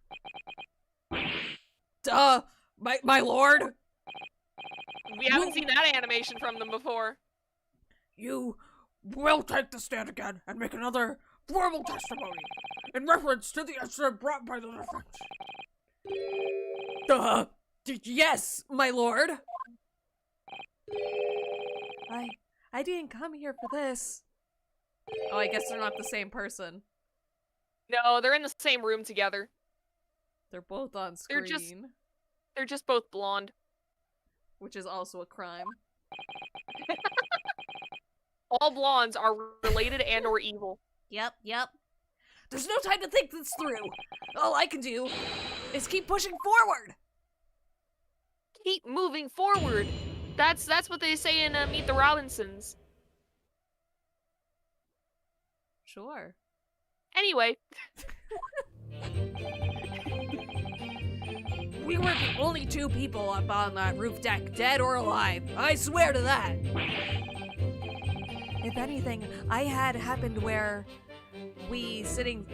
My lord? We haven't seen that animation from them before. You will take the stand again and make another formal testimony in reference to the incident brought by the defense. Yes, my lord. I didn't come here for this. Oh, I guess they're not the same person. No, they're in the same room together. They're both on screen. They're just both blonde. Which is also a crime. All blondes are related and or evil. Yep. There's no time to think this through. All I can do is keep pushing forward. Keep moving forward. That's what they say in Meet the Robinsons. Sure. Anyway. We were the only two people up on that roof deck, dead or alive. I swear to that. If anything, I had happened where we sitting...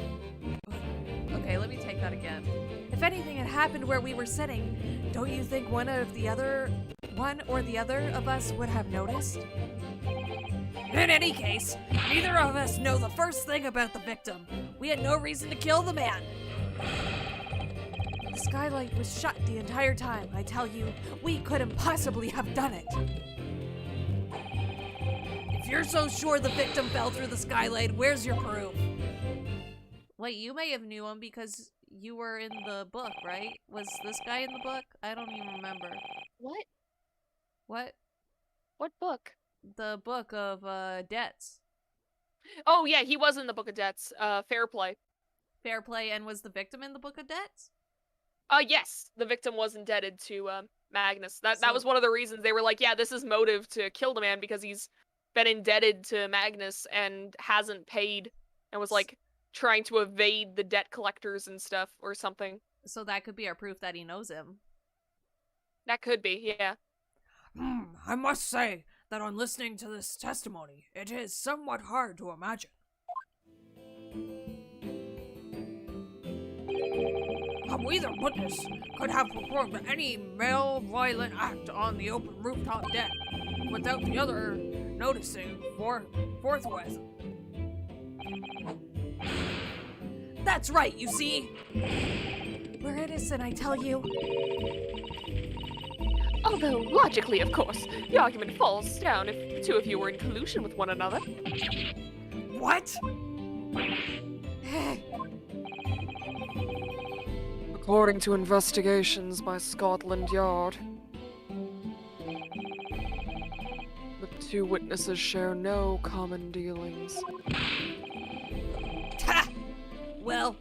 Okay, let me take that again. If anything had happened where we were sitting, don't you think one or the other of us would have noticed? In any case, neither of us know the first thing about the victim. We had no reason to kill the man. The skylight was shut the entire time. I tell you, we couldn't possibly have done it. If you're so sure the victim fell through the skylight, where's your proof? Wait, you may have knew him because you were in the book, right? Was this guy in the book? I don't even remember. What? What? What book? The book of debts. Oh yeah, he was in the Book of Debts. Fair Play. Fair Play, and was the victim in the Book of Debts? Yes, the victim was indebted to Magnus. That was one of the reasons they were like, yeah, this is motive to kill the man because he's been indebted to Magnus and hasn't paid and was like trying to evade the debt collectors and stuff or something. So that could be our proof that he knows him. That could be, yeah. I must say that on listening to this testimony, it is somewhat hard to imagine. How either witness could have performed any male violent act on the open rooftop deck without the other noticing forthwith. That's right, you see? We're innocent, I tell you. Although, logically, of course, the argument falls down if the two of you were in collusion with one another. What? According to investigations by Scotland Yard, the two witnesses share no common dealings. Ha! Well,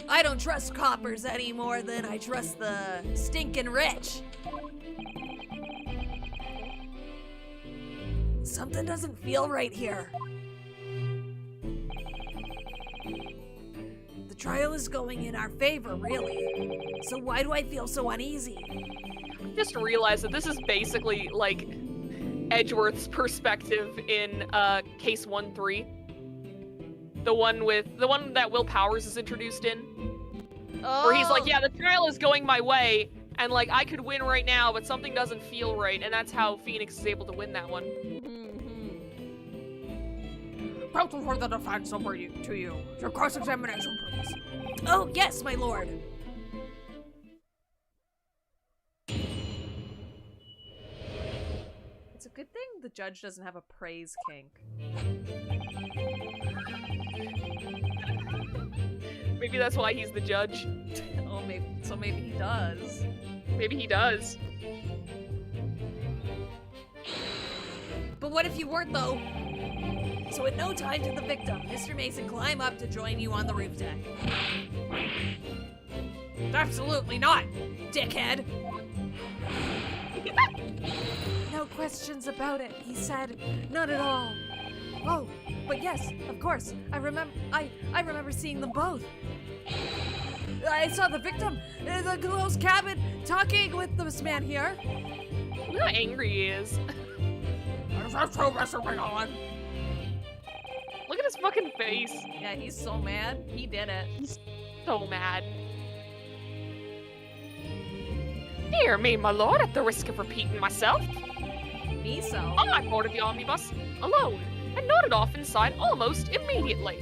I don't trust coppers any more than I trust the stinking rich. Something doesn't feel right here. The trial is going in our favor, really. So why do I feel so uneasy? Just realized that this is basically like Edgeworth's perspective in case 1-3. The one that Will Powers is introduced in. Oh. Where he's like, yeah, the trial is going my way, and like I could win right now, but something doesn't feel right, and that's how Phoenix is able to win that one. Counsel for the defense over to you. Your cross-examination, please. Oh, yes, my lord. It's a good thing the judge doesn't have a praise kink. Maybe that's why he's the judge. Oh, maybe he does. Maybe he does. But what if you weren't, though? So in no time did the victim, Mr. Mason, climb up to join you on the roof deck. Absolutely not, Dickhead! No questions about it, he said. Not at all. Oh, but yes, of course. I remember seeing them both. I saw the victim in the closed cabin talking with this man here. Look how angry he is. There's so messing on. Look at his fucking face. Yeah, he's so mad. He did it. He's so mad. Hear me, my lord, at the risk of repeating myself. Me so. I boarded the omnibus alone and nodded off inside almost immediately.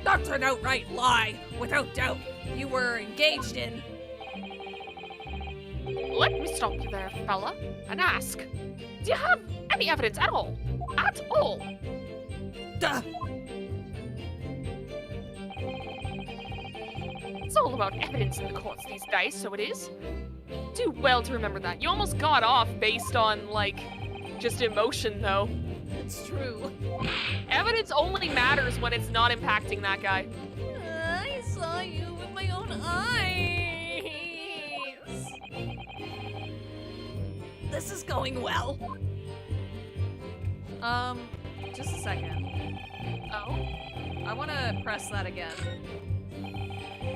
That's an outright lie, without doubt. You were engaged in... Let me stop you there, fella, and ask, do you have any evidence at all? At all? Duh! It's all about evidence in the courts these days, so it is. Do well to remember that. You almost got off based on, like, just emotion, though. It's true. Evidence only matters when it's not impacting that guy. I saw you with my own eyes. This is going well. Just a second. Oh? I want to press that again.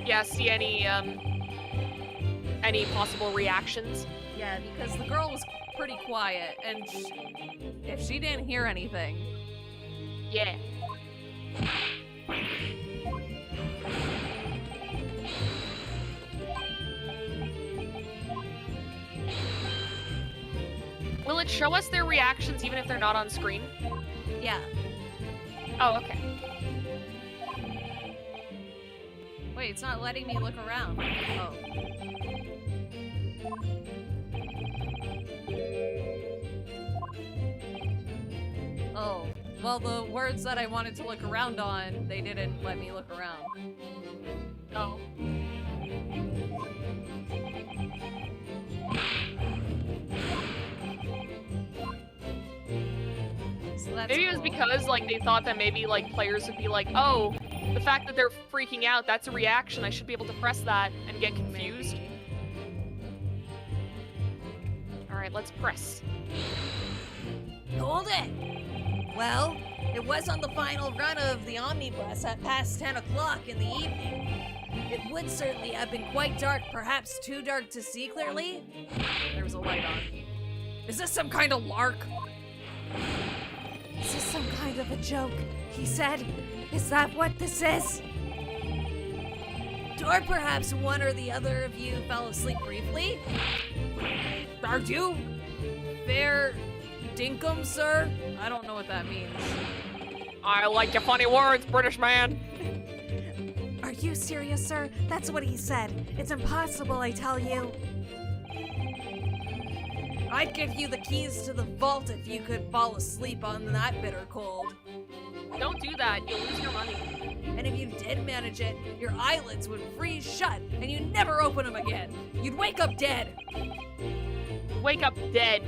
Yeah, see any possible reactions? Yeah, because the girl was pretty quiet, and if she didn't hear anything... Yeah. Will it show us their reactions even if they're not on screen? Yeah. Oh, okay. Wait, it's not letting me look around. Oh. Oh. Well, the words that I wanted to look around on, they didn't let me look around. Oh. So that's Maybe it was cool. because, like, they thought that maybe, like, players would be like, oh, the fact that they're freaking out, that's a reaction. I should be able to press that and get confused. Maybe. Alright, let's press. Hold it! Well, it was on the final run of the omnibus at past 10 o'clock in the evening. It would certainly have been quite dark, perhaps too dark to see clearly. There was a light on. Is this some kind of lark? Is this some kind of a joke? He said. Is that what this is? Or perhaps one or the other of you fell asleep briefly? Are you? Fair dinkum, sir? I don't know what that means. I like your funny words, British man. Are you serious, sir? That's what he said. It's impossible, I tell you. I'd give you the keys to the vault if you could fall asleep on that bitter cold. Don't do that. You'll lose your money. And if you did manage it, your eyelids would freeze shut and you'd never open them again. You'd wake up dead. Wake up dead.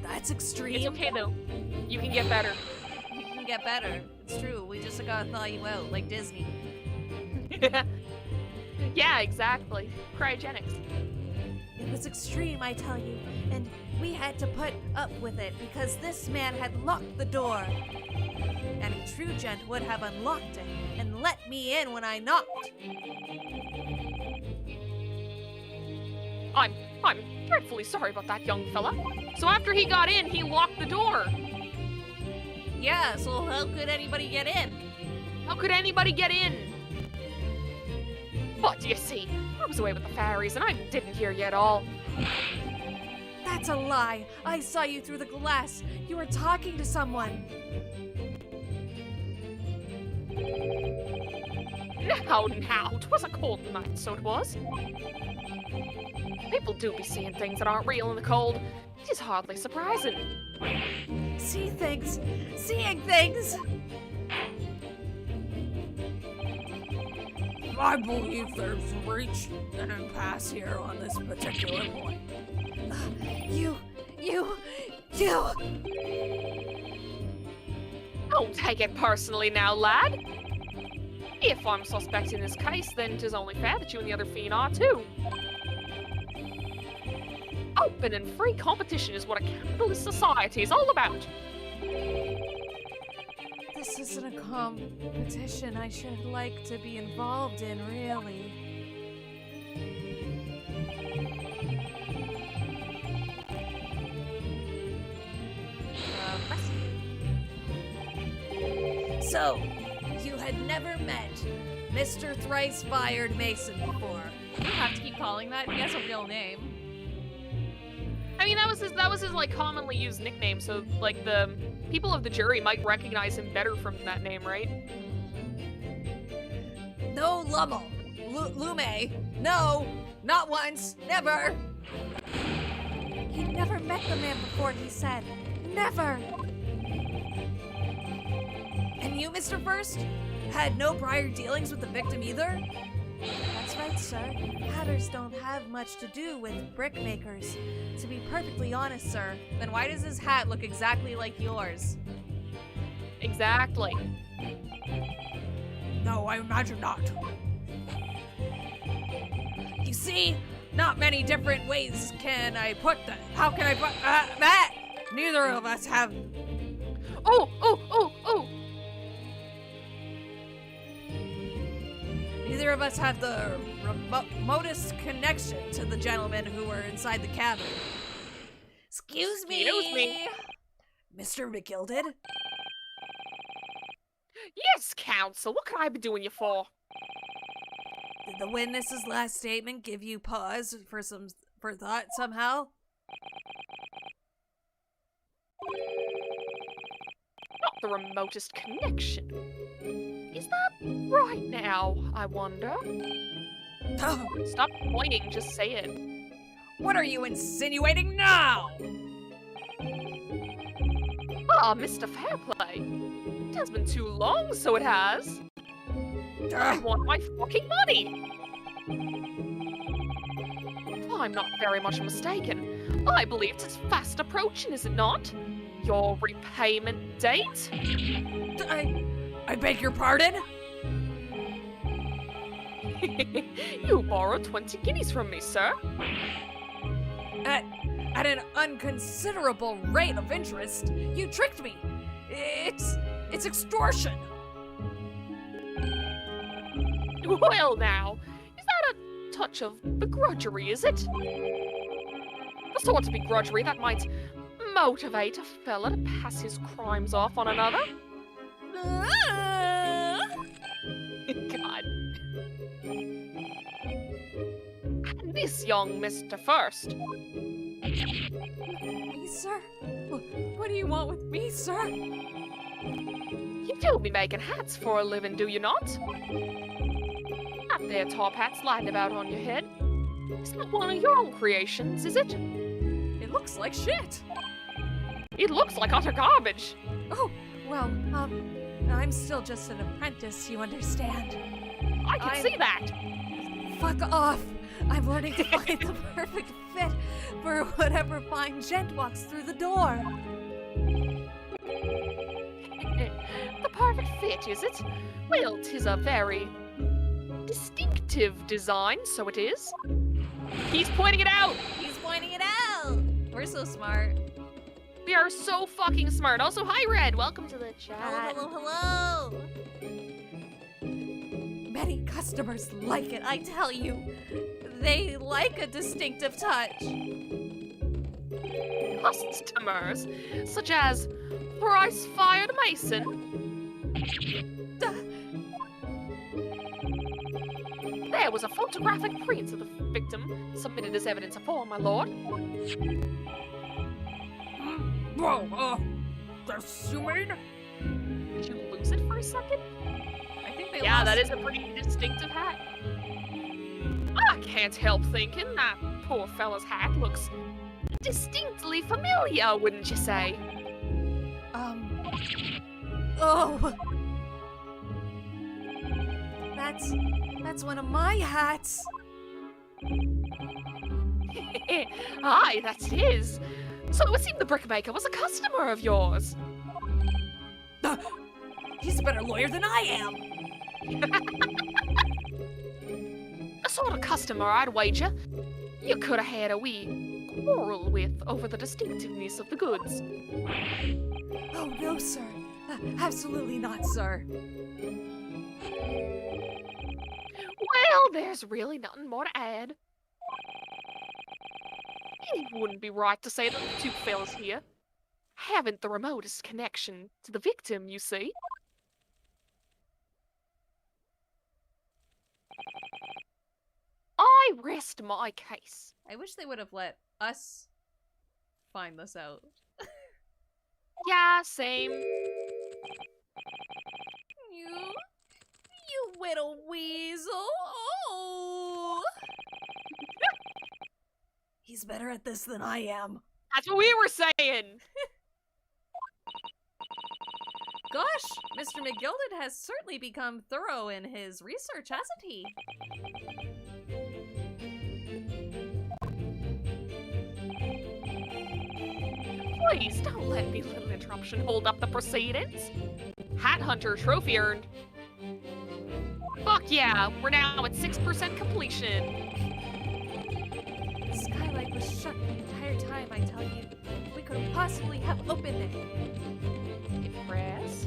That's extreme. It's okay though. You can get better. You can get better. It's true. We just gotta thaw you out like Disney. Yeah, exactly. Cryogenics. It was extreme, I tell you, and we had to put up with it because this man had locked the door. And a true gent would have unlocked it and let me in when I knocked. I'm dreadfully sorry about that young fella. So after he got in, he locked the door. Yeah, so how could anybody get in? How could anybody get in? But you see, I was away with the fairies and I didn't hear you at all. That's a lie. I saw you through the glass. You were talking to someone. Now, 'twas a cold night, so it was. People do be seeing things that aren't real in the cold. It is hardly surprising. See things. Seeing things. I believe there's reached an impasse here on this particular point. You. Don't take it personally now, lad. If I'm suspecting this case, then 'tis only fair that you and the other fiend are too. Open and free competition is what a capitalist society is all about. This isn't a competition I should like to be involved in, really. So, you had never met Mr. Thrice Fired Mason before. You don't have to keep calling that. He has a real name. I mean, that was his like commonly used nickname, so like the people of the jury might recognize him better from that name, right? No, Lummel. Lume. No, not once. Never. He'd never met the man before, he said. Never. And you, Mr. First? Had no prior dealings with the victim either? That's right, sir. Hatters don't have much to do with brick makers. To be perfectly honest, sir. Then why does his hat look exactly like yours? Exactly. No, I imagine not. You see, not many different ways can I put that. How can I put that? Neither of us have. Oh! Neither of us have the remotest connection to the gentlemen who were inside the cabin. Excuse me. Mr. McGilded? Yes, counsel. What could I be doing you for? Did the witness's last statement give you pause for thought somehow? Not the remotest connection. Is that right now, I wonder? Oh, Stop pointing, just say it. what are you insinuating now? Ah, Mr. Fairplay. It has been too long, so it has. I want my fucking money! If I'm not very much mistaken, I believe it's fast approaching, is it not? Your repayment date? I beg your pardon? You borrowed 20 guineas from me, sir. At an unconsiderable rate of interest. You tricked me. It's extortion. Well now, is that a touch of begrudgery, is it? The sort of begrudgery that might motivate a fella to pass his crimes off on another? God. And this young Mr. First. Me, sir? What do you want with me, sir? You do be making hats for a living, do you not? That there top hat sliding about on your head. It's not one of your own creations, is it? It looks like shit. It looks like utter garbage. Oh, well, I'm still just an apprentice, you understand. I can see that. Fuck off! I'm learning to find the perfect fit for whatever fine gent walks through the door. The perfect fit, is it? Well, 'tis a very distinctive design, so it is. He's pointing it out! He's pointing it out! We're so smart. We are so fucking smart. Also, hi, Red. Welcome to the chat. Hello, hello, hello! Many customers like it, I tell you. They like a distinctive touch. Customers, such as Price-Fired Mason. There was a photographic print of the victim submitted as evidence of form, my lord. Whoa, this you mean? Did you lose it for a second? I think they Yeah, lost that is a pretty distinctive hat. I can't help thinking that poor fella's hat looks distinctly familiar, wouldn't you say? Oh! That's one of my hats. Aye, that it is. So it would seem the brickmaker was a customer of yours. He's a better lawyer than I am. The sort of customer, I'd wager, you could have had a wee quarrel with over the distinctiveness of the goods. Oh, no, sir. Absolutely not, sir. Well, there's really nothing more to add. It wouldn't be right to say that the two fellas here haven't the remotest connection to the victim, you see. I rest my case. I wish they would have let us find this out. Yeah, same. You little weasel. Oh. He's better at this than I am. That's what we were saying. Gosh, Mr. McGilded has certainly become thorough in his research, hasn't he? Please don't let any little interruption hold up the proceedings. Hat Hunter trophy earned. Fuck yeah, we're now at 6% completion. The skylight was shut the entire time, I tell you. We couldn't possibly have opened it. Press.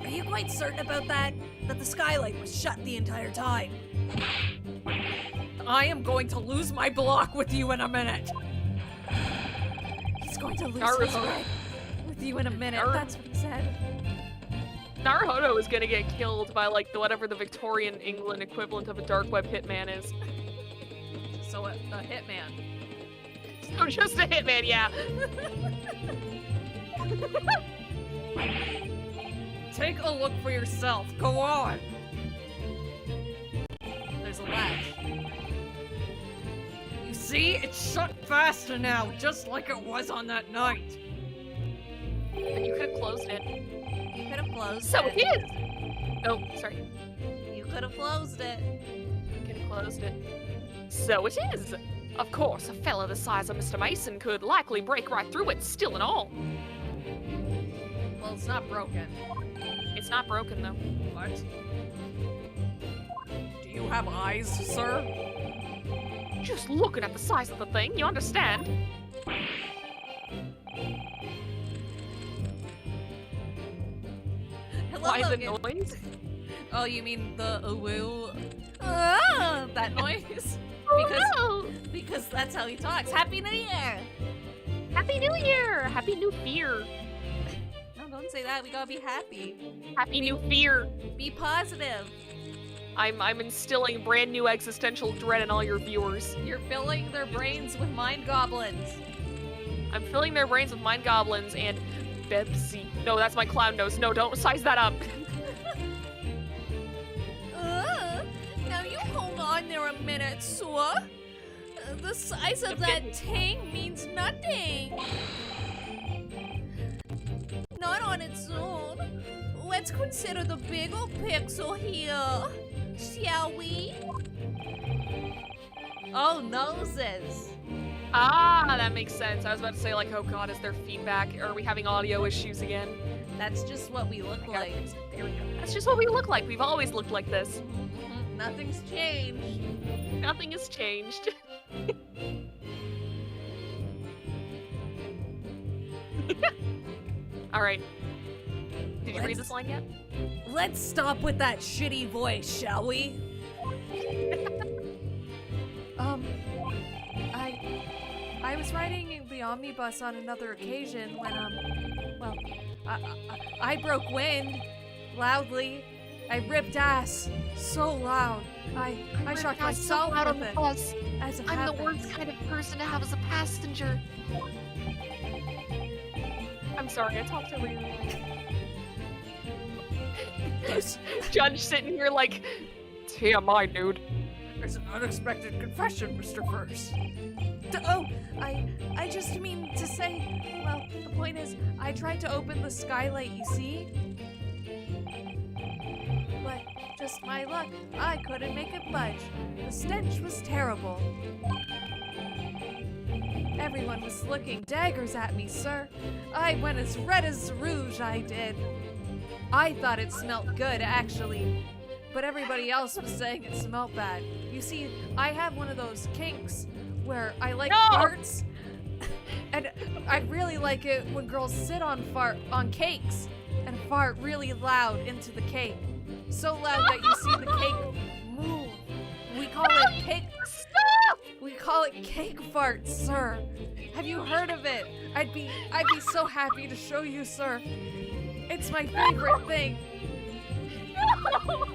Are you quite certain about that? That the skylight was shut the entire time? I am going to lose my block with you in a minute. He's going to lose Naruto. his way with you in a minute. That's what he said. Naruto is gonna get killed by like whatever the Victorian England equivalent of a dark web hitman is. So a hitman. So just a hitman, yeah. Take a look for yourself. Go on. There's a latch. You see, it's shut faster now, just like it was on that night. But you could have closed it. You could have closed So it. it is! Oh, sorry. You could have closed it. You could have closed it. So it is! Of course, a fella the size of Mr. Mason could likely break right through it, still and all. Well, it's not broken. It's not broken, though. What? Do you have eyes, sir? Just looking at the size of the thing, you understand? Hello, Why the Logan. noise? Oh, you mean the woo? That noise? Oh, Because that's how he talks. Happy New Year! no! Happy New Year! Happy New Fear! No, don't say that. We gotta be happy. Happy New Fear! Be positive. I'm instilling brand new existential dread in all your viewers. You're filling their brains with mind goblins. I'm filling their brains with mind goblins and Bebsy. No, that's my clown nose. No, don't size that up. Now you hold on there a minute, sir. The size of that tang means nothing. Not on its own. Let's consider the bigger pixel here, shall we? Oh, noses. Ah, that makes sense. I was about to say, like, oh god, is there feedback? Are we having audio issues again? That's just what we look like. There we go. That's just what we look like. We've always looked like this. Nothing's changed. Nothing has changed. Alright. Did you read this line yet? Let's stop with that shitty voice, shall we? I was riding the omnibus on another occasion when, I broke wind loudly. I ripped ass so loud. I shocked myself out on with the it. bus. As it I'm the happens. worst kind of person to have as a passenger. I'm sorry, I talked over you. Judge sitting here like, TMI, dude. It's an unexpected confession, Mr. First. I just mean to say, well, the point is, I tried to open the skylight, you see? But just my luck, I couldn't make it budge. The stench was terrible. Everyone was looking daggers at me, sir. I went as red as rouge, I did. I thought it smelt good, actually. But everybody else was saying it smelled bad. You see, I have one of those kinks where I like farts. And I really like it when girls sit on cakes and fart really loud into the cake. So loud that you see the cake move. We call it cake. Stop! We call it cake farts, sir. Have you heard of it? I'd be so happy to show you, sir. It's my favorite thing. No!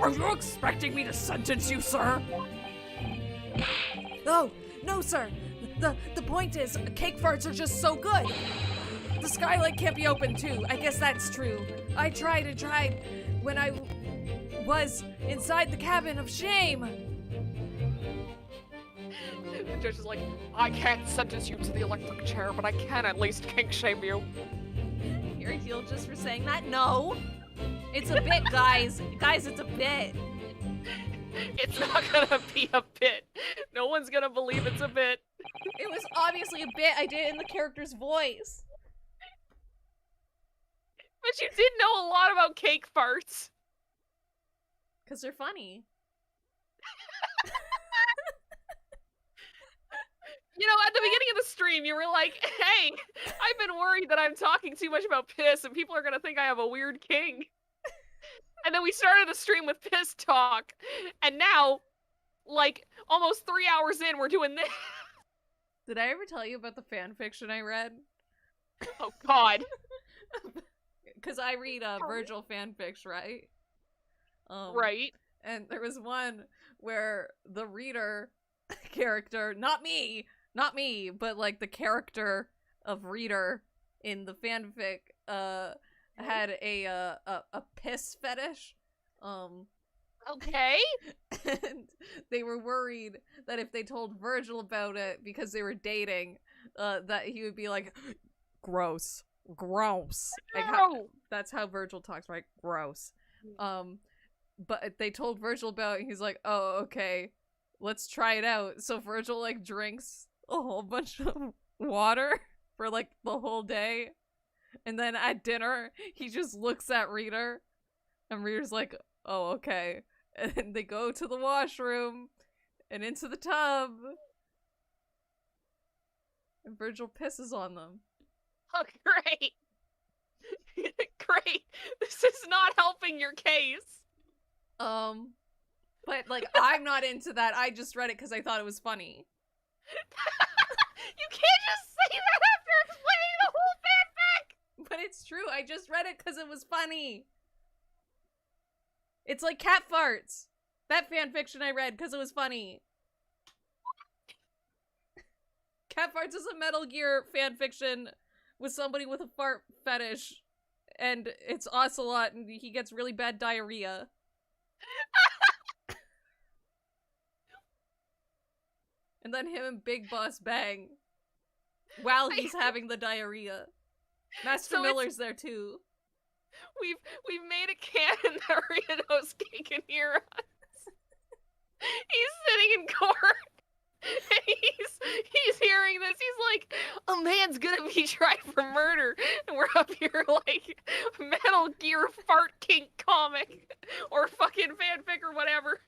Are you expecting me to sentence you, sir? Oh, no, sir. The point is, cake farts are just so good. The skylight can't be open too. I guess that's true. I tried and tried when I was inside the cabin of shame. The judge is like, I can't sentence you to the electric chair, but I can at least kink shame you. You're healed just for saying that? No. It's a bit, guys. Guys, it's a bit. It's not gonna be a bit. No one's gonna believe it's a bit. It was obviously a bit. I did it in the character's voice. But you did know a lot about cake farts. Because they're funny. You know, at the beginning of the stream, you were like, hey, I've been worried that I'm talking too much about piss and people are gonna think I have a weird king. And then we started the stream with piss talk. And now, like, almost 3 hours in, we're doing this. Did I ever tell you about the fan fiction I read? Oh, God. Because I read Virgil fanfics, right? Right. And there was one where the reader character, not me, but like the character of reader in the fanfic, had a piss fetish. Okay. And they were worried that if they told Virgil about it because they were dating, that he would be like, gross. Like that's how Virgil talks, right? Gross. But they told Virgil about it and he's like, oh, okay, let's try it out. So Virgil like drinks a whole bunch of water for like the whole day. And then at dinner, he just looks at Reader and Reader's like, oh, okay. And then they go to the washroom and into the tub. And Virgil pisses on them. Oh, great. Great. This is not helping your case. But like, I'm not into that. I just read it because I thought it was funny. You can't just say that after explaining the whole fanfic! But it's true. I just read it because it was funny. It's like cat farts. That fanfiction I read because it was funny. Cat farts is a Metal Gear fanfiction with somebody with a fart fetish, and it's Ocelot, and he gets really bad diarrhea. And then him and Big Boss bang while he's having the diarrhea. Master Miller's there too. We've made a canon that Rio's kicking here us. He's sitting in court. And he's hearing this. He's like, a man's gonna be tried for murder, and we're up here like Metal Gear fart kink comic or fucking fanfic or whatever.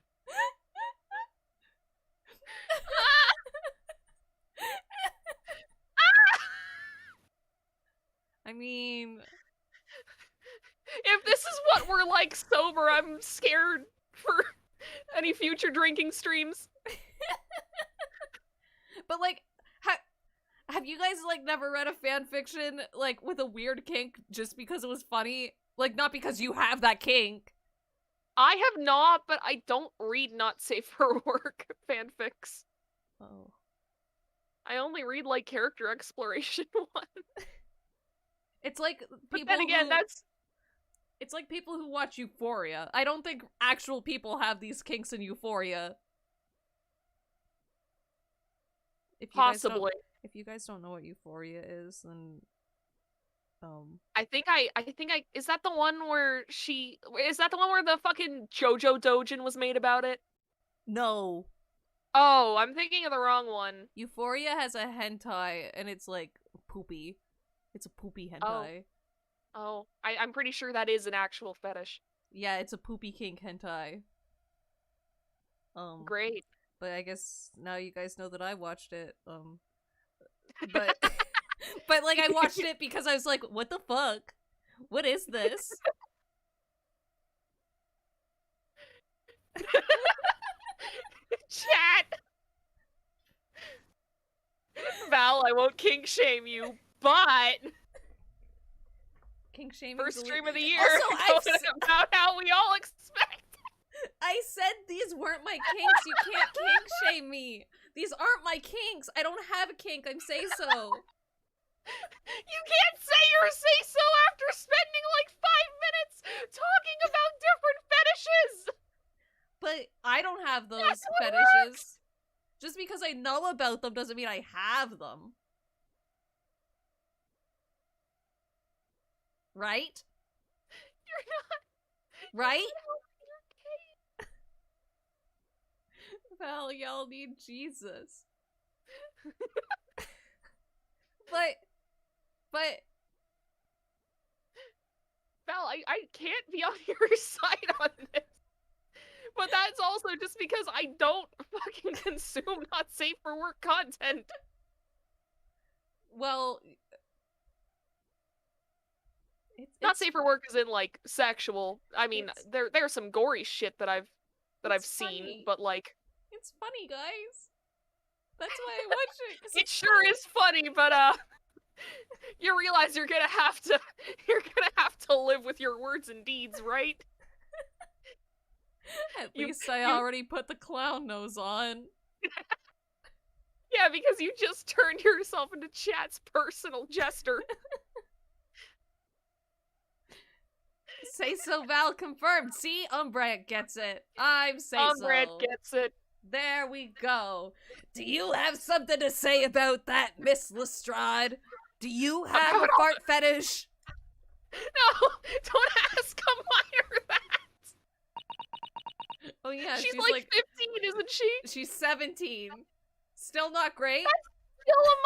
I mean, if this is what we're like sober, I'm scared for any future drinking streams. But like, have you guys like never read a fanfiction like with a weird kink just because it was funny? Like, not because you have that kink. I have not, but I don't read not safe for work fanfics. Oh. I only read like character exploration ones. It's like people but then again, it's like people who watch Euphoria. I don't think actual people have these kinks in Euphoria. Possibly. If you guys don't know what Euphoria is, then I think is that the one where the fucking JoJo Dojin was made about it? No. Oh, I'm thinking of the wrong one. Euphoria has a hentai and it's like poopy. It's a poopy hentai. Oh, I'm pretty sure that is an actual fetish. Yeah, it's a poopy kink hentai. Great. But I guess now you guys know that I watched it. But but like I watched it because I was like, what the fuck? What is this? Chat. Val, I won't kink shame you, but kink shaming first stream of the year. Also, about how we all expect. I said these weren't my kinks. You can't kink shame me. These aren't my kinks. I don't have a kink. I'm say so. You can't say your say so after spending like 5 minutes talking about different fetishes. But I don't have those fetishes. Works. Just because I know about them doesn't mean I have them. Right? You're not. Right? Val, y'all need Jesus. but Val, I can't be on your side on this. But that's also just because I don't fucking consume not safe for work content. Well, not safe for work is in like sexual. I mean, there's some gory shit that I've seen, funny. but like it's funny, guys. That's why I watch it. It sure is funny, but you realize you're gonna have to live with your words and deeds, right? At least I already put the clown nose on. Yeah, because you just turned yourself into chat's personal jester. Say so, Val confirmed. See, Umbrecht gets it. I'm say so. Umbrecht gets it. There we go. Do you have something to say about that, Miss Lestrade? Do you have a fart fetish? No, don't ask a minor that. Oh yeah, she's like 15, isn't she? She's 17. Still not great? That's still a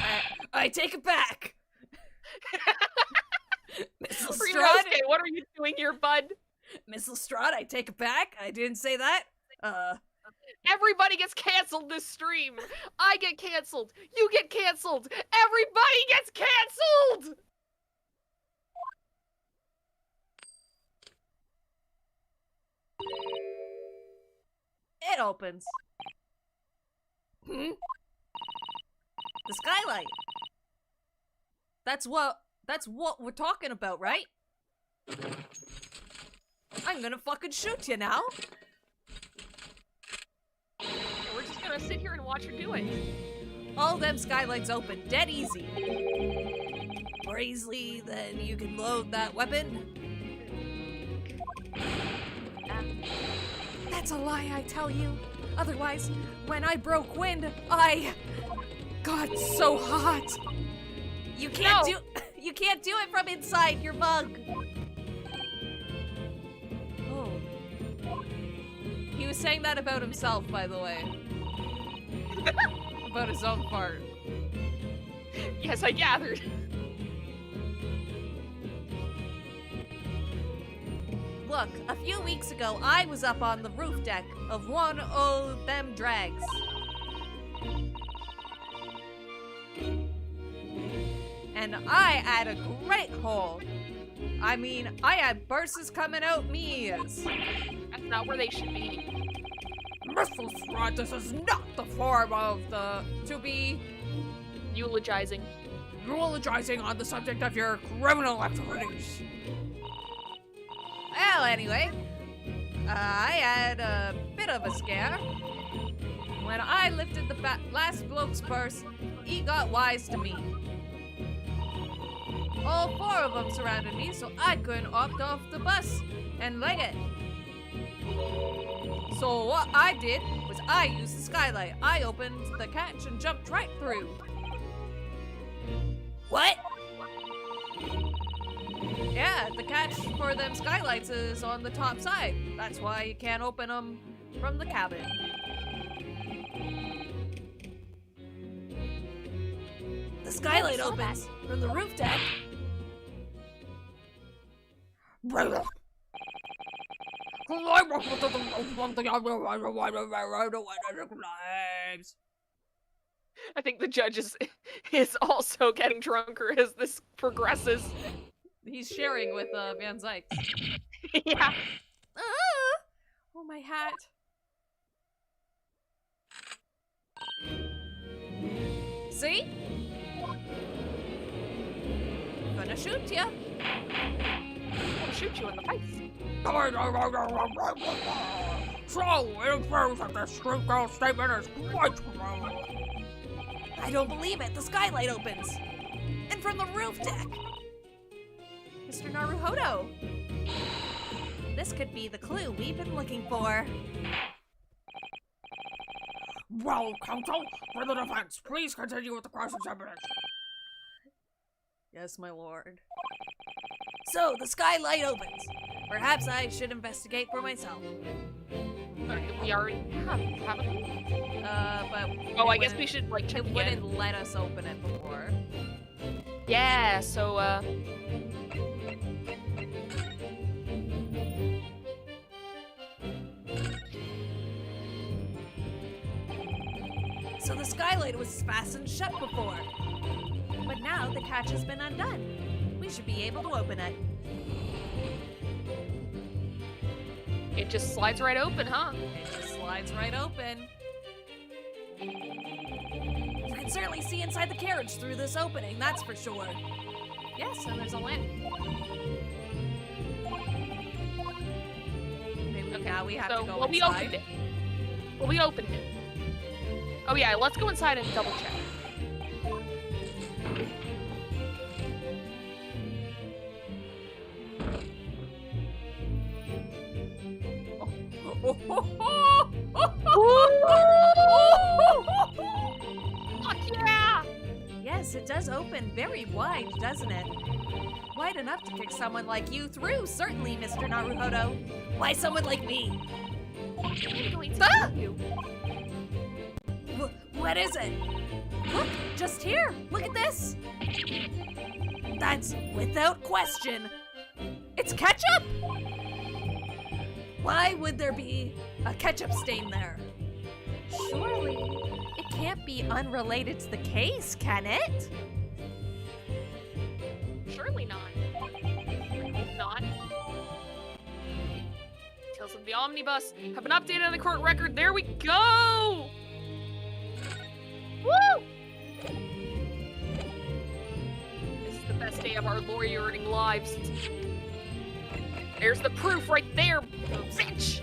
minor. I take it back. Miss Lestrade, okay, what are you doing here, bud? Miss Lestrade, I take it back. I didn't say that. Everybody gets canceled this stream. I get canceled. You get canceled. Everybody gets canceled. It opens. The skylight. That's what we're talking about, right? I'm gonna fucking shoot you now. Yeah, we're just gonna sit here and watch her do it. All them skylights open, dead easy. Brazely, then you can load that weapon. That's a lie, I tell you. Otherwise, when I broke wind, I got so hot. You can't do it from inside your mug. Oh. He was saying that about himself, by the way. About his own fart. Yes, I gathered. Look, a few weeks ago, I was up on the roof deck of one of them drags. And I had a great hole. I mean, I had bursts coming out me ears. That's not where they should be. Mr. Strut, this is not the form of to be Eulogizing. eulogizing on the subject of your criminal activities. Well, anyway, I had a bit of a scare. When I lifted the last bloke's purse, he got wise to me. All four of them surrounded me, so I couldn't opt off the bus and leg it. So what I did was I used the skylight. I opened the catch and jumped right through. What? Yeah, the catch for them skylights is on the top side. That's why you can't open them from the cabin. The skylight opens from the roof deck. Climb up to the roof of the other claims. I think the judge is also getting drunker as this progresses. He's sharing with Van Zyke. Yeah. Oh, my hat. See? Gonna shoot ya. I'll shoot you in the face. So, it proves that the street girl statement is quite wrong. I don't believe it. The skylight opens. And from the roof deck. Mr. Naruhodo. This could be the clue we've been looking for. Well, counsel, for the defense, please continue with the cross-examination. Yes, my lord. So, the skylight opens. Perhaps I should investigate for myself. We already haven't we? But Oh, I guess we should like check it again. wouldn't let us open it before. Yeah, so So the skylight was fastened shut before. But now the catch has been undone. We should be able to open it. it just slides right open, huh? It just slides right open. You can certainly see inside the carriage through this opening, that's for sure. Yes, and there's a lamp. Maybe now we have to go we inside. opened it. Well, we opened it. Oh yeah, let's go inside and double check. Fuck yeah! Yes, it does open very wide, doesn't it? Wide enough to kick someone like you through, certainly, Mr. Naruhodo. Why someone like me? I'm going to kill you. What is it? Look, just here. Look at this. That's without question. It's ketchup. Why would there be a ketchup stain there? Surely, it can't be unrelated to the case, can it? Surely not. I hope not. Details of the omnibus have been updated on the court record. There we go! Woo! This is the best day of our lawyering lives. There's the proof right there, bitch!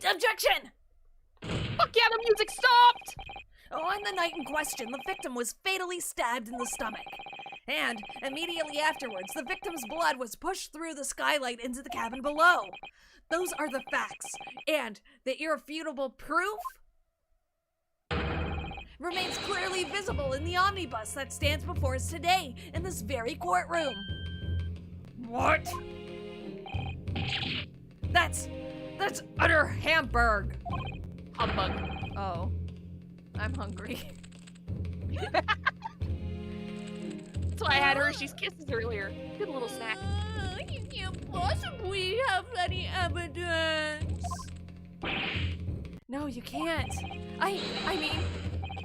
Objection! Fuck yeah, the music stopped! On the night in question, the victim was fatally stabbed in the stomach. And immediately afterwards, the victim's blood was pushed through the skylight into the cabin below. Those are the facts. And the irrefutable proof remains clearly visible in the omnibus that stands before us today in this very courtroom. What? That's utter Hamburg. Humbug. Oh. I'm hungry. That's why I had Hershey's Kisses earlier. Good little snack. You can't possibly have any evidence. No, you can't. I mean,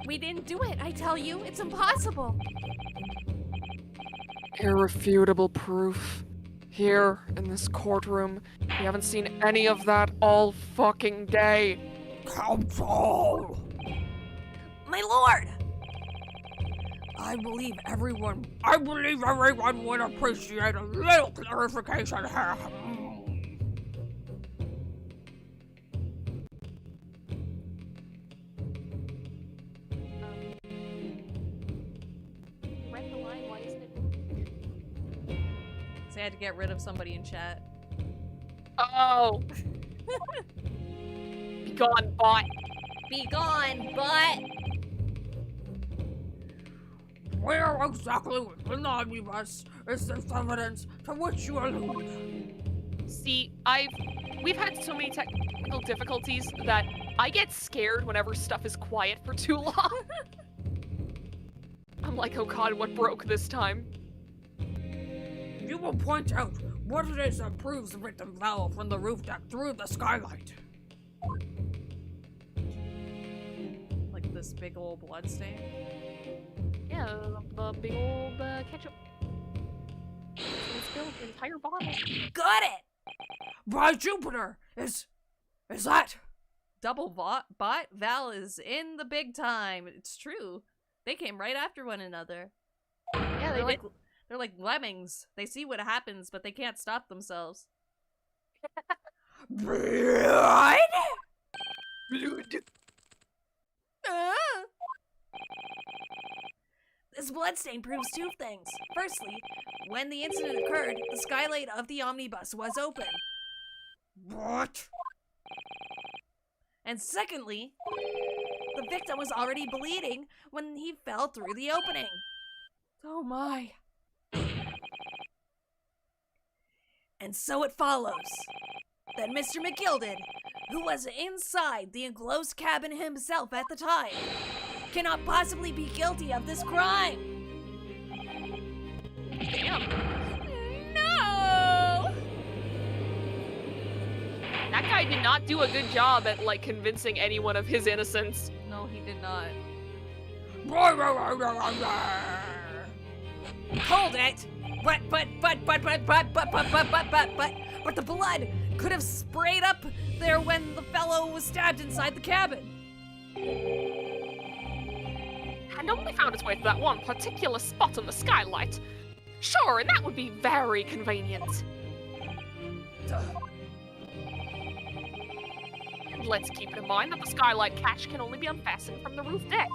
we didn't do it, I tell you. It's impossible. Irrefutable proof. Here, in this courtroom, we haven't seen any of that all fucking day. Counsel! My lord! I believe everyone would appreciate a little clarification here. Read the line, why isn't it? So I had to get rid of somebody in chat. Oh! Be gone, bot. Be gone, butt! Where exactly within the omnibus is this evidence to which you allude? See, we've had so many technical difficulties that I get scared whenever stuff is quiet for too long. I'm like, oh god, what broke this time? You will point out what it is that proves the victim fell from the roof deck through the skylight. Like this big old blood stain. Yeah, the big old ketchup. It spilled the entire bottle. Got it! By Jupiter! Is that? Double bot? Val is in the big time. It's true. They came right after one another. Yeah, They're like lemmings. They see what happens, but they can't stop themselves. Blood? This bloodstain proves two things. Firstly, when the incident occurred, the skylight of the omnibus was open. What? And secondly, the victim was already bleeding when he fell through the opening. Oh my. And so it follows that Mr. McGilded, who was inside the enclosed cabin himself at the time, cannot possibly be guilty of this crime. Damn. No! That guy did not do a good job at, like, convincing anyone of his innocence. No, he did not. Hold it! But the blood could have sprayed up there when the fellow was stabbed inside the cabin. And only found its way to that one particular spot on the skylight. Sure, and that would be very convenient. Let's keep in mind that the skylight catch can only be unfastened from the roof deck.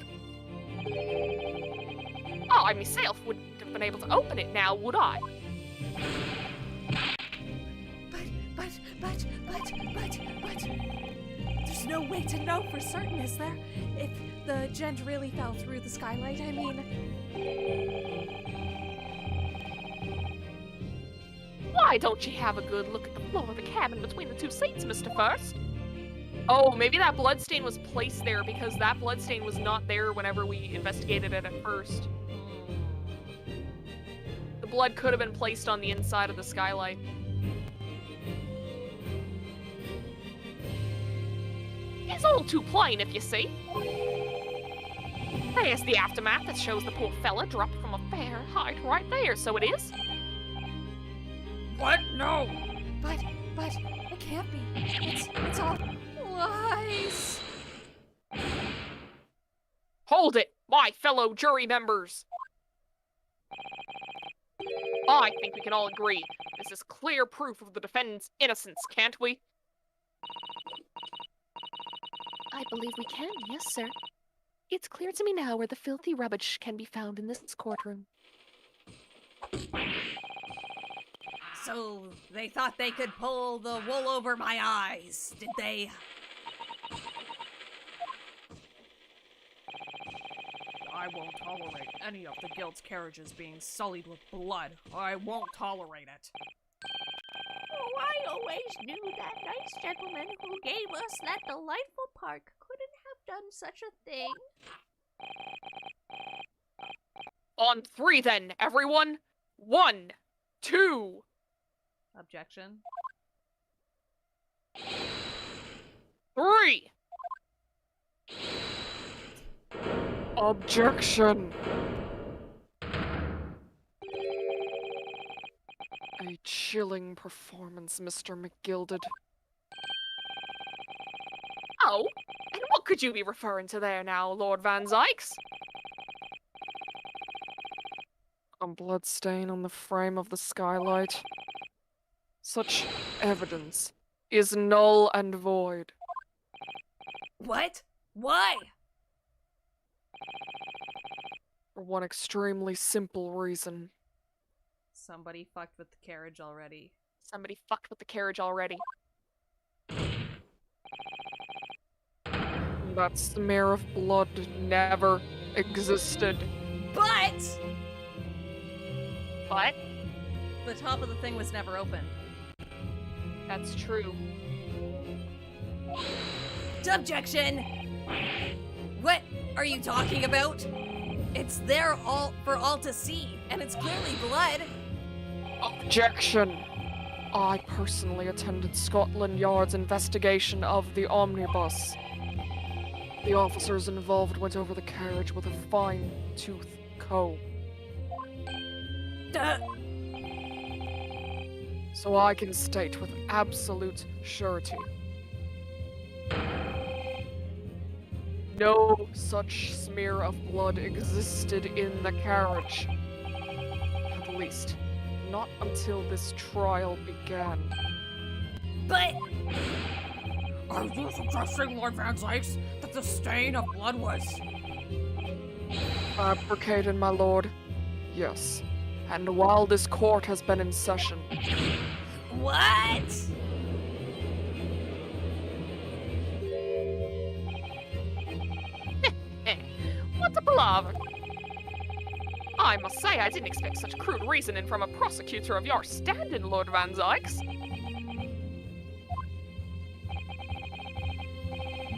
Oh, I myself wouldn't have been able to open it now, would I? But, there's no way to know for certain, is there? If the gent really fell through the skylight, I mean... Why don't you have a good look at the floor of the cabin between the two seats, Mr. First? Oh, maybe that bloodstain was placed there because that bloodstain was not there whenever we investigated it at first. The blood could have been placed on the inside of the skylight. It's all too plain, if you see. There's the aftermath that shows the poor fella dropped from a fair height right there, so it is. What? No! But, it can't be. It's all lies. Hold it, my fellow jury members. I think we can all agree This is clear proof of the defendant's innocence, can't we? I believe we can, yes, sir. It's clear to me now where the filthy rubbish can be found in this courtroom. So, they thought they could pull the wool over my eyes, did they? I won't tolerate any of the guild's carriages being sullied with blood. I won't tolerate it. Oh, I always knew that nice gentleman who gave us that delightful park couldn't have done such a thing. On 3 then, everyone. 1, 2. Objection. 3. Objection! A chilling performance, Mr. McGilded. Oh, and what could you be referring to there now, Lord Van Zykes? A bloodstain on the frame of the skylight. Such evidence is null and void. What? Why? For one extremely simple reason. Somebody fucked with the carriage already. Somebody fucked with the carriage already. That smear of blood never existed. But But The top of the thing was never open. that's true. objection! What are you talking about? It's there for all to see, and it's clearly blood. Objection! I personally attended Scotland Yard's investigation of the omnibus. The officers involved went over the carriage with a fine-tooth comb. So I can state with absolute surety. No such smear of blood existed in the carriage. At least, not until this trial began. But Are you suggesting, Lord Van Zykes, that the stain of blood was... Fabricated, my lord? Yes. And while this court has been in session, what? What a palaver! I must say I didn't expect such crude reasoning from a prosecutor of your standing, Lord Van Zykes.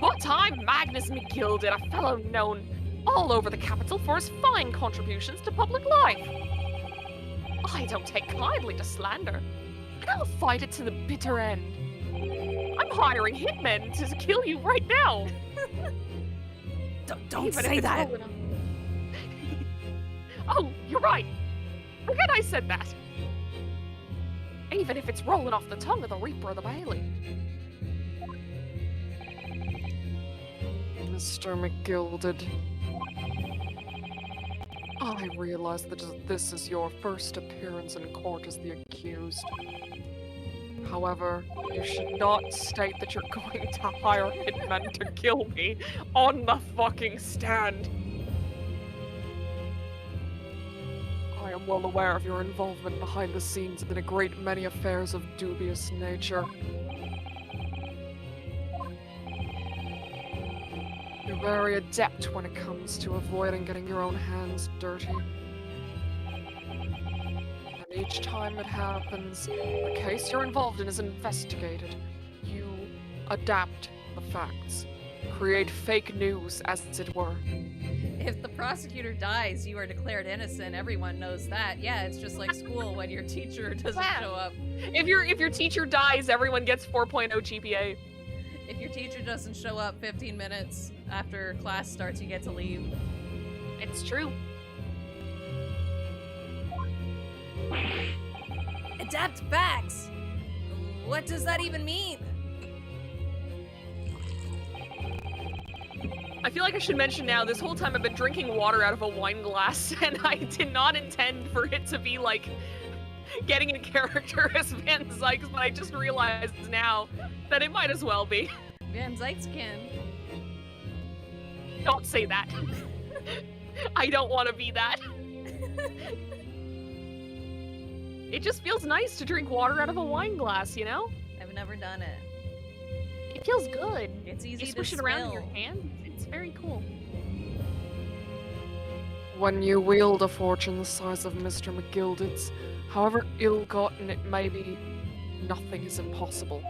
But I'm Magnus McGilded, a fellow known all over the capital for his fine contributions to public life. I don't take kindly to slander, and I'll fight it to the bitter end. I'm hiring hitmen to kill you right now. Don't Even if say it's that. rolling on- Oh, you're right. Forget I said that. Even if it's rolling off the tongue of the Reaper of the Bailey. Mr. McGilded, I realize that this is your first appearance in court as the accused. However, you should not state that you're going to hire hitmen to kill me on the fucking stand. I am well aware of your involvement behind the scenes in a great many affairs of dubious nature. You're very adept when it comes to avoiding getting your own hands dirty. And each time it happens, the case you're involved in is investigated. You adapt the facts. Create fake news, as it were. If the prosecutor dies, you are declared innocent. Everyone knows that. Yeah, it's just like school when your teacher doesn't show up. If your teacher dies, everyone gets 4.0 GPA. If your teacher doesn't show up 15 minutes after class starts, you get to leave. It's true. Adapt facts. What does that even mean? I feel like I should mention now, this whole time I've been drinking water out of a wine glass, and I did not intend for it to be, like, getting in character as Van Zykes, but I just realized now that it might as well be. Van Zykeskin. Don't say that. I don't want to be that. It just feels nice to drink water out of a wine glass, you know? I've never done it. It feels good. It's easy You to swish it around in your spill. hand. It's very cool. When you wield a fortune the size of Mr. McGilded's, however ill-gotten it may be, nothing is impossible.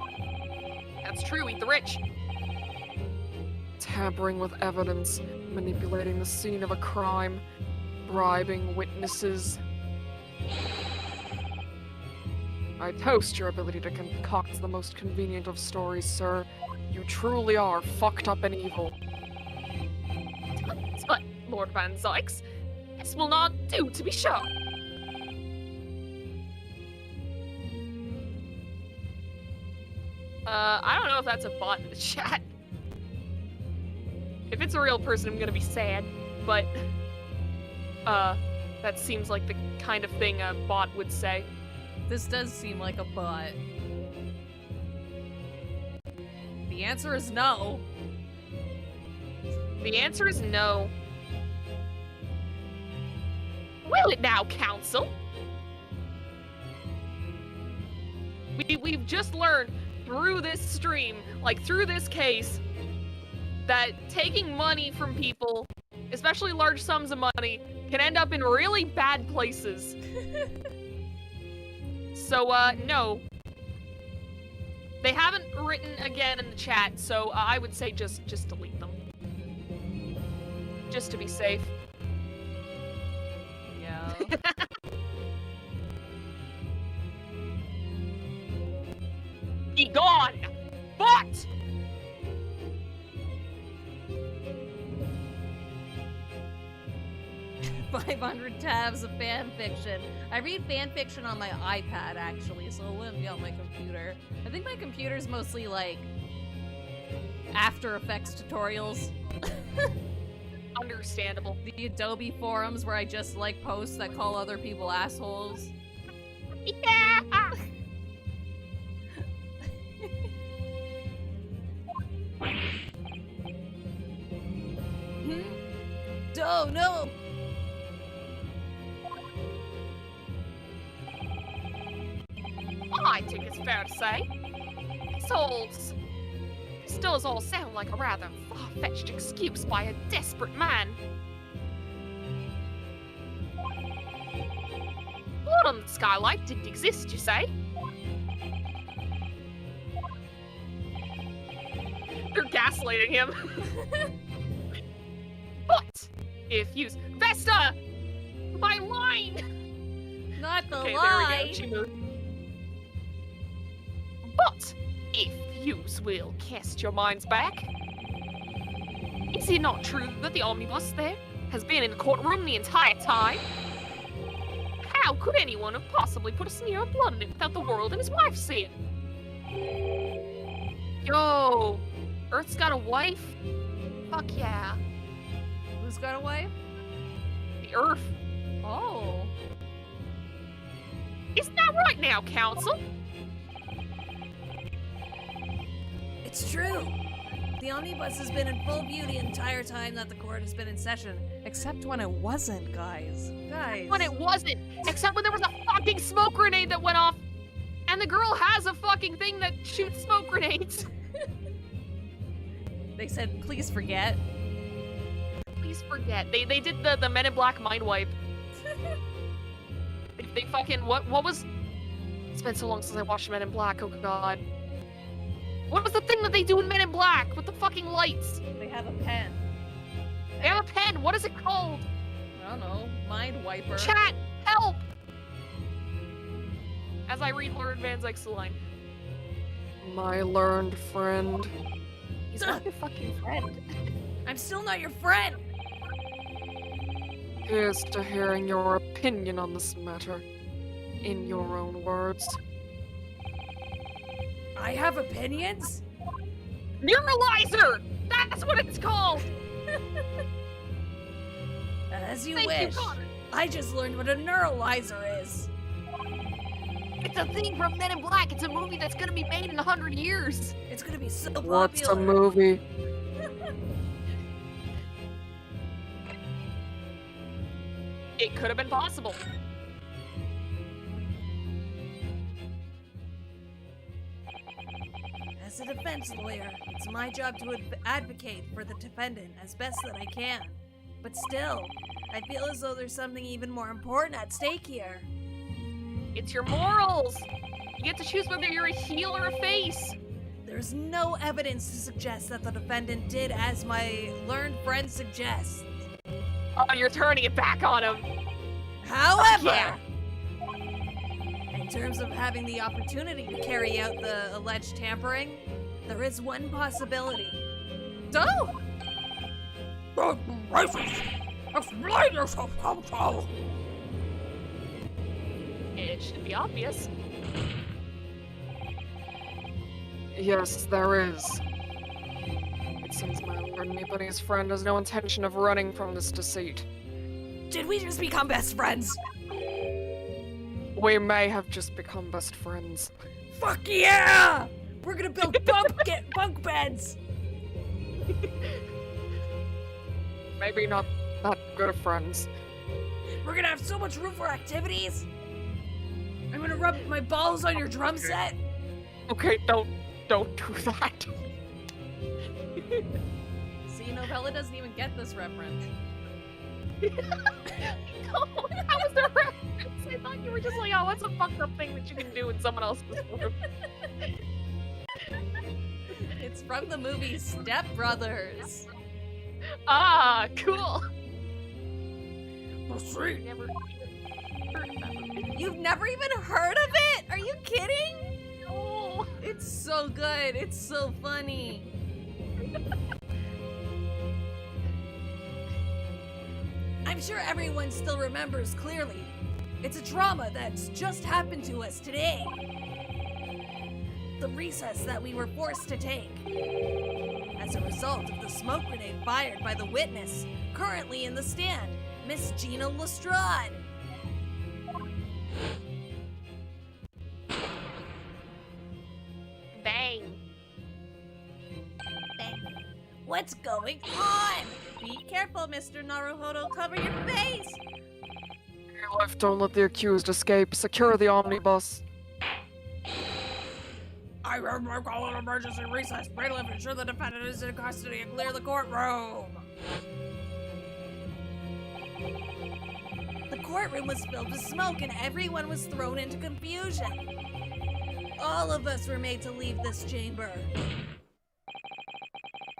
That's true, eat the rich. Tampering with evidence, manipulating the scene of a crime, bribing witnesses. I toast your ability to concoct the most convenient of stories, sir. You truly are fucked up and evil. But, Lord Van Zykes, this will not do, to be sure. I don't know if that's a bot in the chat. If it's a real person, I'm gonna be sad, but, that seems like the kind of thing a bot would say. This does seem like a bot. The answer is no. The answer is no. Will it now, Council? We've just learned through this stream, like through this case, that taking money from people, especially large sums of money, can end up in really bad places. So, no. They haven't written again in the chat, so I would say just delete them. Just to be safe. Yeah. Be gone! What? 500 tabs of fan fiction. I read fan fiction on my iPad, actually, so it wouldn't be on my computer. I think my computer's mostly, like, After Effects tutorials. Understandable. The Adobe forums where I just like posts that call other people assholes. Yeah! Oh, no! I think it's fair to say. This does all sound like a rather far-fetched excuse by a desperate man. Blood on the skylight didn't exist, you say? They're gaslighting him. But if you... Vesta! My line! Not the Okay, lie! there we go. She moved. But if yous will cast your minds back, is it not true that the omnibus there has been in the courtroom the entire time? How could anyone have possibly put a smear of blood in it without the world and his wife seeing? Yo, Earth's got a wife? Fuck yeah. Who's got a wife? The Earth. Oh. Isn't that right now, Council? It's true. The omnibus has been in full view the entire time that the court has been in session. Except when it wasn't, guys. When it wasn't, except when there was a fucking smoke grenade that went off, and the girl has a fucking thing that shoots smoke grenades. They said, please forget. Please forget. They did the Men in Black mind wipe. they fucking, what was, it's been so long since I watched Men in Black, oh god. What was the thing that they do in Men in Black with the fucking lights? They have a pen. They have a pen, what is it called? I don't know. Mind wiper. Chat, help! As I read Lord Van Zykes' line. My learned friend. He's not your fucking friend. I'm still not your friend. Here's to hearing your opinion on this matter. In your own words. I have opinions? Neuralizer! That's what it's called! As you Thank wish. you, Connor. I just learned what a neuralizer is. It's a thing from Men in Black. It's a movie that's gonna be made in 100 years. It's gonna be so popular. What's a movie? It could have been possible. As a defense lawyer, it's my job to advocate for the defendant as best that I can. But still, I feel as though there's something even more important at stake here. It's your morals. You get to choose whether you're a heel or a face. There's no evidence to suggest that the defendant did as my learned friend suggests. Oh, you're turning it back on him. However, Yeah. in terms of having the opportunity to carry out the alleged tampering, there is one possibility. Oh! Good gracious! Explain yourself, Control! It should be obvious. Yes, there is. It seems my Lord Anybody's friend has no intention of running from this deceit. Did we just become best friends? We may have just become best friends. Fuck yeah! We're gonna build bunk beds! Maybe not that good of friends. We're gonna have so much room for activities! I'm gonna rub my balls on your drum set! Okay, don't do that. See, Novella doesn't even get this reference. How was the reference? I thought you were just like, oh, what's a fucked up thing that you can do in someone else's room? It's from the movie Step Brothers. Ah, cool. Proceed. Never heard of that movie. You've never even heard of it? Are you kidding? No. It's so good. It's so funny. I'm sure everyone still remembers clearly. It's a trauma that's just happened to us today. The recess that we were forced to take. As a result of the smoke grenade fired by the witness, currently in the stand, Miss Gina Lestrade. Bang. What's going on? Be careful, Mr. Naruhodo. Cover your face. Your life, don't let the accused escape. Secure the omnibus. I remember call an emergency recess. Bailiff, ensure the defendant is in custody and clear the courtroom. The courtroom was filled with smoke and everyone was thrown into confusion. All of us were made to leave this chamber.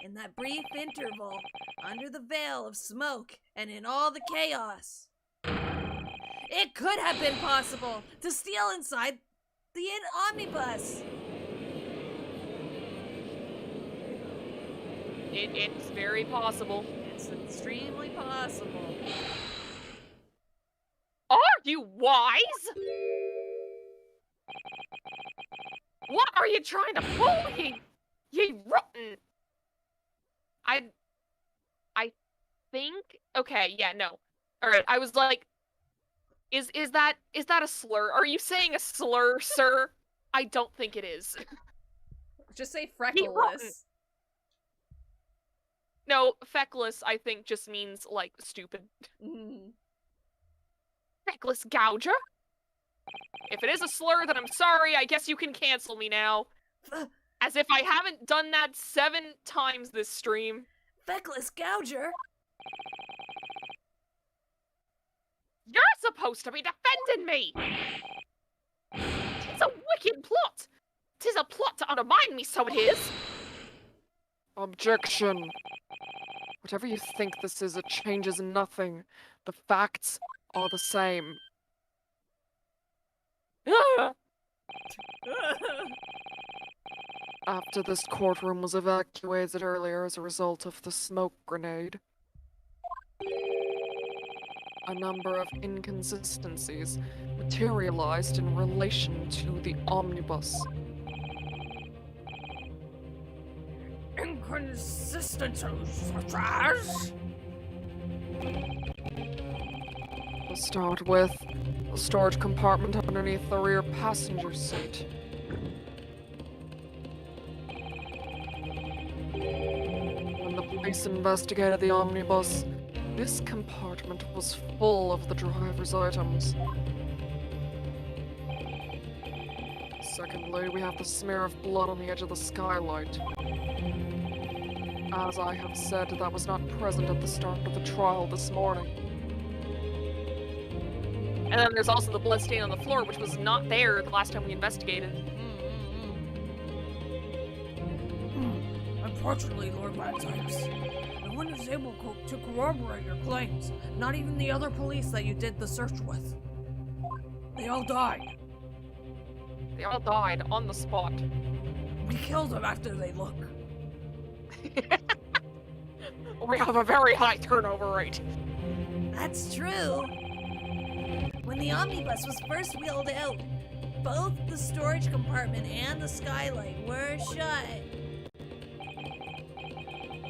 In that brief interval, under the veil of smoke and in all the chaos, it could have been possible to steal inside the omnibus. It's very possible. It's extremely possible. Are you wise? What are you trying to pull, ye rotten? I think. Okay, yeah, no. All right, I was like, is that a slur? Are you saying a slur, sir? I don't think it is. Just say rotten. freckleless. No, feckless, I think, just means, like, stupid. Mm. Feckless gouger? If it is a slur, then I'm sorry. I guess you can cancel me now. As if I haven't done that 7 times this stream. Feckless gouger? You're supposed to be defending me! 'Tis a wicked plot! 'Tis a plot to undermine me, so it is! Objection. Whatever you think this is, it changes nothing. The facts are the same. Ah! After this courtroom was evacuated earlier as a result of the smoke grenade, a number of inconsistencies materialized in relation to the omnibus. Inconsistencies such as... We'll start with the storage compartment underneath the rear passenger seat. When the police investigated the omnibus, this compartment was full of the driver's items. Secondly, we have the smear of blood on the edge of the skylight. As I have said, that was not present at the start of the trial this morning. And then there's also the blood stain on the floor, which was not there the last time we investigated. Unfortunately, Lord Valkyrie, no one is able to corroborate your claims. Not even the other police that you did the search with. They all died. They all died on the spot. We killed them after they look. We have a very high turnover rate. That's true. When the omnibus was first wheeled out, both the storage compartment and the skylight were shut.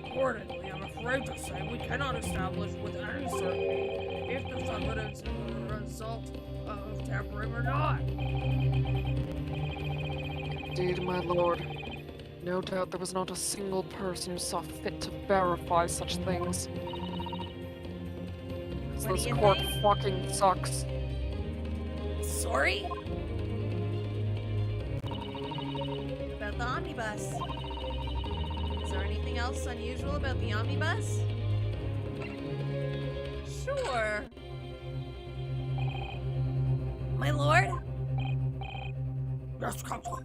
Accordingly, I'm afraid to say we cannot establish with any certainty if this evidence is the result of tampering or not. Indeed, my lord. No doubt there was not a single person who saw fit to verify such things. What This do you court think? fucking sucks. Sorry? About the omnibus. Is there anything else unusual about the omnibus? Sure. My lord, Yes, Counsel.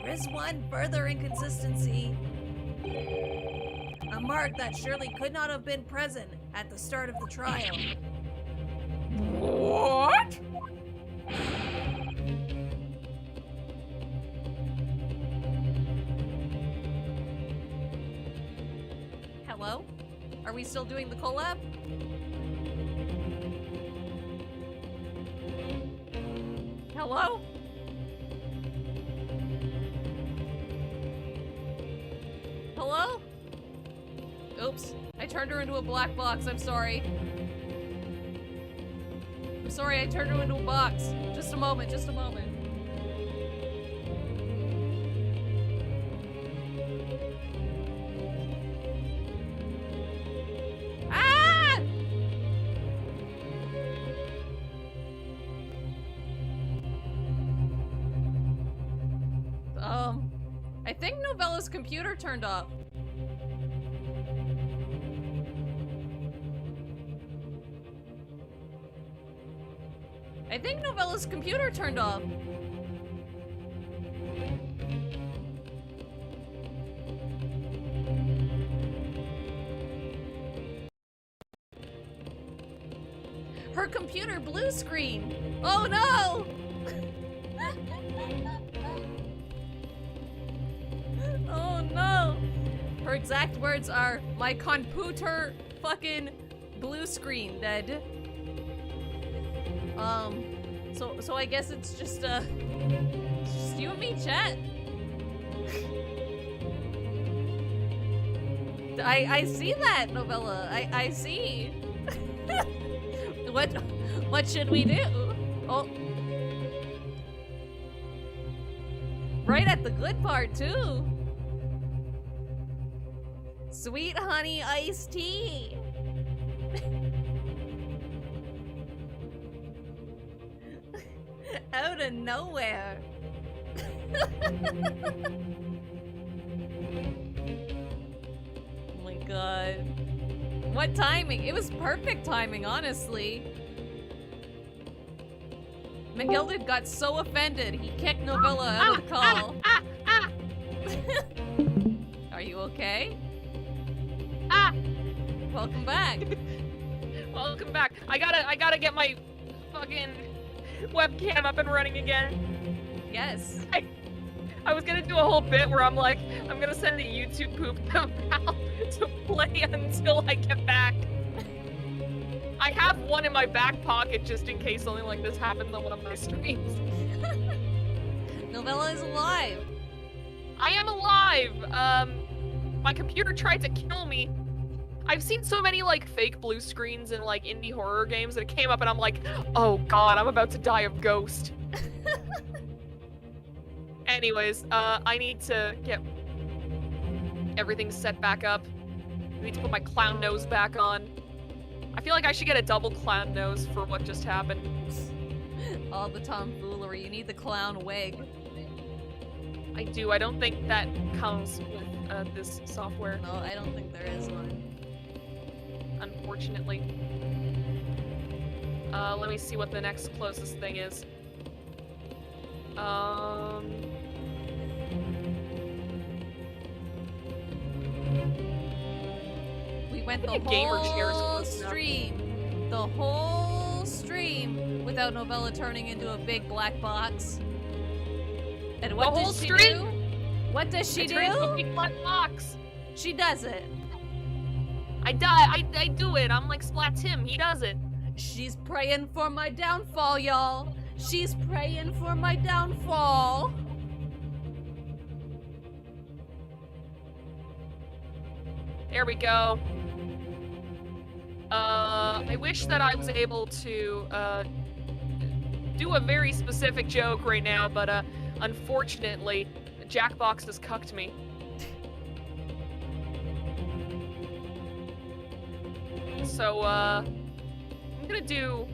there is one further inconsistency. A mark that surely could not have been present at the start of the trial. What? Hello? Are we still doing the collab? Hello? Hello? Oops. I turned her into a black box. I'm sorry. I'm sorry, I turned her into a box. Just a moment, just a moment. Ah! I think Novella's computer turned off. I think Novella's computer turned off. Her computer blue screen. Oh no! Oh no! Her exact words are, "My computer fucking blue screen dead." So I guess it's just you and me, chat. I see that, Novella. I see. What should we do? Oh. Right at the good part, too. Sweet honey iced tea. Out of nowhere. Oh my god. What timing? It was perfect timing, honestly. McGilded got so offended, he kicked Novella out of the call. Are you okay? Welcome back. Welcome back. I gotta get my fucking webcam up and running again. Yes. I was gonna do a whole bit where I'm like, I'm gonna send a YouTube poop to Val to play until I get back. I have one in my back pocket just in case something like this happens on one of my streams. Novella is alive. I am alive. My computer tried to kill me. I've seen so many like fake blue screens in like indie horror games that it came up and I'm like, oh god, I'm about to die of ghost. Anyways, I need to get everything set back up. I need to put my clown nose back on. I feel like I should get a double clown nose for what just happened. All the tomfoolery. You need the clown wig. I do. I don't think that comes with this software. No, I don't think there is one. Unfortunately. Let me see what the next closest thing is. We went the gamer chair is whole close enough. stream. The whole stream without Novella turning into a big black box. And what The whole does she stream? do? What does she I turn into a do? big black box. She does it. I die. I do it. I'm like Splat Tim. He does it. She's praying for my downfall, y'all. She's praying for my downfall. There we go. I wish that I was able to do a very specific joke right now, but unfortunately, Jackbox has cucked me. So I'm gonna do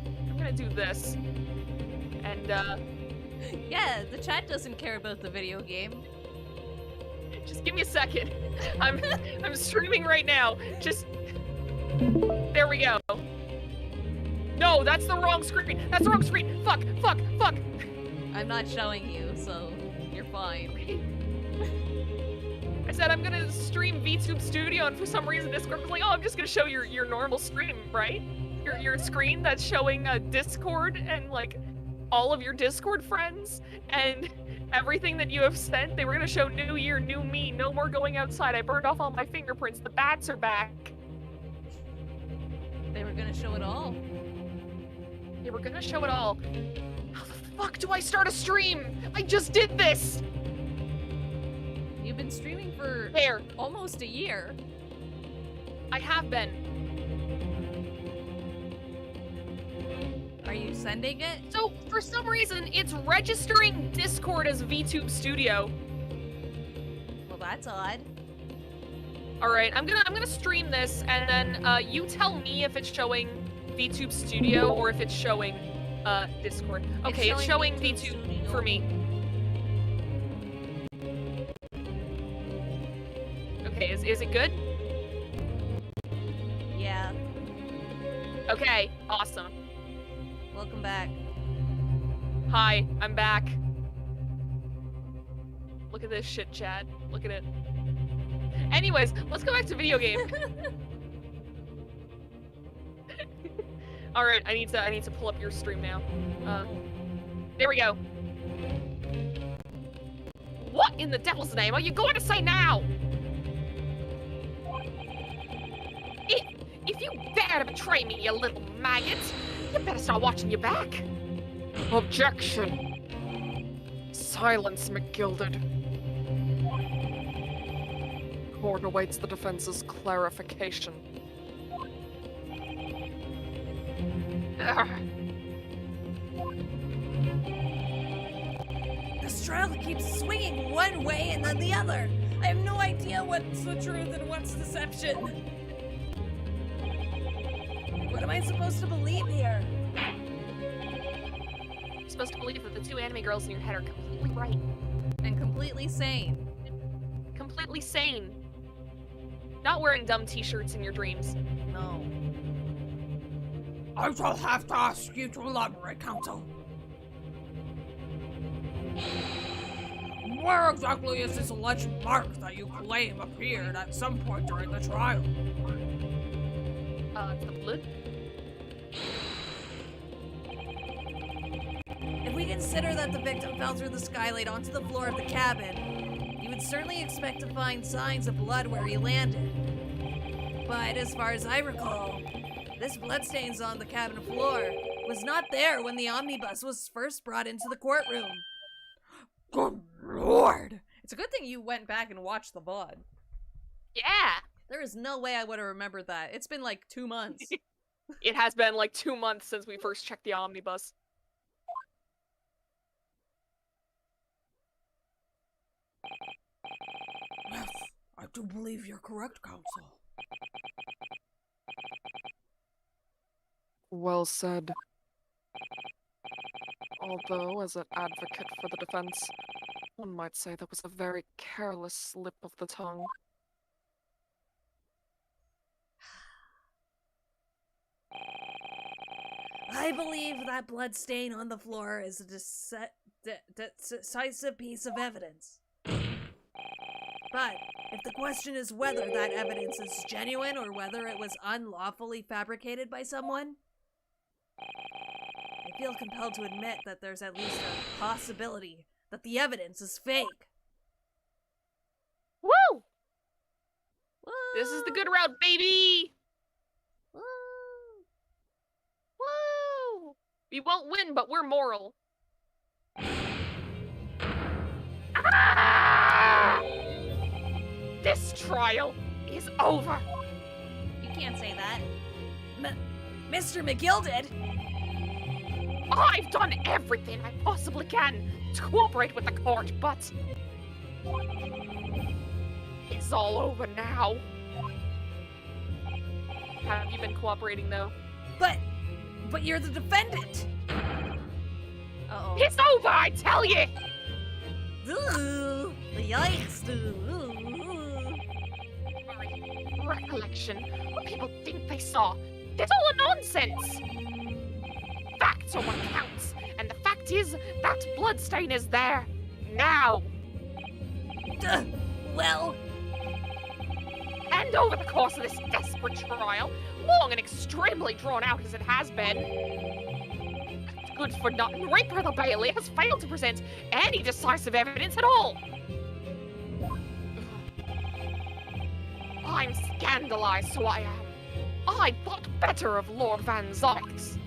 this, and Yeah, the chat doesn't care about the video game. just give me a second. I'm streaming right now. Just there we go. No, that's the wrong screen. That's the wrong screen. Fuck. I'm not showing you, so you're fine. I said I'm gonna stream VTube Studio, and for some reason Discord was like, "Oh, I'm just gonna show your normal stream, right? Your screen that's showing Discord and like all of your Discord friends and everything that you have sent. They were gonna show New Year, New Me, no more going outside. I burned off all my fingerprints. The bats are back. They were gonna show it all. They were gonna show it all. How the fuck do I start a stream? I just did this. You've been streaming for There, almost a year. I have been. Are you sending it? So for some reason, it's registering Discord as VTube Studio. Well, that's odd. All right, I'm gonna stream this, and then you tell me if it's showing VTube Studio or if it's showing Discord. Okay, it's showing VTube Studio. for me. Okay, is it good? Yeah. Okay, awesome. Welcome back. Hi, I'm back. Look at this shit, Chad. Look at it. Anyways, let's go back to video game. All right, I need to pull up your stream now. There we go. What in the devil's name are you going to say now? If you dare to betray me, you little maggot, you better start watching your back. Objection. Silence, McGilded. Court awaits the defense's clarification. This trial keeps swinging one way and then the other. I have no idea what's the truth and what's deception. What am I supposed to believe here? You're supposed to believe that the two anime girls in your head are completely right. And completely sane. Completely sane. Not wearing dumb t-shirts in your dreams. No. I shall have to ask you to elaborate, Counsel. Where exactly is this alleged mark that you claim appeared at some point during the trial? The blood? If we consider that the victim fell through the skylight onto the floor of the cabin, you would certainly expect to find signs of blood where he landed. But as far as I recall, this bloodstains on the cabin floor was not there when the omnibus was first brought into the courtroom. Good lord! It's a good thing you went back and watched the VOD. Yeah! There is no way I would have remembered that. It's been like 2 months. It has been like 2 months since we first checked the omnibus. Yes, I do believe you're correct, Counsel. Well said. Although, as an advocate for the defense, one might say that was a very careless slip of the tongue. I believe that blood stain on the floor is a decisive piece of evidence. But if the question is whether that evidence is genuine or whether it was unlawfully fabricated by someone, I feel compelled to admit that there's at least a possibility that the evidence is fake. Woo! This is the good route, baby! Woo! Woo! We won't win, but we're moral. Ah! This trial is over. You can't say that. Mr. McGilded? I've done everything I possibly can to cooperate with the court, but it's all over now. Have you been cooperating, though? But you're the defendant! Uh-oh. It's over, I tell you! Ooh, yikes! My recollection, what people think they saw, that's all a nonsense! Facts are what counts, and the fact is that bloodstain is there, now! Well... And over the course of this desperate trial, long and extremely drawn out as it has been, good-for-nothing Raper the Bailey has failed to present any decisive evidence at all. I'm scandalized, so I am. I thought better of Lord Van Zykes.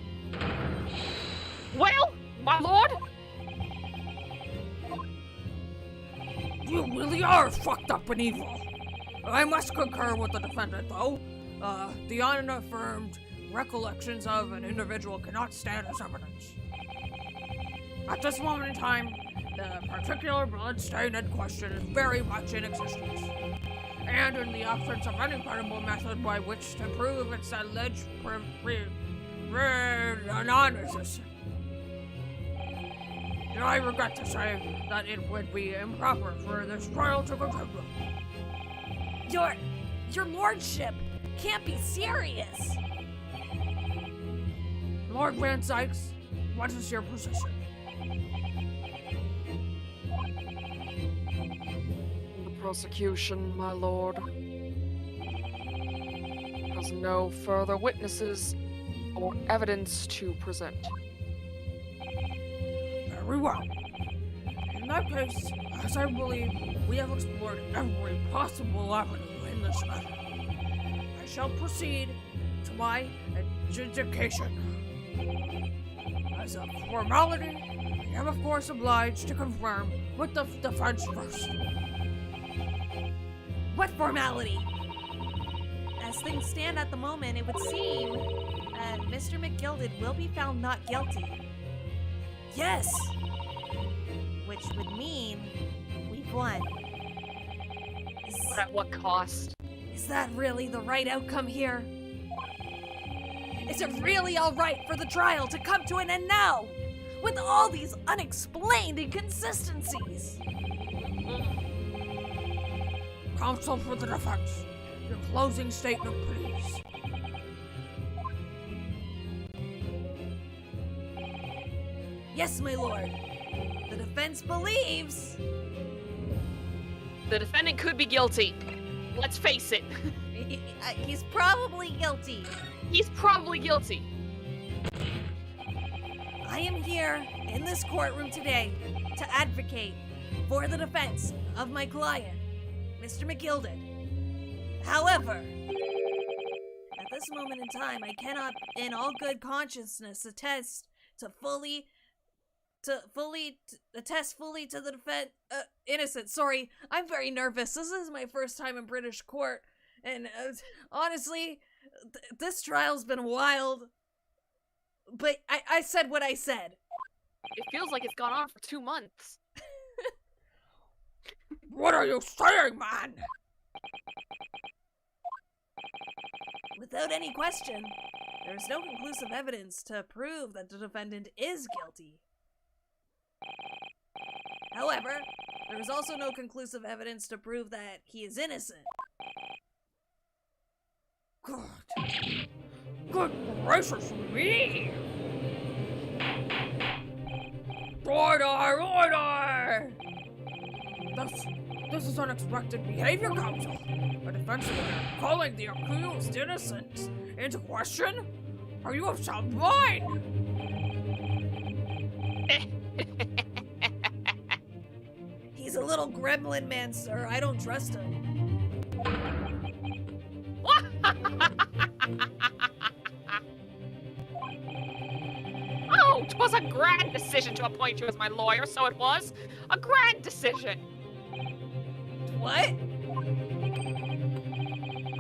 Well, my lord? You really are fucked up and evil. I must concur with the defendant, though. The unaffirmed recollections of an individual cannot stand as evidence. At this moment in time, the particular blood stain in question is very much in existence. And in the absence of any credible method by which to prove its alleged non-existence, I regret to say that it would be improper for this trial to continue. Your lordship can't be serious. Lord Van Zykes, what is your position? The prosecution, my lord, has no further witnesses or evidence to present. Very well. In that case, as I believe we have explored every possible avenue in this matter, I shall proceed to my adjudication. As a formality, I am of course obliged to confirm with the defense first. What formality? As things stand at the moment, it would seem Mr. McGilded will be found not guilty. Yes! Which would mean we've won. But at what cost? Is that really the right outcome here? Is it really alright for the trial to come to an end now? With all these unexplained inconsistencies? Counsel for the defense, your closing statement, please. Yes, my lord. The defense believes... The defendant could be guilty. Let's face it. He's probably guilty. He's probably guilty. I am here in this courtroom today to advocate for the defense of my client, Mr. McGilded. However, at this moment in time, I cannot, in all good consciousness, attest fully to the defense innocent. Sorry, I'm very nervous. This is my first time in British court, And honestly, this trial's been wild. But I said what I said. It feels like it's gone on for 2 months. What are you saying, man? Without any question, there is no conclusive evidence to prove that the defendant is guilty. However, there is also no conclusive evidence to prove that he is innocent. Good gracious me! Order! Order! This is unexpected behavior, counsel. A defense lawyer calling the accused innocent into question? Are you of sound mind? He's a little gremlin man, sir. I don't trust him. Oh, 'twas a grand decision to appoint you as my lawyer, so it was. A grand decision. What?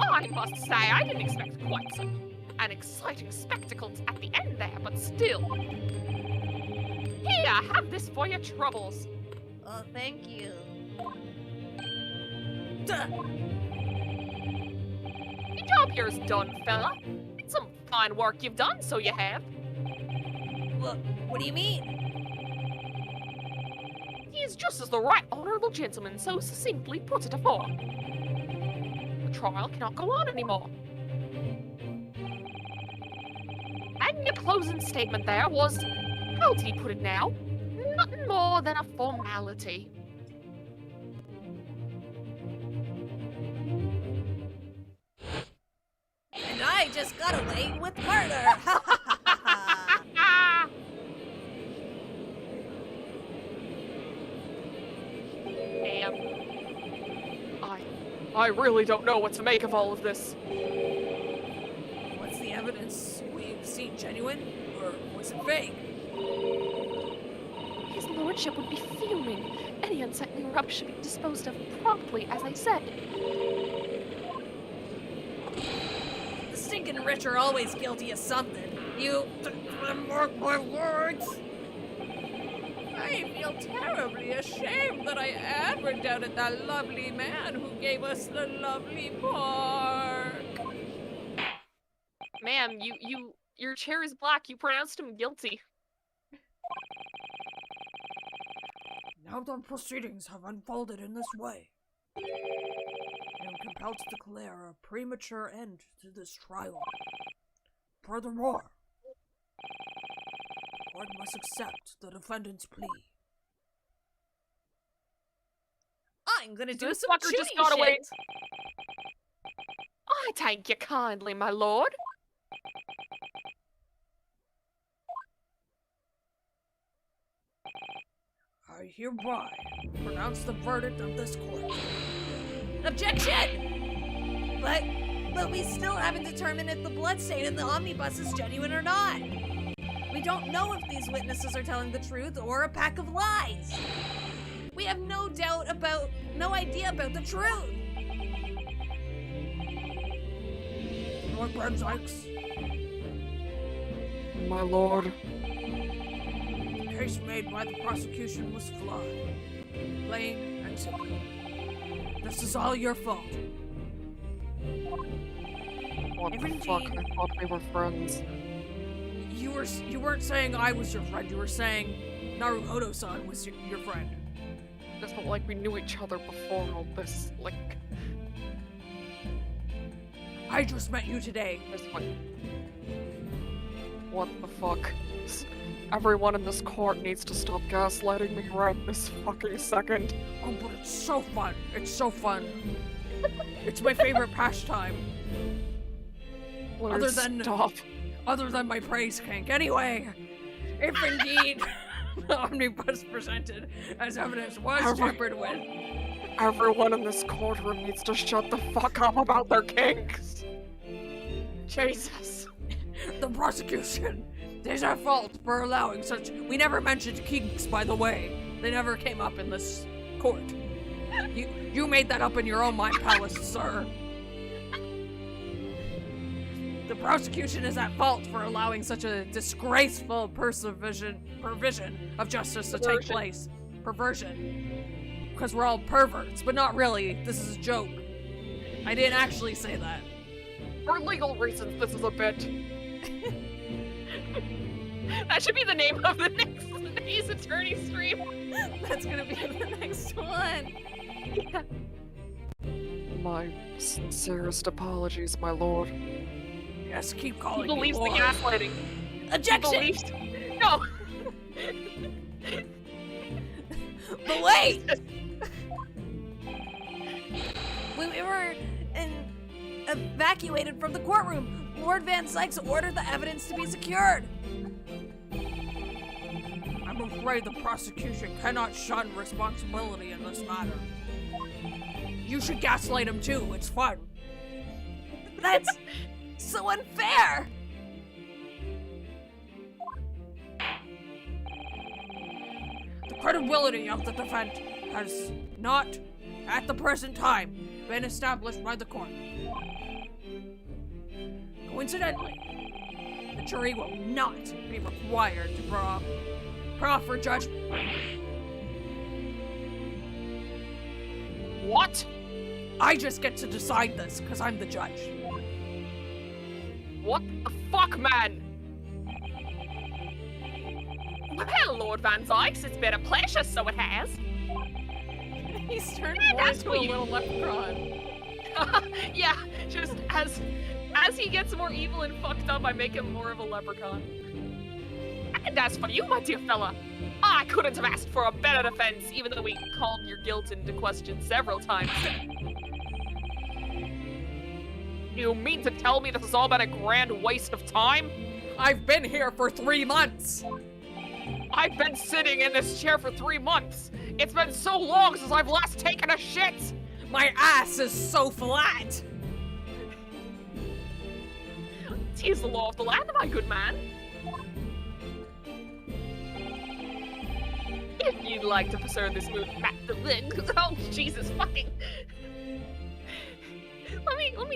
I must say, I didn't expect quite such an exciting spectacle at the end there, but still. Here, have this for your troubles. Oh, thank you. Your job here's done, fella. It's some fine work you've done, so you have. What do you mean? He is just as the right honourable gentleman so succinctly put it afore. The trial cannot go on anymore. And your closing statement there was, how did he put it now? Nothing more than a formality. And I just got away with murder! Damn. I really don't know what to make of all of this. What's the evidence we've seen genuine? Or was it fake? His lordship would be fuming. Any unsightly rubbish should be disposed of promptly, as I said. The stinking rich are always guilty of something. You mark my words! I feel terribly ashamed that I ever doubted that lovely man who gave us the lovely park. Ma'am, your chair is black. You pronounced him guilty. Now the proceedings have unfolded in this way, I am compelled to declare a premature end to this trial. Furthermore, the court must accept the defendant's plea. I'm gonna do This some fucker just got shit. away. I thank you kindly, my lord. I hereby pronounce the verdict of this court. Objection! But we still haven't determined if the bloodstain in the omnibus is genuine or not. We don't know if these witnesses are telling the truth or a pack of lies. We have no idea about the truth. Lord Bernsikes, My lord, the case made by the prosecution was flawed. Plain and simple. This is all your fault. what the Everything- fuck? I thought we were friends. You weren't saying I was your friend, you were saying Naruhodo-san was your friend. It's not like we knew each other before all this. Like, I just met you today. this one. What the fuck? Everyone in this court needs to stop gaslighting me right this fucking second. Oh, but it's so fun. It's so fun. It's my favorite pastime. Blair, stop. Other than my praise kink. Anyway, if indeed the omnibus presented as evidence was tampered with, Everyone in this courtroom needs to shut the fuck up about their kinks. Jesus. the prosecution is at fault for allowing such. We never mentioned kinks, by the way. They never came up in this court. You made that up in your own mind palace, sir. The prosecution is at fault for allowing such a disgraceful provision of justice to take place. Perversion. Because we're all perverts, but not really. This is a joke. I didn't actually say that. For legal reasons, this is a bit. That should be the name of the next Ace Attorney stream. That's gonna be the next one. Yeah. My sincerest apologies, my lord. Yes, keep He calling me believes the Lord. gaslighting. Objection! No! But wait! When we were evacuated from the courtroom, Lord Van Sykes ordered the evidence to be secured. I'm afraid the prosecution cannot shun responsibility in this matter. You should gaslight him too, it's fun. That's so unfair! The credibility of the defense has not, at the present time, been established by the court. Coincidentally, the jury will not be required to proffer judgment. What? I just get to decide this because I'm the judge. What the fuck, man? Well, Lord Van Sykes, it's been a pleasure, so it has. He's turned Yeah, more that's into what a you- little leprechaun. Yeah, just as he gets more evil and fucked up, I make him more of a leprechaun. And as for you, my dear fella, I couldn't have asked for a better defense, even though we called your guilt into question several times. You mean to tell me this has all been a grand waste of time? I've been here for 3 months. I've been sitting in this chair for 3 months. It's been so long since I've last taken a shit. My ass is so flat. Tis the law of the land, my good man. If you'd like to preserve this mood back to oh Jesus fucking. Let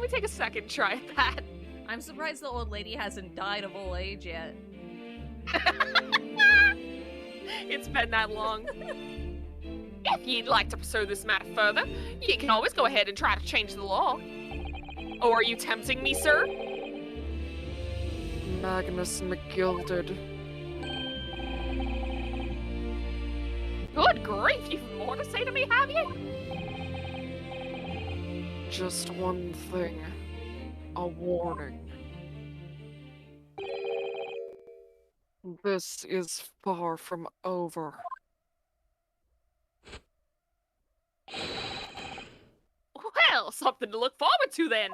me take a second try at that. I'm surprised the old lady hasn't died of old age yet. It's been that long. If you'd like to pursue this matter further, you can always go ahead and try to change the law. Or are you tempting me, sir? Magnus McGilded. Good grief, you've more to say to me, have you? Just one thing. A warning. This is far from over. Well, something to look forward to then.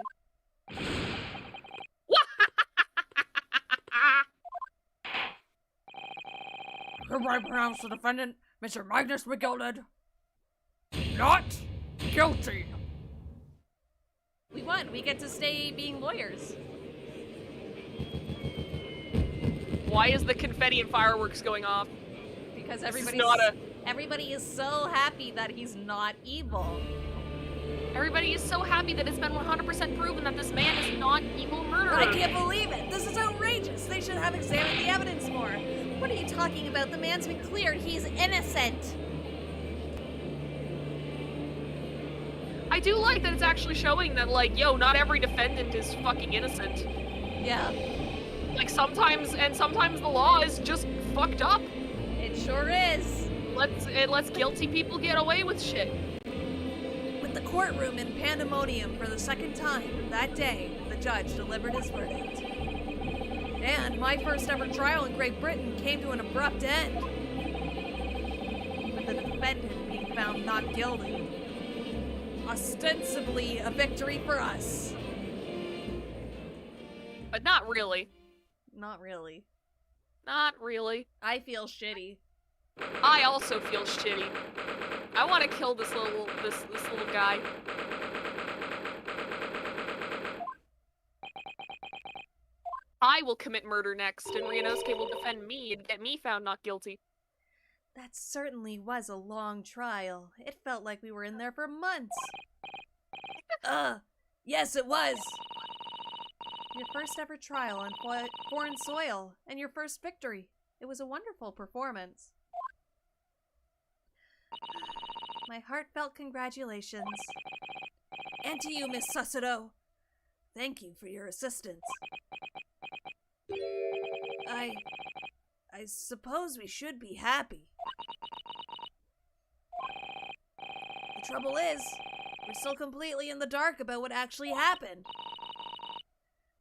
Hereby pronounce the defendant, Mr. Magnus McGilded, not guilty. We won. We get to stay being lawyers. Why is the confetti and fireworks going off? Because This is everybody is so happy that he's not evil. Everybody is so happy that it's been 100% proven that this man is not evil murderer. I can't believe it! This is outrageous! They should have examined the evidence more! What are you talking about? The man's been cleared. He's innocent. I do like that it's actually showing that, like, yo, not every defendant is fucking innocent. Yeah, Like, sometimes the law is just fucked up. it sure is. It lets guilty people get away with shit. With the courtroom in pandemonium for the second time, that day, the judge delivered his verdict. And my first ever trial in Great Britain came to an abrupt end, with the defendant being found not guilty. Ostensibly a victory for us. But not really. Not really. Not really. I feel shitty. I also feel shitty. I want to kill this little guy. I will commit murder next, and Ryunosuke will defend me and get me found not guilty. That certainly was a long trial. It felt like we were in there for months. Yes, it was. Your first ever trial on foreign soil, and your first victory. It was a wonderful performance. My heartfelt congratulations. And to you, Miss Sussado. Thank you for your assistance. I suppose we should be happy. The trouble is, we're still completely in the dark about what actually happened.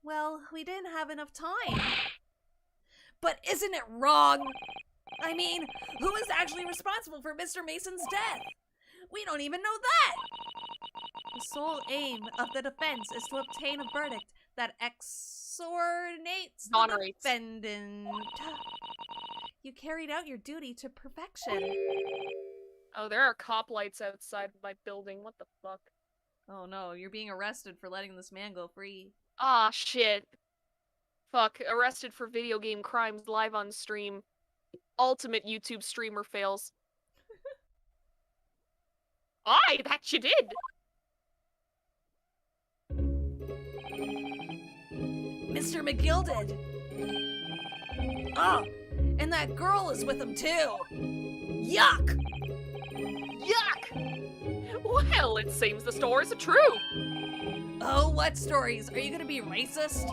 Well, we didn't have enough time. But isn't it wrong? I mean, who is actually responsible for Mr. Mason's death? We don't even know that! The sole aim of the defense is to obtain a verdict that exonerates the defendant. You carried out your duty to perfection. Oh, there are cop lights outside my building. What the fuck? Oh no, you're being arrested for letting this man go free. Ah, shit. Fuck. Arrested for video game crimes live on stream. Ultimate YouTube streamer fails. Aye, that you did! Mr. McGilded! Oh, and that girl is with him too! Yuck! Yuck! Well, it seems the stories are true! Oh, what stories? Are you gonna be racist?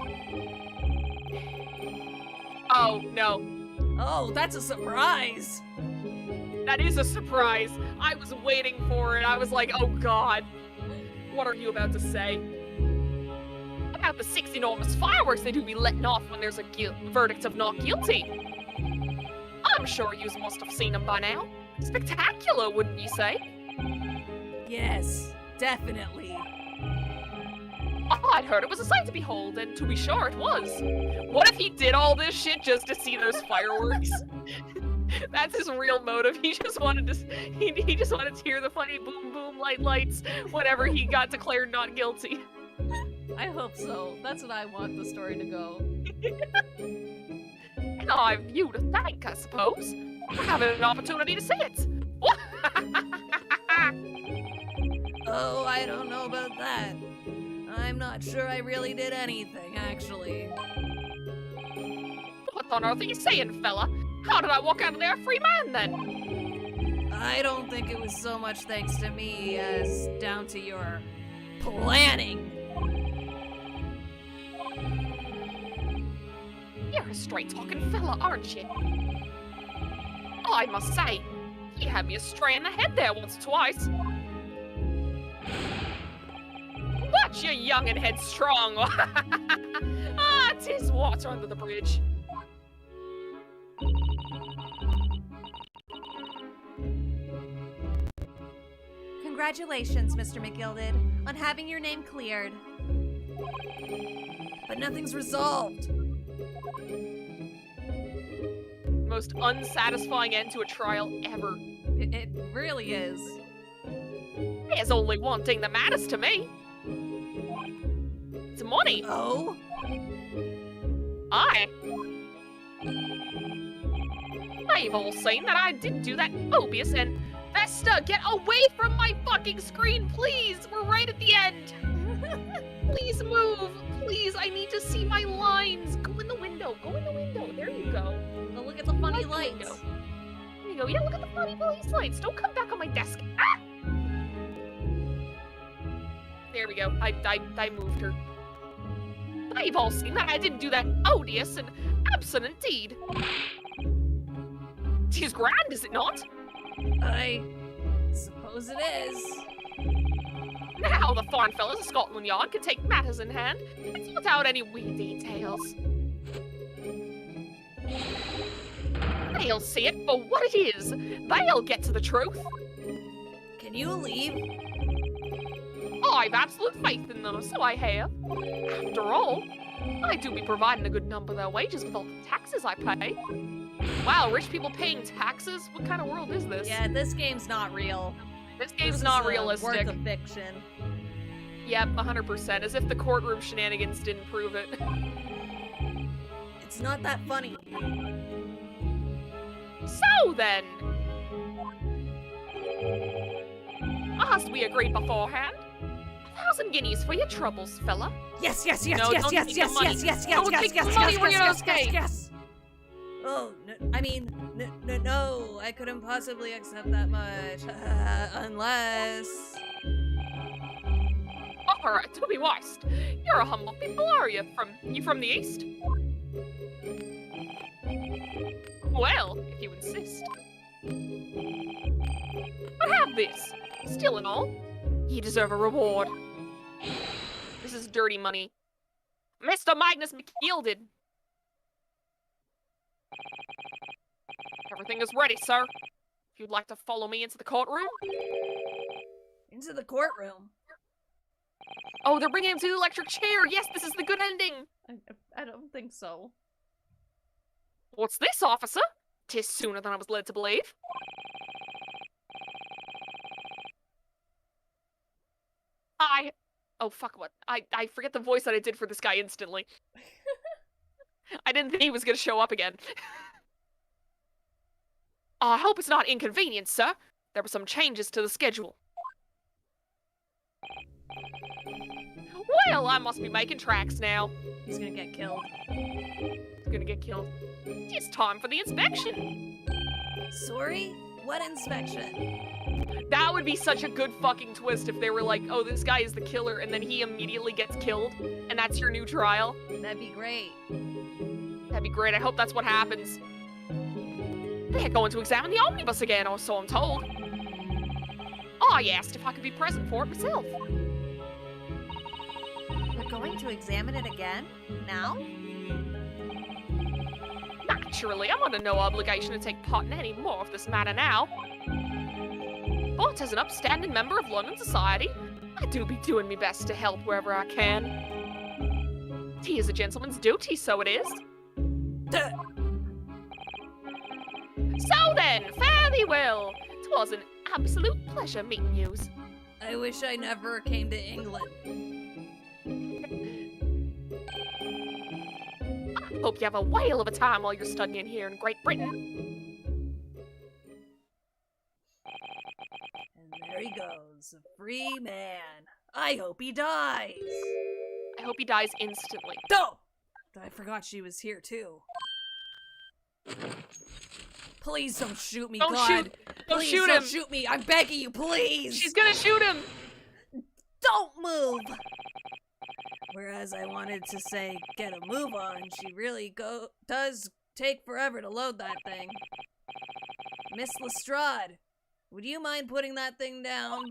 Oh, no. Oh, that's a surprise! That is a surprise! I was waiting for it. I was like, oh god. What are you about to say? About the 6 enormous fireworks they do be letting off when there's a verdict of not guilty. I'm sure you must have seen them by now. Spectacular, wouldn't you say? Yes, definitely. I'd heard it was a sight to behold, and to be sure it was. What if he did all this shit just to see those fireworks? That's his real motive. He just wanted to. He just wanted to hear the funny boom boom lights whenever he got declared not guilty. I hope so. That's what I want the story to go. And I've you to thank, I suppose, for having an opportunity to see it. Oh, I don't know about that. I'm not sure I really did anything, actually. What on earth are you saying, fella? How did I walk out of there a free man, then? I don't think it was so much thanks to me as down to your planning. You're a straight-talking fella, aren't you? I must say, you had me astray in the head there once or twice. But you're young and headstrong. Ah, 'tis water under the bridge. Congratulations, Mr. McGilded, on having your name cleared. But nothing's resolved. Most unsatisfying end to a trial ever. It really is. There's only one thing that matters to me. It's money. Oh? Aye. They've all seen that I didn't do that obvious, and Vesta, get away from my fucking screen, please! We're right at the end! Please move! Please, I need to see my lines! Go in the window! Go in the window! There you go. Oh, look at the funny Like the lights. window. There you go. Yeah, look at the funny police lights! Don't come back on my desk! Ah! There we go. I moved her. They've all seen that I didn't do that odious and abstinent deed. 'Tis grand, is it not? I suppose it is. Now the foreign fellows of Scotland Yard can take matters in hand and sort out any wee details. They'll see it for what it is. They'll get to the truth. Can you leave? I've absolute faith in them, so I have. After all, I do be providing a good number of their wages with all the taxes I pay. Wow, rich people paying taxes? What kind of world is this? Yeah, this game's not real. This game's This not is a realistic. work of fiction. Yep, 100%. As if the courtroom shenanigans didn't prove it. It's not that funny. So then, as we agreed beforehand, 1,000 guineas for your troubles, fella. Yes. No, don't take the money. Don't take the money for your escape. Oh, no, I mean, no, I couldn't possibly accept that much. Unless... Alright, to be wise. You're a humble people, are you? You from the east? Well, if you insist. But have this. Still and all, you deserve a reward. This is dirty money. Mr. Magnus McYielded. Everything is ready, sir. If you'd like to follow me into the courtroom. Into the courtroom? Oh, they're bringing him to the electric chair. Yes, this is the good ending. I don't think so. What's this, officer? 'Tis sooner than I was led to believe. Oh, fuck, what? I forget the voice that I did for this guy instantly. I didn't think he was gonna show up again. I hope it's not inconvenient, sir. There were some changes to the schedule. Well, I must be making tracks now. He's gonna get killed. He's gonna get killed. It's time for the inspection. Sorry? What inspection? That would be such a good fucking twist if they were like, oh, this guy is the killer, and then he immediately gets killed, and that's your new trial. That'd be great. That'd be great. I hope that's what happens. They're going to examine the omnibus again, or so I'm told. I asked if I could be present for it myself. They're going to examine it again? Now? Naturally, I'm under no obligation to take part in any more of this matter now. But as an upstanding member of London society, I do be doing my best to help wherever I can. Tea is a gentleman's duty, so it is. So then, fare thee well. 'Twas an absolute pleasure meeting yous. I wish I never came to England. I hope you have a whale of a time while you're studying here in Great Britain. And there he goes, a free man. I hope he dies. I hope he dies instantly. No! I forgot she was here too. Please don't shoot me, Don't God. shoot. Don't Please shoot don't him. shoot me. I'm begging you, please. She's gonna shoot him. Don't move. Whereas I wanted to say, get a move on, she really does take forever to load that thing. Miss Lestrade, would you mind putting that thing down?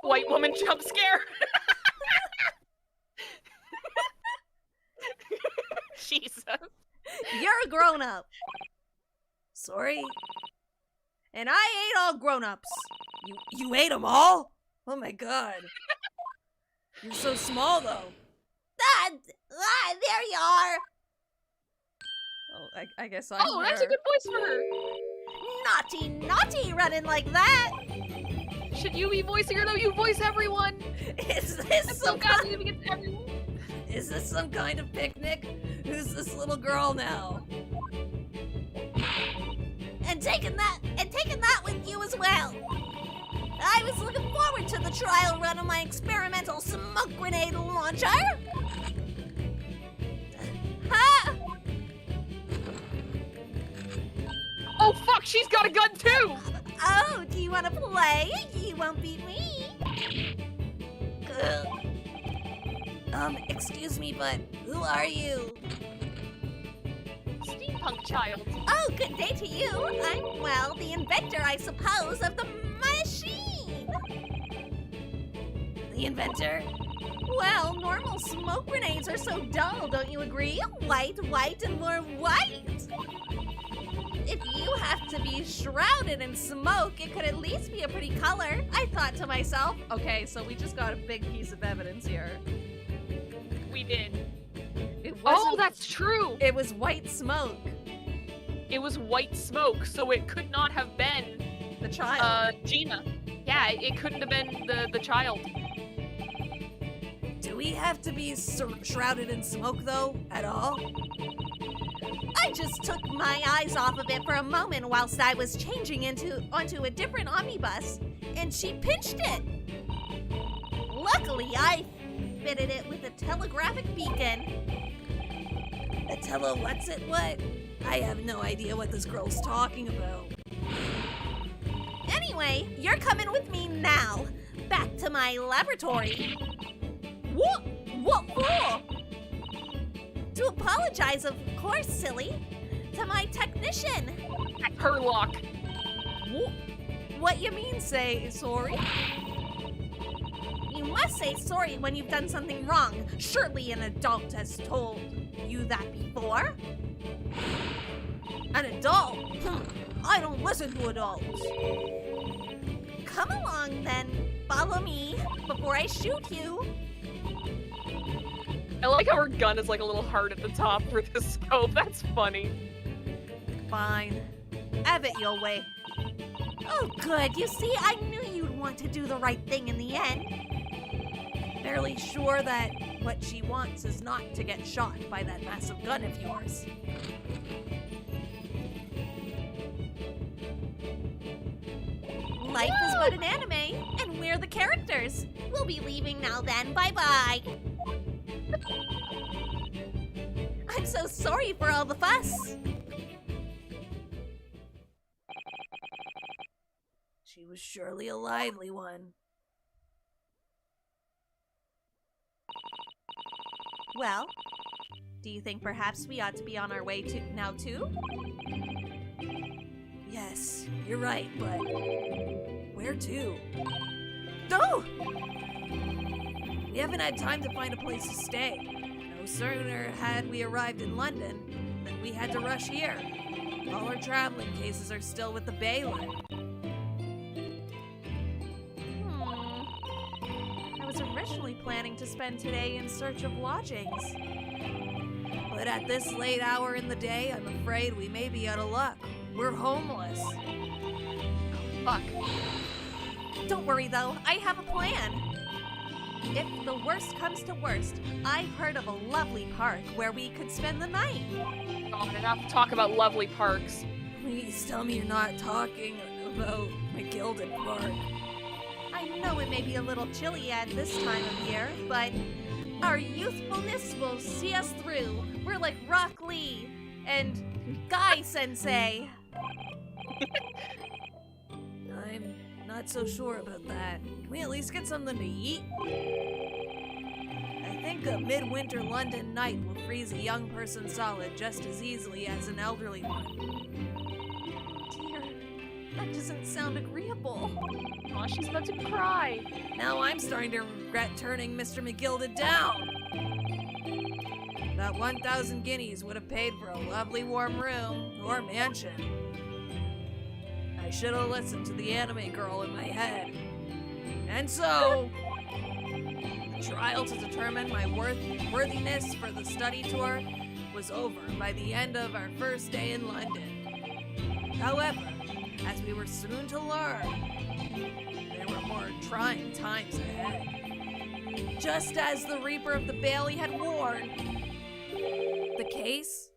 White woman jump scare. Jesus. You're a grown-up. Sorry. And I ate all grown-ups. You ate them all? Oh my god. You're so small, though. There you are. Oh, I guess I'm Oh, that's a good voice for her. Naughty running like that. Should you be voicing her? No, you voice everyone. Is this That's so some goddamn against everyone. Is this some kind of picnic? Who's this little girl now? And taking that with you as well. I was looking forward to the trial run of my experimental smoke grenade launcher. Huh? Oh fuck, she's got a gun too. Oh, do you want to play? You won't beat me. Excuse me, but who are you? Steampunk child. Oh, good day to you. I'm, well, the inventor, I suppose, of the machine. The inventor? Well, normal smoke grenades are so dull, don't you agree? White, and more white. If you have to be shrouded in smoke, it could at least be a pretty color. I thought to myself, okay, so we just got a big piece of evidence here. We did. Oh, that's true. It was white smoke. It was white smoke, so it could not have been The child. Gina. Yeah, it couldn't have been the child. Do we have to be shrouded in smoke, though, at all? I just took my eyes off of it for a moment whilst I was changing onto a different omnibus, and she pinched it. Luckily, I fitted it with a telegraphic beacon. A what? I have no idea what this girl's talking about. Anyway, you're coming with me now. Back to my laboratory. What? What for? To apologize, of course, silly. To my technician. Herlock. What you mean, say sorry? You must say sorry when you've done something wrong. Surely an adult has told you that before. An adult? I don't listen to adults. Come along then. Follow me before I shoot you. I like how her gun is like a little hard at the top for the scope. That's funny. Fine. Have it your way. Oh, good. You see, I knew you'd want to do the right thing in the end. Fairly sure that what she wants is not to get shot by that massive gun of yours. Life is but an anime, and we're the characters. We'll be leaving now then. Bye-bye. I'm so sorry for all the fuss. She was surely a lively one. Well, do you think perhaps we ought to be on our way now too? Yes, you're right, but where to? No! We haven't had time to find a place to stay. No sooner had we arrived in London than we had to rush here. All our traveling cases are still with the bailiff. I was originally planning to spend today in search of lodgings. But at this late hour in the day, I'm afraid we may be out of luck. We're homeless. Fuck. Don't worry though, I have a plan. If the worst comes to worst, I've heard of a lovely park where we could spend the night. Oh, enough to talk about lovely parks. Please tell me you're not talking about my gilded park. I know it may be a little chilly at this time of year, but our youthfulness will see us through. We're like Rock Lee and Guy Sensei. I'm not so sure about that. Can we at least get something to eat? I think a midwinter London night will freeze a young person solid just as easily as an elderly one. Dear, that doesn't sound agreeable. Oh, she's about to cry. Now I'm starting to regret turning Mr. McGilded down. That 1,000 guineas would have paid for a lovely warm room or mansion. I should have listened to the anime girl in my head. And so, the trial to determine my worthiness for the study tour was over by the end of our first day in London. However, as we were soon to learn, there were more trying times ahead. Just as the Reaper of the Bailey had warned, the case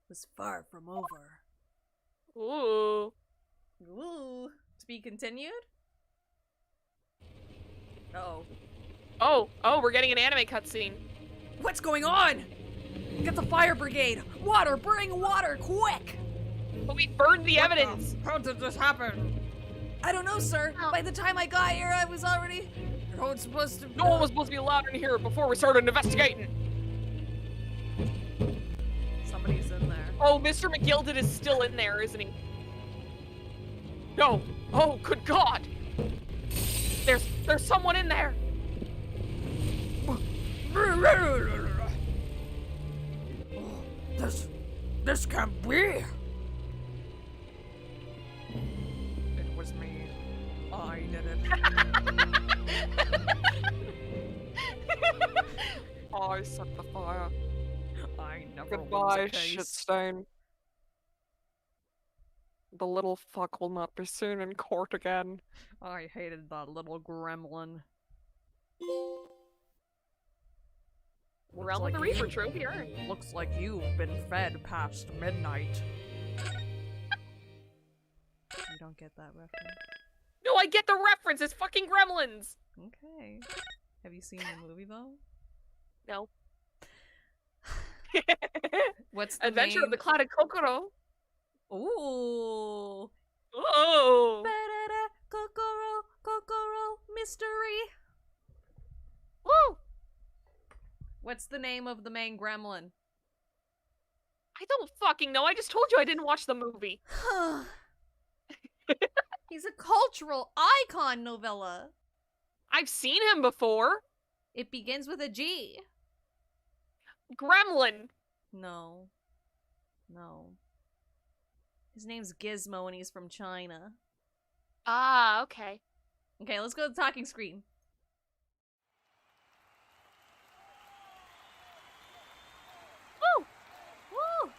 was far from over. Ooh. Ooh. To be continued? Uh-oh. Oh, we're getting an anime cutscene. What's going on? Get the fire brigade! Water! Bring water, quick! But we burned the evidence. How did this happen? I don't know, sir. By the time I got here, I was already... No one's supposed to... No one was supposed to be allowed in here before we started investigating. Somebody's in there. Oh, Mr. McGilded is still in there, isn't he? No. Oh, good God. There's someone in there. This can't be. It was me. I did it. I set the fire. I never Goodbye, was a case. shitstain. The little fuck will not be seen in court again. I hated that little gremlin. Realm of the Reaper trophy earned. Looks like you've been fed past midnight. You don't get that reference. No, I get the reference. It's fucking gremlins. Okay. Have you seen the movie though? No. What's the Adventure name? of the Clouded Kokoro. Ooh. Oh. Ba-da-da, Kokoro, mystery. Woo. What's the name of the main gremlin? I don't fucking know. I just told you I didn't watch the movie. He's a cultural icon, Novella. I've seen him before. It begins with a G. Gremlin. No. His name's Gizmo and he's from China. Ah, okay. Okay, let's go to the talking screen. Woo! Woo!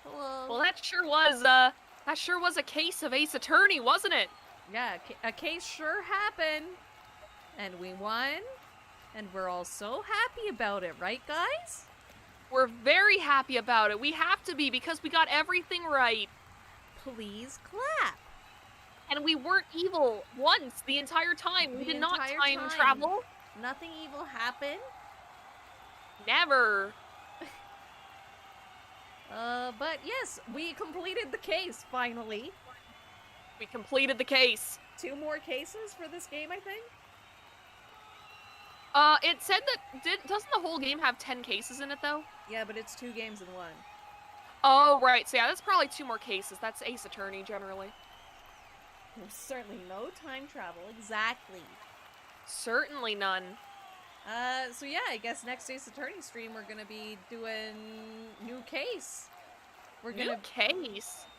Hello. Well, that sure was a case of Ace Attorney, wasn't it? Yeah, a case sure happened. And we won. And we're all so happy about it, right, guys? We're very happy about it. We have to be because we got everything right. Please clap. And we weren't evil once the entire time. We did not time travel. Nothing evil happened. Never. But yes, we completed the case, finally. We completed the case. 2 more cases for this game, I think? It said that, doesn't the whole game have 10 cases in it, though? Yeah, but it's 2 games in 1. Oh, right. So yeah, that's probably 2 more cases. That's Ace Attorney, generally. There's certainly no time travel, exactly. Certainly none. So yeah, I guess next Ace Attorney stream we're gonna be doing new case. We're gonna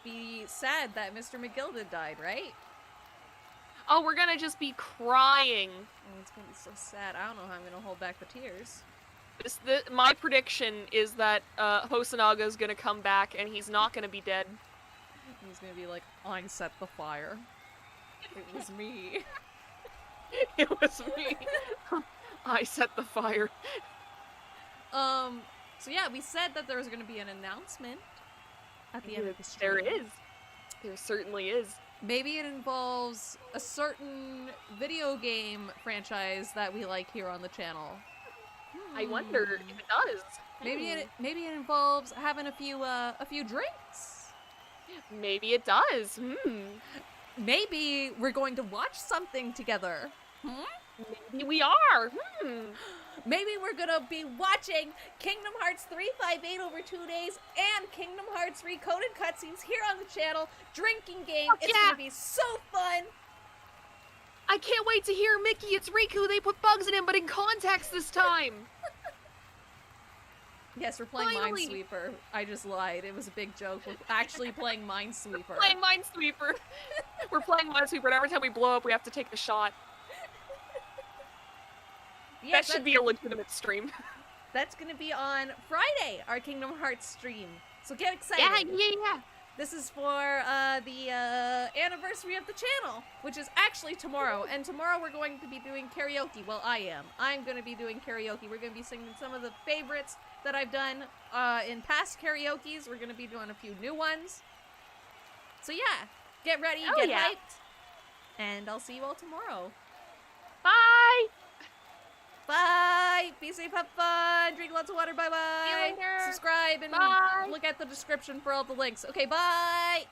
be sad that Mr. McGilda died, right? Oh, we're gonna just be crying. Oh, it's gonna be so sad. I don't know how I'm gonna hold back the tears. My prediction is that Hosonaga is gonna come back and he's not gonna be dead. He's gonna be like, I set the fire. It was me. It was me. I set the fire. So yeah, we said that there was gonna be an announcement at the end of the stream. There is. There certainly is. Maybe it involves a certain video game franchise that we like here on the channel. I wonder if it does. Maybe it involves having a few drinks. Maybe it does. Maybe we're going to watch something together. Maybe we are. Maybe we're gonna be watching Kingdom Hearts 358 over 2 days and Kingdom Hearts Recoded cutscenes here on the channel. Drinking game. It's gonna be so fun. I can't wait to hear Mickey. It's Riku. They put bugs in him, but in context this time. Yes, we're playing Minesweeper. I just lied. It was a big joke. We're actually playing Minesweeper. Playing Minesweeper. We're playing Minesweeper, and every time we blow up, we have to take a shot. Yes, that should be a legitimate stream. That's gonna be on Friday, our Kingdom Hearts stream. So get excited. Yeah. This is for the anniversary of the channel, which is actually tomorrow. And tomorrow we're going to be doing karaoke. Well, I am. I'm going to be doing karaoke. We're going to be singing some of the favorites that I've done in past karaokes. We're going to be doing a few new ones. So yeah, get ready, get hyped. And I'll see you all tomorrow. Bye! Bye! Be safe, have fun, drink lots of water, bye-bye! See you later! Subscribe and Bye! look at the description for all the links. Okay, bye!